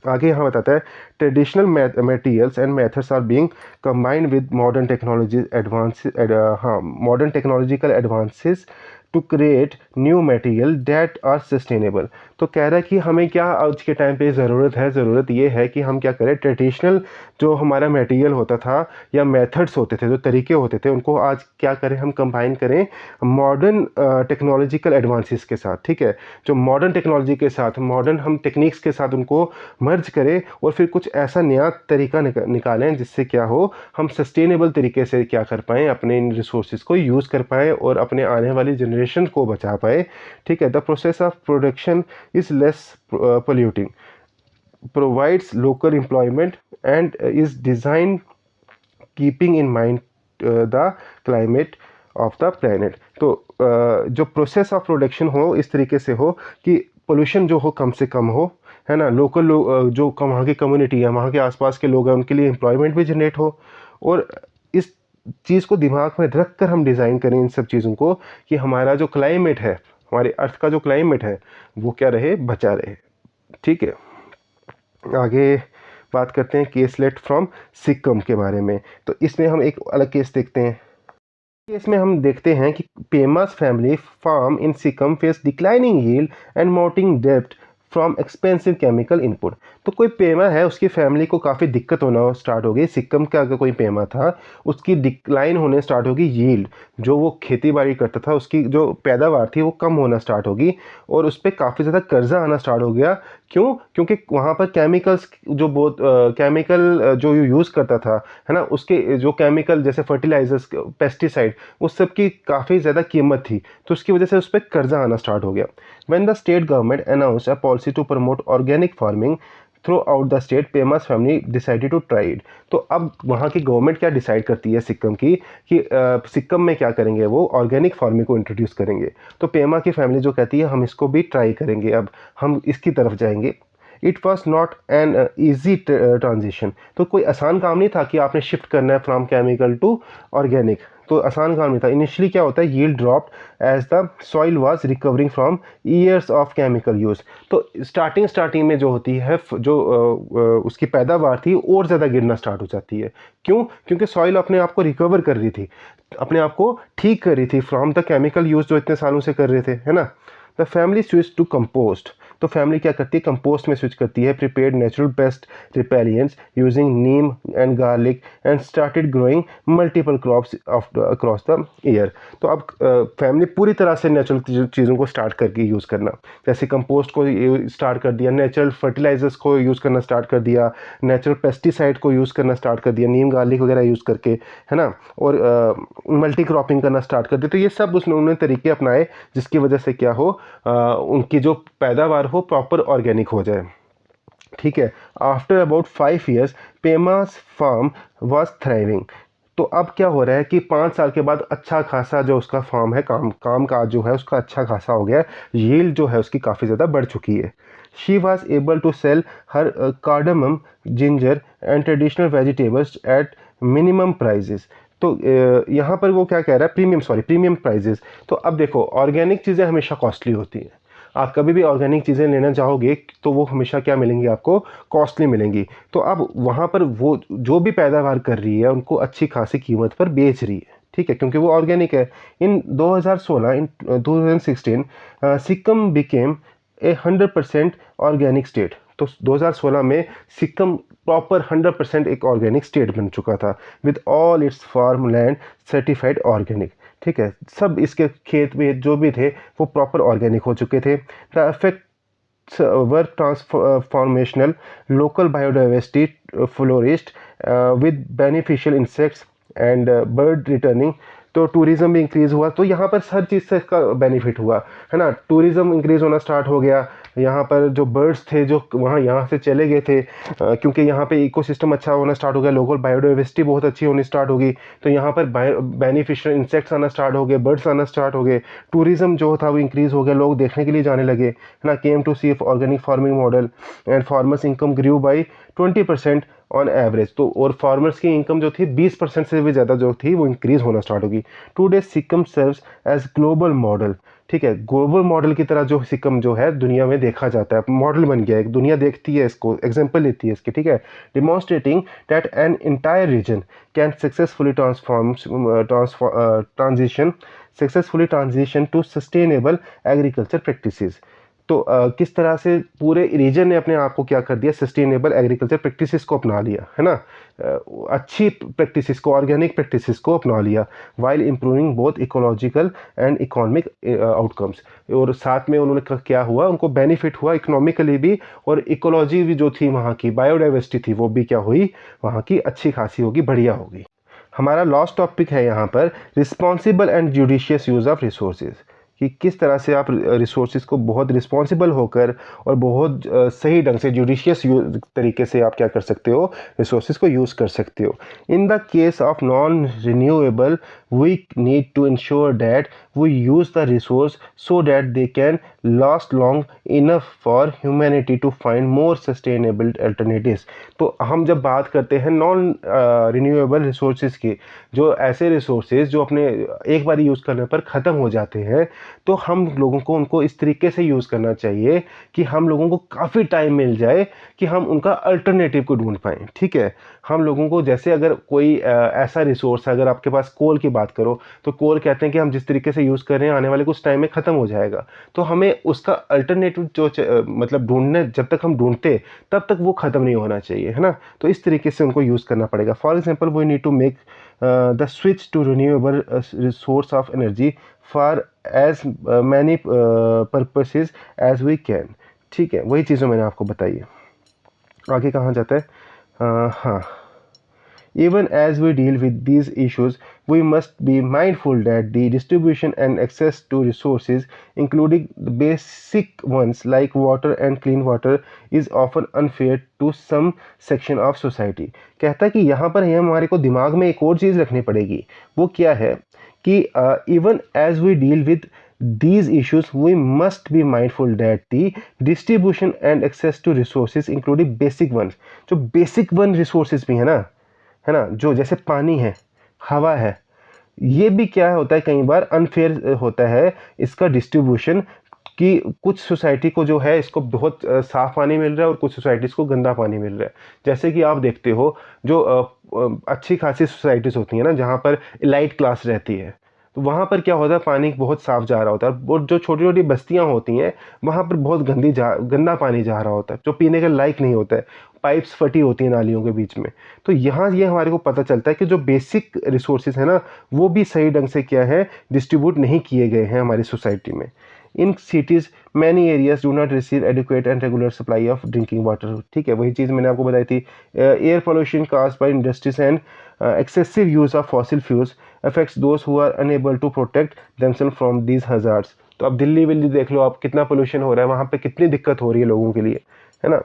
आगे यहाँ बताता है, traditional materials and methods are being combined with modern technology modern technological advances to create new material that are sustainable. तो कह रहा है कि हमें क्या आज के टाइम पे ज़रूरत ये है कि हम क्या करें, ट्रेडिशनल जो हमारा मटेरियल होता था या मेथड्स होते थे, जो तरीके होते थे, उनको आज क्या करें, हम कंबाइन करें मॉडर्न टेक्नोलॉजिकल एडवांसेस के साथ। ठीक है, जो मॉडर्न टेक्नोलॉजी के साथ, मॉडर्न हम टेक्निक्स के साथ उनको मर्ज करें और फिर कुछ ऐसा नया तरीका निकालें जिससे क्या हो, हम सस्टेनेबल तरीके से क्या कर पाएँ, अपने इन रिसोर्सेज को यूज़ कर पाएँ और अपने आने वाली जनरेशन को बचा पाए। ठीक है, the process of production is less polluting, provides local employment and is designed keeping in mind the climate of the planet। तो जो प्रोसेस ऑफ प्रोडक्शन हो इस तरीके से हो कि पोल्यूशन जो हो कम से कम हो, है ना, लोकल जो वहाँ की कम्युनिटी है, वहाँ के आसपास के लोग हैं, उनके लिए एम्प्लॉयमेंट भी जनरेट हो, और इस चीज़ को दिमाग में रख कर हम डिज़ाइन करें इन सब चीज़ों को कि हमारा जो क्लाइमेट है, हमारे अर्थ का जो क्लाइमेट है वो क्या रहे, बचा रहे। ठीक है, आगे बात करते हैं केसलेट फ्रॉम सिक्किम के बारे में। तो इसमें हम एक अलग केस देखते हैं। केस में हम देखते हैं कि Pema's family farm in Sikkim face declining yield and mounting डेब्ट फ्रॉम एक्सपेंसिव केमिकल इनपुट। तो कोई पेमा है, उसकी फैमिली को काफ़ी दिक्कत होना स्टार्ट हो गई। सिक्किम का अगर कोई पेमा था, उसकी डिक्लाइन होने स्टार्ट होगी, यील्ड जो वो खेती बाड़ी करता था उसकी जो पैदावार थी वो कम होना स्टार्ट होगी, और उस पर काफ़ी ज़्यादा कर्जा आना स्टार्ट हो गया। क्यों? क्योंकि वहाँ पर केमिकल्स जो बहुत केमिकल जो यूज़ करता था, है ना, उसके जो केमिकल जैसे फर्टिलाइजर्स, पेस्टिसाइड, उस सब की काफ़ी ज़्यादा कीमत थी, तो उसकी वजह से उस पर कर्जा आना स्टार्ट हो गया। When the state government announced a policy to promote organic farming throughout the state, Pema's family decided to try it। तो अब वहाँ की गवर्नमेंट क्या डिसाइड करती है सिक्किम की कि सिक्किम में क्या करेंगे, वो ऑर्गेनिक फार्मिंग को इंट्रोड्यूस करेंगे। तो पेमा की फैमिली जो कहती है हम इसको भी ट्राई करेंगे, अब हम इसकी तरफ जाएंगे। It was not an easy transition. तो कोई आसान काम नहीं था कि आपने शिफ्ट करना है फ्रॉम केमिकल टू ऑर्गेनिक, तो आसान काम नहीं था। इनिशियली क्या होता है, yield dropped as the soil was recovering from years of chemical use. तो स्टार्टिंग में जो होती है, जो उसकी पैदावार थी और ज़्यादा गिरना स्टार्ट हो जाती है। क्यों? क्योंकि सॉइल अपने आप को रिकवर कर रही थी, अपने आप को ठीक कर रही थी फ्रॉम द केमिकल यूज़ जो इतने सालों से कर रहे थे, है ना। The family switch to compost. तो फैमिली क्या करती है, कंपोस्ट में स्विच करती है। Prepared natural pest repellents using neem and garlic and started growing multiple crops across the year. तो अब फैमिली पूरी तरह से नेचुरल चीज़ों को स्टार्ट करके यूज़ करना, जैसे कंपोस्ट को स्टार्ट कर दिया, नेचुरल फर्टिलाइजर्स को यूज़ करना स्टार्ट कर दिया, नेचुरल पेस्टिसाइड को यूज़ करना स्टार्ट कर दिया, नीम गार्लिक वगैरह यूज़ करके, है ना, और मल्टी क्रॉपिंग करना स्टार्ट कर दिया। तो ये सब उन्होंने तरीके अपनाए जिसकी वजह से क्या हो, उनकी जो पैदावार हो प्रॉपर ऑर्गेनिक हो जाए। ठीक है, after about 5 years Pema's farm was thriving. तो अब क्या हो रहा है कि 5 साल के बाद अच्छा खासा जो उसका फार्म है, काम काज जो है उसका अच्छा खासा हो गया, यील्ड जो है उसकी काफ़ी ज़्यादा बढ़ चुकी है। She was able to sell her cardamom, ginger and traditional vegetables at minimum prices. तो यहाँ पर वो क्या कह रहा है, प्रीमियम प्राइजेस। तो अब देखो, ऑर्गेनिक चीज़ें हमेशा कॉस्टली होती हैं। आप कभी भी ऑर्गेनिक चीज़ें लेना चाहोगे तो वो हमेशा क्या मिलेंगी आपको, कॉस्टली मिलेंगी। तो अब वहाँ पर वो जो भी पैदावार कर रही है उनको अच्छी खासी कीमत पर बेच रही है। ठीक है, क्योंकि वो ऑर्गेनिक है। इन 2016 Sikkim became a 100% organic state. तो 2016 में सिक्किम प्रॉपर 100% एक ऑर्गेनिक स्टेट बन चुका था, with all its farm land certified organic. ठीक है, सब इसके खेत में जो भी थे वो प्रॉपर ऑर्गेनिक हो चुके थे। The effects were transformational, local biodiversity flourished with beneficial insects and bird returning. तो टूरिज़्म भी इंक्रीज़ हुआ। तो यहाँ पर हर चीज़ से इसका बेनिफिट हुआ, है ना। टूरिज़्म इंक्रीज़ होना स्टार्ट हो गया, यहाँ पर जो बर्ड्स थे जो यहाँ से चले गए थे, क्योंकि यहाँ पे इकोसिस्टम अच्छा होना स्टार्ट हो गया, लोकल बायोडाइवर्सिटी बहुत अच्छी होनी स्टार्ट होगी, तो यहाँ पर बेनिफिशियल इंसेक्ट्स आना स्टार्ट हो गए, बर्ड्स आना स्टार्ट हो गए, टूरिज़्म जो था वो इंक्रीज़ हो गया, लोग देखने के लिए जाने लगे, है ना। Came to see organic farming model and farmers income grew by 20% on average. तो और फार्मर्स की इनकम जो थी 20% से भी ज़्यादा जो थी वो इंक्रीज़ होना स्टार्ट होगी। Today Sikkim serves as global model. ठीक है, ग्लोबल मॉडल की तरह जो सिक्किम जो है दुनिया में देखा जाता है, मॉडल बन गया है, दुनिया देखती है इसको, एग्जाम्पल लेती है इसकी। ठीक है, demonstrating that an entire region can successfully transition to sustainable agriculture practices. तो किस तरह से पूरे रीजन ने अपने आप को क्या कर दिया, सस्टेनेबल एग्रीकल्चर प्रैक्टिसेस को अपना लिया, है ना, अच्छी प्रैक्टिसेस को, ऑर्गेनिक प्रैक्टिसेस को अपना लिया, while improving both ecological and economic outcomes. और साथ में उन्होंने क्या हुआ, उनको बेनिफिट हुआ इकोनॉमिकली भी, और इकोलॉजी भी जो थी वहाँ की, बायोडाइवर्सिटी थी, वो भी क्या हुई, वहाँ की अच्छी खासी होगी, बढ़िया होगी। हमारा लास्ट टॉपिक है यहाँ पर responsible and judicious use of resources, कि किस तरह से आप रिसोर्सेज को बहुत रिस्पॉन्सिबल होकर और बहुत सही ढंग से जुडिशियस तरीके से आप क्या कर सकते हो, रिसोर्सेज को यूज़ कर सकते हो। In the case of non renewable we need to ensure that we use the resource so that they can last long enough for humanity to find more sustainable alternatives. तो हम जब बात करते हैं नॉन रिन्यूएबल रिसोर्सेज की, जो ऐसे resources जो अपने एक बार यूज़ करने पर ख़त्म हो जाते हैं, तो हम लोगों को उनको इस तरीके से यूज़ करना चाहिए कि हम लोगों को काफ़ी टाइम मिल जाए कि हम उनका अल्टरनेटिव को ढूंढ पाएँ। ठीक है, हम लोगों को जैसे अगर कोई ऐसा रिसोर्स है, अगर आपके पास कोल की बात करो, तो कोल कहते हैं कि हम जिस तरीके से यूज़ कर रहे हैं आने वाले कुछ टाइम में ख़त्म हो जाएगा, तो हमें उसका अल्टरनेटिव जो मतलब ढूंढने, जब तक हम ढूंढते तब तक वो ख़त्म नहीं होना चाहिए, है ना। तो इस तरीके से उनको यूज़ करना पड़ेगा। For example we need to make the switch to renewable source of energy for as many purposes as we can. ठीक है, वही चीज़ें मैंने आपको बताई है। आगे कहाँ जाता है, हाँ, even as we deal with these issues, we must be mindful that the distribution and access to resources, including the basic ones like water and clean water, is often unfair to some section of society। कहता है कि यहाँ पर हमारे को दिमाग में एक और चीज़ रखनी पड़ेगी, वो क्या है कि even as we deal with these issues we must be mindful that the distribution and access to resources including basic ones, जो basic one resources भी है ना, जो जैसे पानी है, हवा है, ये भी क्या होता है, कई बार अनफेयर होता है इसका डिस्ट्रीब्यूशन, कि कुछ सोसाइटी को जो है इसको बहुत साफ़ पानी मिल रहा है और कुछ सोसाइटीज़ को गंदा पानी मिल रहा है। जैसे कि आप देखते हो जो अच्छी खासी सोसाइटीज़ होती हैं ना, जहाँ पर एलाइट क्लास रहती है, तो वहाँ पर क्या होता है, पानी बहुत साफ़ जा रहा होता है। और जो छोटी छोटी बस्तियाँ होती हैं वहाँ पर बहुत गंदा पानी जा रहा होता है, जो पीने के लायक नहीं होता है, पाइप्स फटी होती हैं नालियों के बीच में। तो यहाँ ये हमारे को पता चलता है कि जो बेसिक रिसोर्सेज है ना, वो भी सही ढंग से क्या है, डिस्ट्रीब्यूट नहीं किए गए हैं हमारी सोसाइटी में। In cities many areas do not receive adequate and regular supply of drinking water. ठीक है, वही चीज़ मैंने आपको बताई थी। Air pollution caused by industries and excessive use of fossil fuels affects those who are unable to protect themselves from these hazards। तो अब दिल्ली विल्ली देख लो आप, कितना पोल्यूशन हो रहा है वहाँ पे, कितनी दिक्कत हो रही है लोगों के लिए, है ना।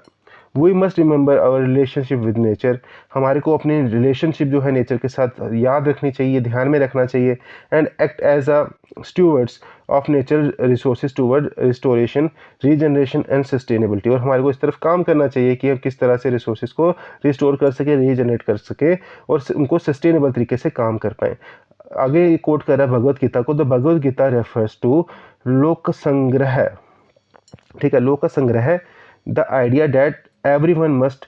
We must remember our relationship with nature, हमारे को अपनी रिलेशनशिप जो है नेचर के साथ याद रखनी चाहिए, ध्यान में रखना चाहिए। And act as a stewards of nature resources toward restoration, regeneration and sustainability. और हमारे को इस तरफ काम करना चाहिए कि हम किस तरह से रिसोर्सेज को रिस्टोर कर सके, रीजनरेट कर सके और उनको सस्टेनेबल तरीके से काम कर पाएँ। आगे कोट कर रहा है भगवत गीता को, the Bhagavad Gita refers to लोक संग्रह। ठीक है, लोक संग्रह, the idea that everyone must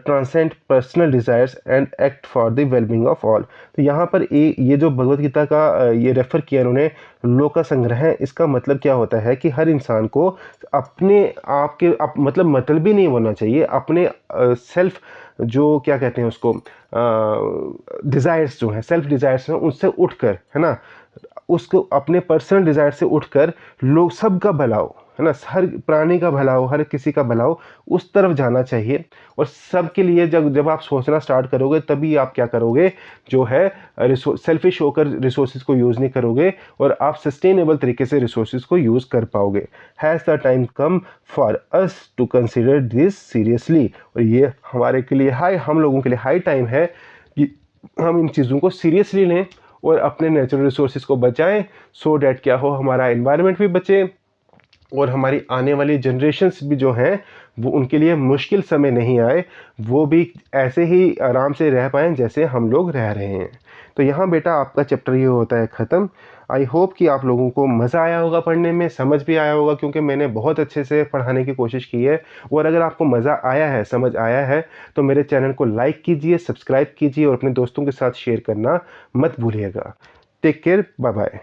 transcend personal desires and act for the well-being of all। तो यहाँ पर ये जो भगवत गीता का ये रेफ़र किया उन्होंने, लोक संग्रह, इसका मतलब क्या होता है कि हर इंसान को अपने आप के मतलब मतलबी नहीं होना चाहिए, अपने सेल्फ जो क्या कहते हैं उसको, डिज़ायर्स जो हैं, सेल्फ डिज़ायर्स हैं, उनसे उठकर, है ना, उसको अपने पर्सनल डिज़ायर से उठकर लोग सबका भला हो, है ना, हर प्राणी का भला हो, हर किसी का भला हो, उस तरफ जाना चाहिए। और सबके लिए जब आप सोचना स्टार्ट करोगे तभी आप क्या करोगे, जो है सेल्फिश होकर रिसोर्सेज को यूज़ नहीं करोगे और आप सस्टेनेबल तरीके से रिसोर्सेज को यूज़ कर पाओगे। Has the time come for us to consider this seriously. और ये हमारे के लिए हम लोगों के लिए हाई टाइम है कि हम इन चीज़ों को सीरियसली लें और अपने नेचुरल रिसोर्सेज को बचाएं, सो डैट क्या हो, हमारा एनवायरनमेंट भी बचे और हमारी आने वाली जनरेशन्स भी जो हैं वो उनके लिए मुश्किल समय नहीं आए, वो भी ऐसे ही आराम से रह पाएँ जैसे हम लोग रह रहे हैं। तो यहाँ बेटा आपका चैप्टर ये होता है ख़त्म। आई होप कि आप लोगों को मज़ा आया होगा पढ़ने में, समझ भी आया होगा, क्योंकि मैंने बहुत अच्छे से पढ़ाने की कोशिश की है। और अगर आपको मज़ा आया है, समझ आया है, तो मेरे चैनल को लाइक कीजिए, सब्सक्राइब कीजिए और अपने दोस्तों के साथ शेयर करना मत भूलिएगा। Take care, bye bye.